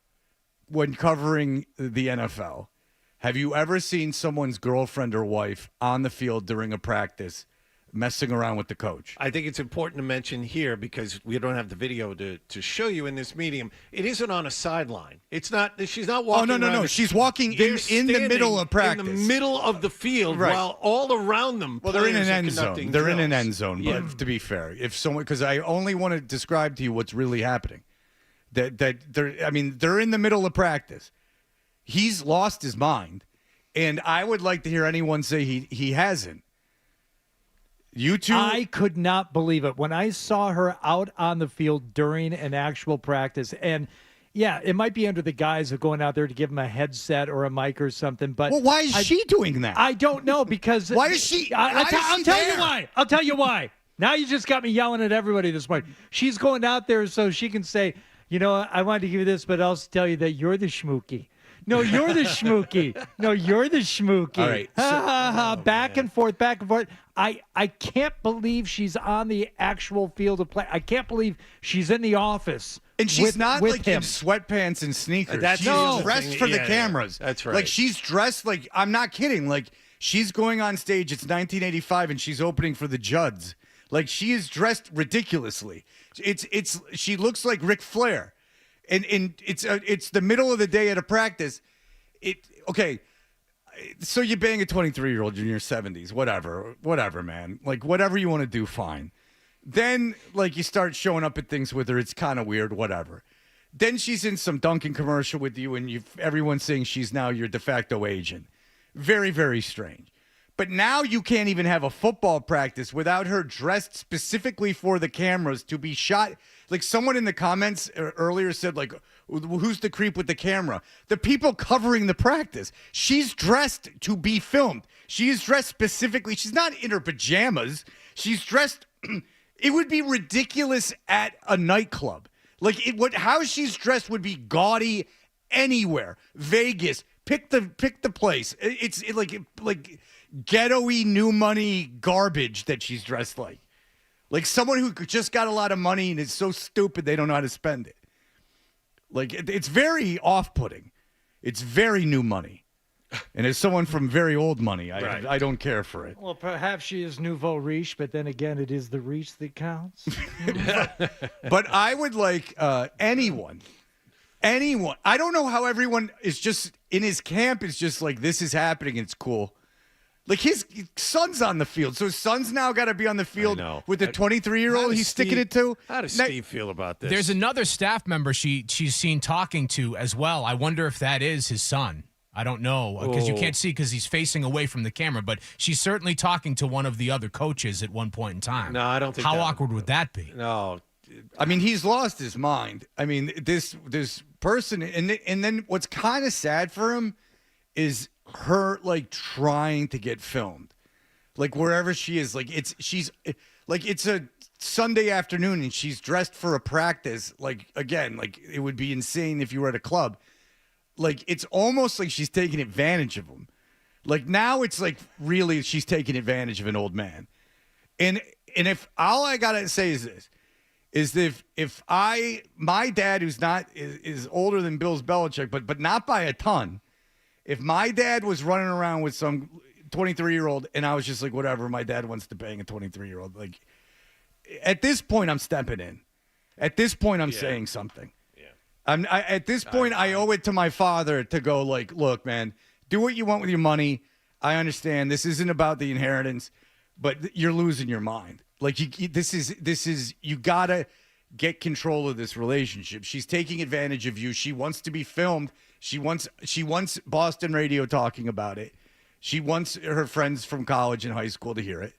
when covering the NFL, have you ever seen someone's girlfriend or wife on the field during a practice messing around with the coach?
I think it's important to mention here because we don't have the video to show you in this medium. It isn't on a sideline. It's not. She's not walking.
Oh no! She's walking in the middle of practice,
in the middle of the field,
right,
while all around them.
Well, they're in an
players are
end zone.
conducting
They're in
drills.
an end zone.
Yeah.
But to be fair, if someone, because I only want to describe to you what's really happening. That they're in the middle of practice. He's lost his mind, and I would like to hear anyone say he hasn't.
I could not believe it when I saw her out on the field during an actual practice. And, yeah, it might be under the guise of going out there to give him a headset or a mic or something. But
well, why is she doing that?
I don't know because
why is she?
I'll tell you why. I'll tell you why. Now you just got me yelling at everybody this morning. She's going out there so she can say, you know, I wanted to give you this, but I'll tell you that you're the schmookie. No, you're the schmookie. No, you're the schmookie.
All right.
Back and forth. I can't believe she's on the actual field of play. I can't believe she's in the office.
And she's not
with
like
him.
in sweatpants and sneakers.
That's
she's dressed for the cameras.
That's right.
Like she's dressed like, I'm not kidding. Like she's going on stage. It's 1985 and she's opening for the Judds. Like she is dressed ridiculously. She looks like Ric Flair. And it's the middle of the day at a practice. Okay, so you bang a 23-year-old in your 70s, whatever, man. Like whatever you want to do, fine. Then like you start showing up at things with her, it's kind of weird, whatever. Then she's in some Dunkin' commercial with you, and everyone's saying she's now your de facto agent. Very, very strange. But now you can't even have a football practice without her dressed specifically for the cameras to be shot. Like someone in the comments earlier said, like, who's the creep with the camera? The people covering the practice. She's dressed to be filmed. She is dressed specifically. She's not in her pajamas. She's dressed. It would be ridiculous at a nightclub. Like how she's dressed would be gaudy anywhere. Vegas. Pick the place. It's like ghetto-y new money garbage that she's dressed like. Like someone who just got a lot of money and is so stupid they don't know how to spend it. Like, it's very off-putting. It's very new money. And as someone from very old money, I don't care for it.
Well, perhaps she is nouveau riche, but then again, it is the riche that counts.
But I would like anyone. I don't know how everyone is just in his camp is just like, this is happening. It's cool. Like, his son's on the field. So his son's now got to be on the field with the 23-year-old he's sticking it to.
How does Steve feel about this?
There's another staff member she's seen talking to as well. I wonder if that is his son. I don't know, because you can't see because he's facing away from the camera, but she's certainly talking to one of the other coaches at one point in time.
No, I don't think
How awkward would that be?
No.
I mean, he's lost his mind. I mean, this person, and then what's kind of sad for him is her, like, trying to get filmed. Like, wherever she is, like, it's a Sunday afternoon and she's dressed for a practice. Like, again, like, it would be insane if you were at a club. Like, it's almost like she's taking advantage of him. Like, now it's like, really, she's taking advantage of an old man. And if all I got to say is this, is that if my dad, who's is older than Bill Belichick, but not by a ton, if my dad was running around with some 23-year-old and I was just like, whatever, my dad wants to bang a 23-year-old, like, at this point, I'm stepping in. At this point, I'm saying something. At this point, I owe it to my father to go, like, look, man, do what you want with your money. I understand this isn't about the inheritance, but you're losing your mind. Like, you gotta get control of this relationship. She's taking advantage of you. She wants to be filmed. She wants Boston radio talking about it. She wants her friends from college and high school to hear it.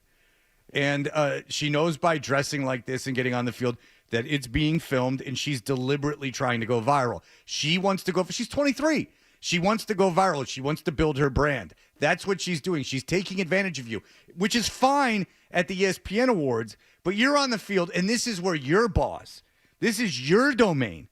And she knows by dressing like this and getting on the field that it's being filmed, and she's deliberately trying to go viral. She wants to go. She's 23. She wants to go viral. She wants to build her brand. That's what she's doing. She's taking advantage of you, which is fine at the ESPN Awards, but you're on the field, and this is where you're boss. This is your domain.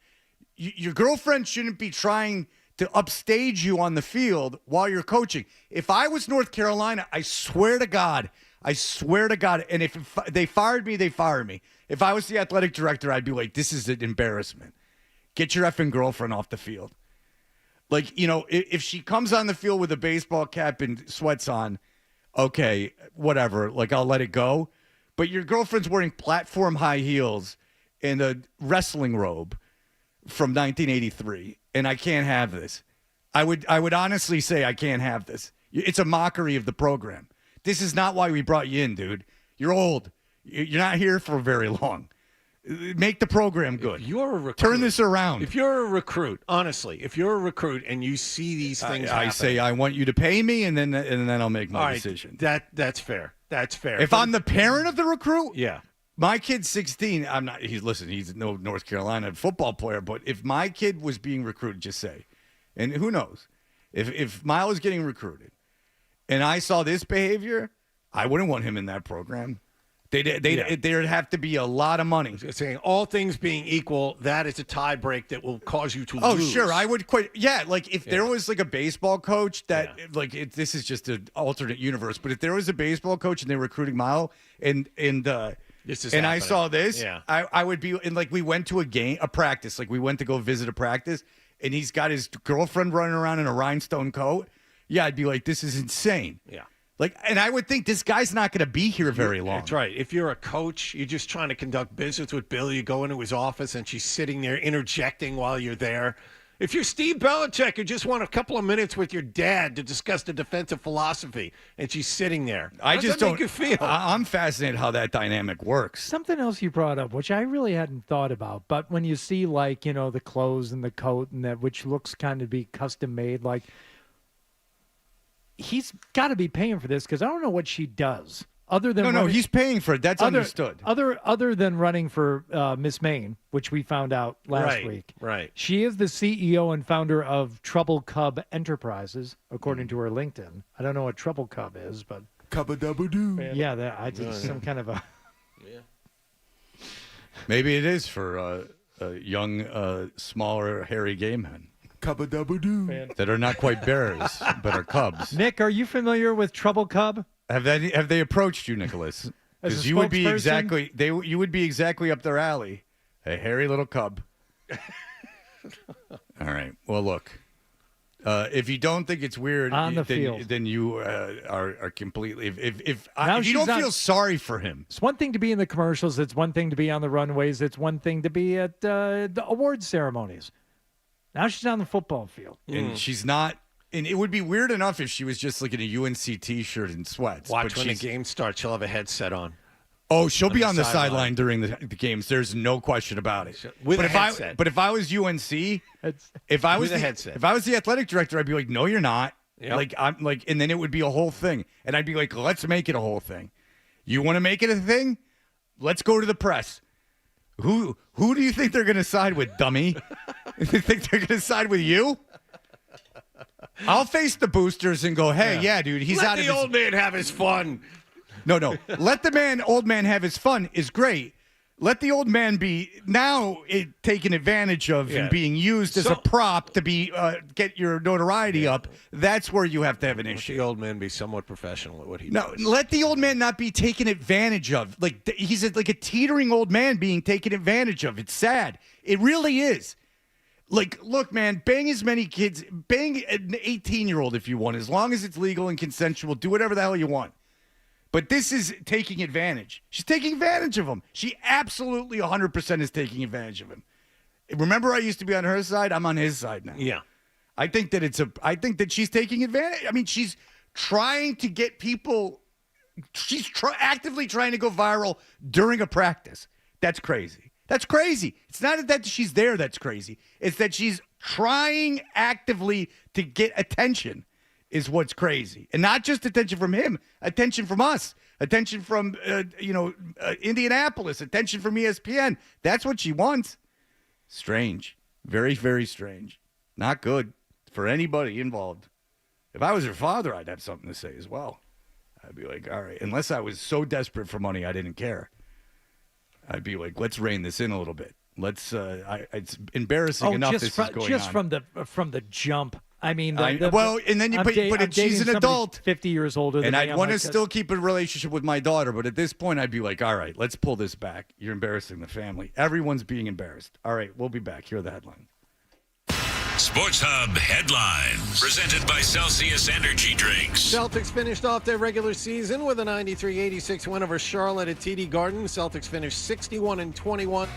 Your girlfriend shouldn't be trying to upstage you on the field while you're coaching. If I was North Carolina, I swear to God, and if they fired me, they fired me. If I was the athletic director, I'd be like, this is an embarrassment. Get your effing girlfriend off the field. Like, you know, if she comes on the field with a baseball cap and sweats on, okay, whatever. Like, I'll let it go. But your girlfriend's wearing platform high heels and a wrestling robe from 1983, and I can't have this. I would honestly say I can't have this. It's a mockery of the program. This is not why we brought you in, dude. You're old. You're not here for very long. Make the program good.
If you're a recruit,
turn this around.
If you're a recruit, honestly, if you're a recruit and you see these things happen,
I say I want you to pay me, and then I'll make my decision.
That's fair. That's fair.
If I'm the parent of the recruit,
yeah.
My kid's 16. I'm not. He's no North Carolina football player, but if my kid was being recruited, just say, and who knows, if Miles was getting recruited, and I saw this behavior, I wouldn't want him in that program. There'd have to be a lot of money.
Saying all things being equal, that is a tie break that will cause you to lose.
Oh, sure, I would quit. Yeah, like if there was like a baseball coach that this is just an alternate universe, but if there was a baseball coach and they were recruiting Mile and I saw this, I would be, and like we went to a practice, like we went to go visit a practice, and he's got his girlfriend running around in a rhinestone coat. Yeah, I'd be like, this is insane.
Yeah.
Like, and I would think this guy's not going to be here very long.
That's right. If you're a coach, you're just trying to conduct business with Bill. You go into his office, and she's sitting there interjecting while you're there. If you're Steve Belichick, you just want a couple of minutes with your dad to discuss the defensive philosophy, and she's sitting there. How does that make you feel?
I'm fascinated how that dynamic works.
Something else you brought up, which I really hadn't thought about, but when you see, like, you know, the clothes and the coat and that, which looks kind of be custom made, like, he's got to be paying for this because I don't know what she does other than
he's paying for it. That's understood.
Other than running for Miss Maine, which we found out last week.
Right.
She is the CEO and founder of Trouble Cub Enterprises, according to her LinkedIn. I don't know what Trouble Cub is, but
Cub-a-dubba-doo.
Yeah, I did some kind of a.
Yeah.
Maybe it is for young, smaller, hairy gay men. Cub-a-dubba-doo. That are not quite bears, but are cubs.
Nick, are you familiar with Trouble Cub?
Have they approached you, Nicholas? Because you would be exactly up their alley. A hairy little cub. All right. Well, look. If you don't think it's weird
On the field.
then you are completely. If
Now
you don't
she's
feel sorry for him,
It's one thing to be in the commercials. It's one thing to be on the runways. It's one thing to be at the award ceremonies. Now she's on the football field.
and she's not. And it would be weird enough if she was just like in a UNC T-shirt and sweats.
Watch
but
when the
she's-
game starts. She'll have a headset on.
Oh, she'll be
the
on the
sideline.
sideline during the games. There's no question about it.
With
but
a
if
headset.
but if I was UNC, if I was
With a headset.
if I was the athletic director, I'd be like, no, you're not.
Yep.
Like I'm like, and then it would be a whole thing, and I'd be like, let's make it a whole thing. You want to make it a thing? Let's go to the press. Who do you think they're going to side with, dummy? You think they're going to side with you? I'll face the boosters and go, hey, yeah, dude, he's
Let
out
the
of his
old man have his fun.
No. Let the old man have his fun is great. Let the old man be now taken advantage of and being used as a prop to be get your notoriety up. That's where you have to have an issue.
The old man be somewhat professional at what he
No,
does.
let the old man not be taken advantage of. Like he's like a teetering old man being taken advantage of. It's sad. It really is. Like, look, man, bang as many kids, bang an 18-year-old if you want, as long as it's legal and consensual. Do whatever the hell you want. But this is taking advantage. She's taking advantage of him. She absolutely 100% is taking advantage of him. Remember, I used to be on her side. I'm on his side now.
Yeah.
I think that I think that she's taking advantage. I mean, she's trying to get people. She's actively trying to go viral during a practice. That's crazy. That's crazy. It's not that she's there that's crazy. It's that she's trying actively to get attention. Is what's crazy. And not just attention from him, attention from us, attention from, Indianapolis, attention from ESPN. That's what she wants. Strange. Very, very strange. Not good for anybody involved. If I was her father, I'd have something to say as well. I'd be like, all right, unless I was so desperate for money I didn't care. I'd be like, let's rein this in a little bit. Let's, it's embarrassing enough this is going on.
From the jump. I mean,
and then you, but she's an adult,
50 years older than
and
me.
I'd want to still keep a relationship with my daughter. But at this point, I'd be like, all right, let's pull this back. You're embarrassing the family. Everyone's being embarrassed. All right, we'll be back. Here are the headlines.
Sports Hub headlines presented by Celsius Energy Drinks.
Celtics finished off their regular season with a 93-86 win over Charlotte at TD Garden. Celtics finished 61-21.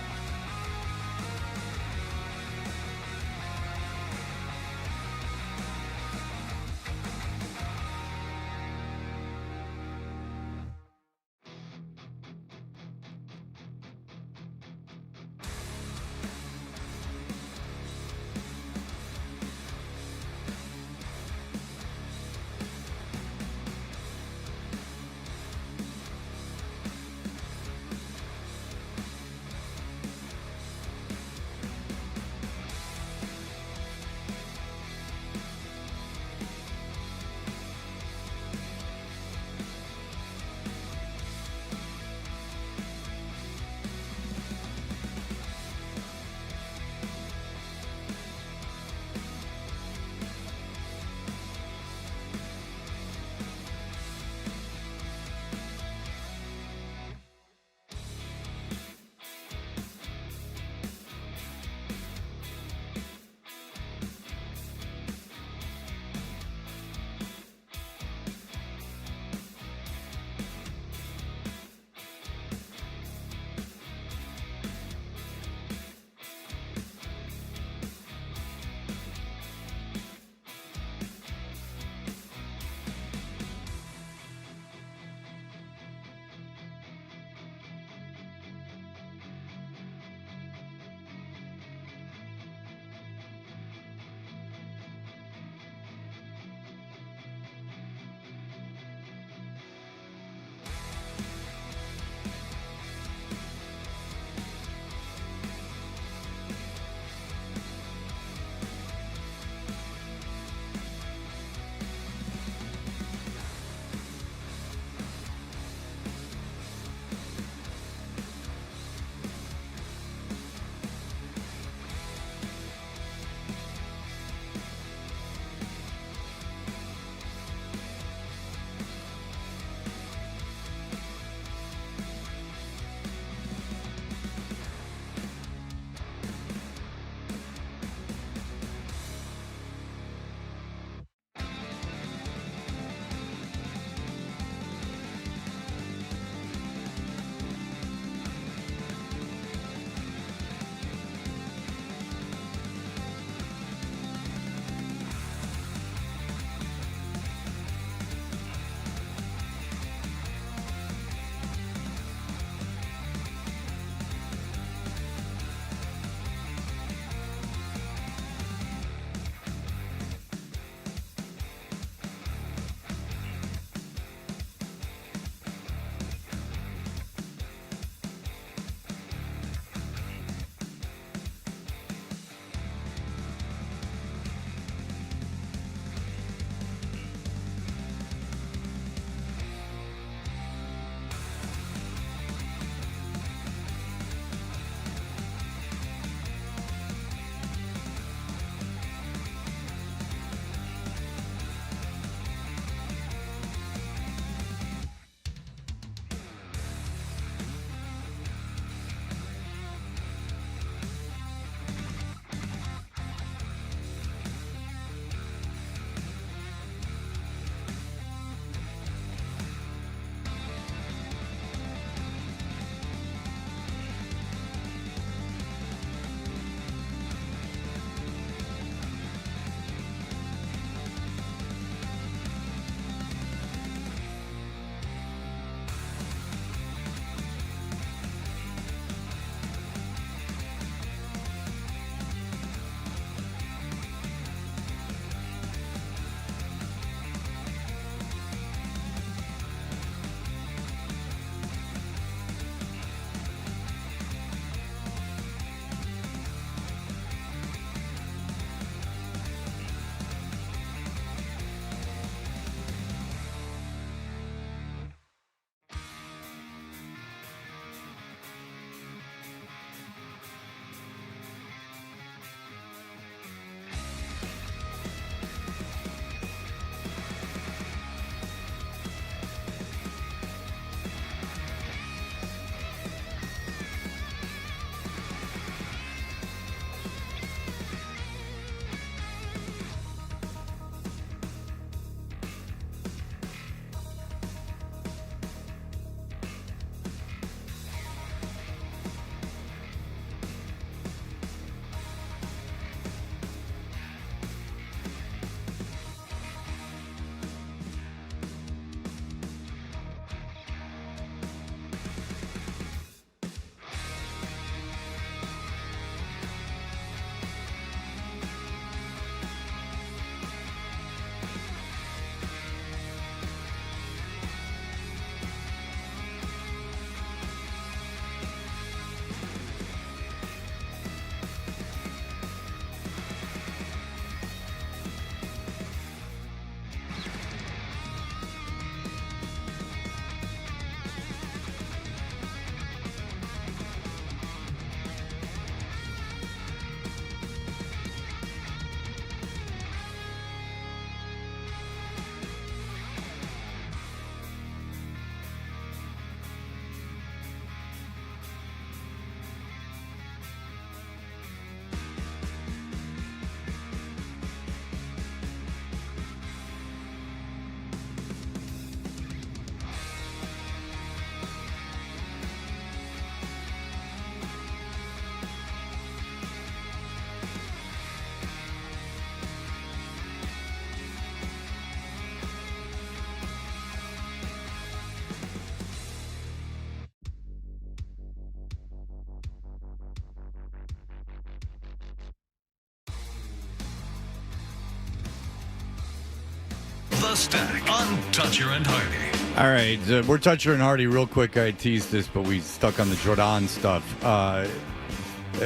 The Stack on Toucher and Hardy.
All right, we're Toucher and Hardy real quick. I teased this, but we stuck on the Jordan stuff.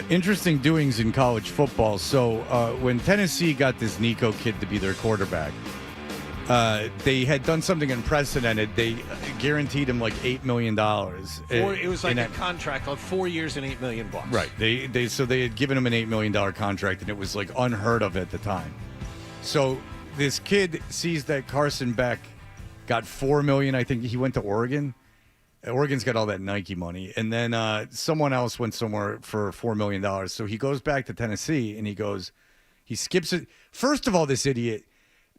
Interesting doings in college football. So when Tennessee got this Nico kid to be their quarterback, they had done something unprecedented. They guaranteed him like $8 million.
It was like a contract of 4 years and $8 million.
Right. They had given him an $8 million contract, and it was like unheard of at the time. So this kid sees that Carson Beck got $4 million. I think he went to Oregon. Oregon's got all that Nike money. And then someone else went somewhere for $4 million. So he goes back to Tennessee, and he skips it. First of all, this idiot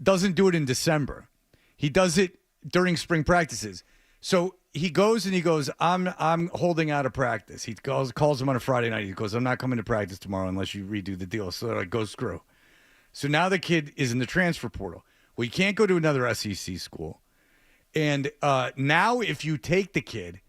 doesn't do it in December. He does it during spring practices. So he goes and he goes, I'm holding out of practice. He calls him on a Friday night. He goes, I'm not coming to practice tomorrow unless you redo the deal. So they're like, go screw. So now the kid is in the transfer portal. Well, he can't go to another SEC school. And now if you take the kid,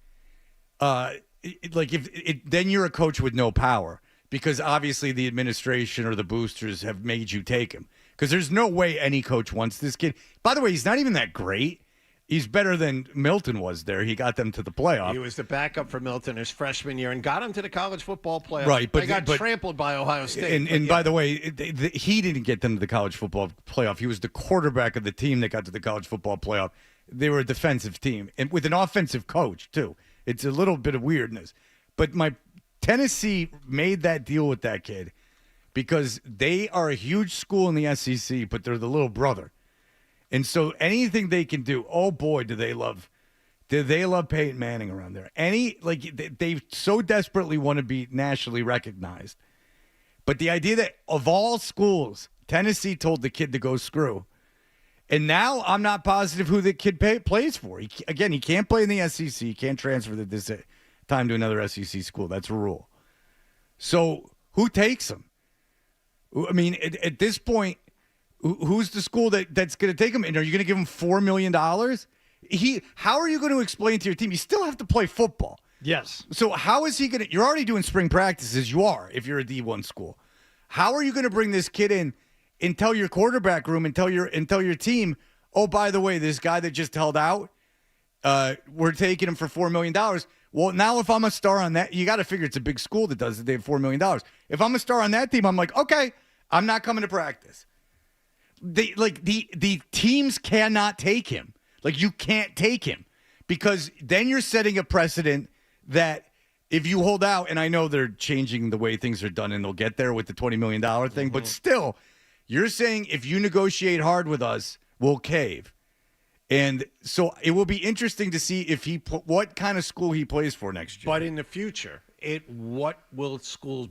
then you're a coach with no power, because obviously the administration or the boosters have made you take him, because there's no way any coach wants this kid. By the way, he's not even that great. He's better than Milton was there. He got them to the playoff.
He was the backup for Milton his freshman year and got him to the college football playoff.
Right, but
they got trampled by Ohio State.
And by the way, he didn't get them to the college football playoff. He was the quarterback of the team that got to the college football playoff. They were a defensive team and with an offensive coach too. It's a little bit of weirdness. But my Tennessee made that deal with that kid because they are a huge school in the SEC, but they're the little brother. And so anything they can do, oh boy, do they love Peyton Manning around there. They so desperately want to be nationally recognized. But the idea that of all schools, Tennessee told the kid to go screw. And now I'm not positive who the kid plays for. He can't play in the SEC. He can't transfer this time to another SEC school. That's a rule. So who takes him? I mean, at this point, who's the school that's going to take him? And are you going to give him $4 million? How are you going to explain to your team? You still have to play football.
Yes.
So how is he going to – you're already doing spring practices. You are if you're a D1 school. How are you going to bring this kid in and tell your quarterback room and tell your team, oh, by the way, this guy that just held out, we're taking him for $4 million. Well, now if I'm a star on that – you got to figure it's a big school that does it. They have $4 million. If I'm a star on that team, I'm like, okay, I'm not coming to practice. The teams cannot take him. Like, you can't take him because then you're setting a precedent that if you hold out, and I know they're changing the way things are done and they'll get there with the $20 million thing, but still, you're saying if you negotiate hard with us, we'll cave. And so it will be interesting to see if what kind of school he plays for next year.
But in the future, what will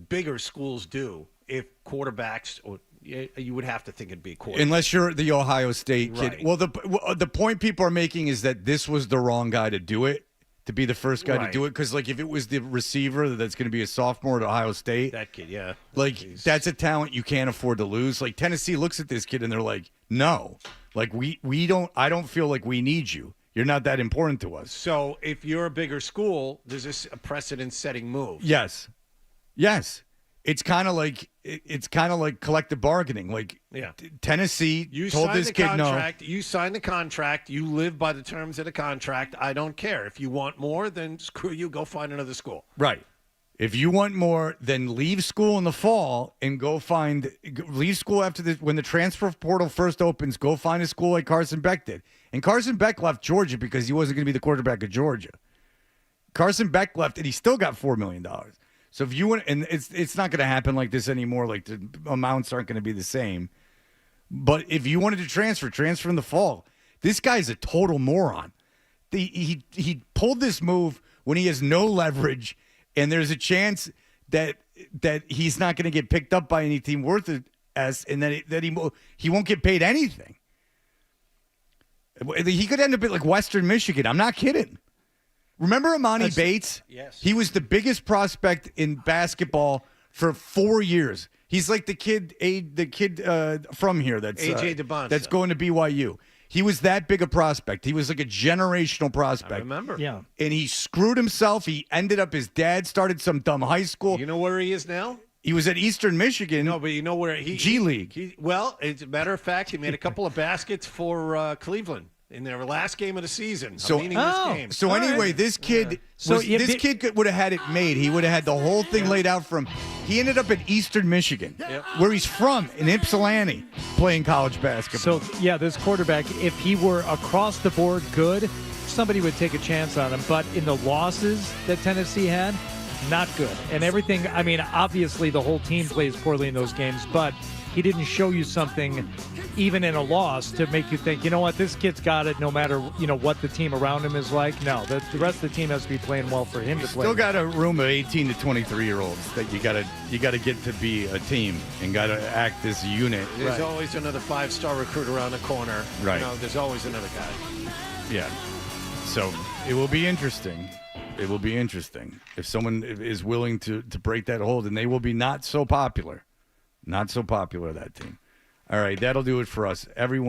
bigger schools do if quarterbacks or you would have to think it'd be quarterback.
Unless you're the Ohio State kid.
Right.
Well, the point people are making is that this was the wrong guy to do it, to be the first guy to do it. Because, if it was the receiver that's going to be a sophomore at Ohio State.
That kid, yeah.
That's a talent you can't afford to lose. Tennessee looks at this kid and they're like, no. I don't feel like we need you. You're not that important to us.
So if you're a bigger school, there's this a precedent-setting move.
Yes. It's kind of like collective bargaining. Tennessee told this kid no.
You signed the contract. You live by the terms of the contract. I don't care. If you want more, then screw you. Go find another school.
Right. If you want more, then leave school in the fall and leave school after when the transfer portal first opens. Go find a school like Carson Beck did. And Carson Beck left Georgia because he wasn't going to be the quarterback of Georgia. Carson Beck left, and he still got $4 million. So if you want, and it's not going to happen like this anymore. The amounts aren't going to be the same. But if you wanted to transfer in the fall. This guy's a total moron. He pulled this move when he has no leverage, and there's a chance that he's not going to get picked up by any team worth it, and that he won't get paid anything. He could end up at Western Michigan. I'm not kidding. Remember Amani Bates?
Yes.
He was the biggest prospect in basketball for 4 years. He's like the kid from here that's
AJ DeBonsa.
That's going to BYU. He was that big a prospect. He was like a generational prospect.
I remember.
Yeah.
And he screwed himself. He ended up, his dad started some dumb high school.
You know where he is now?
He was at Eastern Michigan.
No, but you know where
G League.
Well, as a matter of fact, he made a couple of baskets for Cleveland in their last game of the season.
So,
a meaningless game.
So anyway, this kid, this kid would have had it made. He would have had the whole thing laid out for him. He ended up at Eastern Michigan, where he's from, in Ypsilanti, playing college basketball.
So, yeah, this quarterback, if he were across the board good, somebody would take a chance on him. But in the losses that Tennessee had, not good. And everything, I mean, obviously the whole team plays poorly in those games, but he didn't show you something even in a loss to make you think, you know what, this kid's got it no matter, what the team around him is like. No, the rest of the team has to be playing well for him to play.
Still got a room of 18 to 23-year-olds that you got to get to be a team and got to act as a unit.
There's always another 5-star recruit around the corner.
Right.
There's always another guy.
Yeah. So it will be interesting. It will be interesting if someone is willing to break that hold, and they will be not so popular. Not so popular, that team. All right, that'll do it for us. Everyone.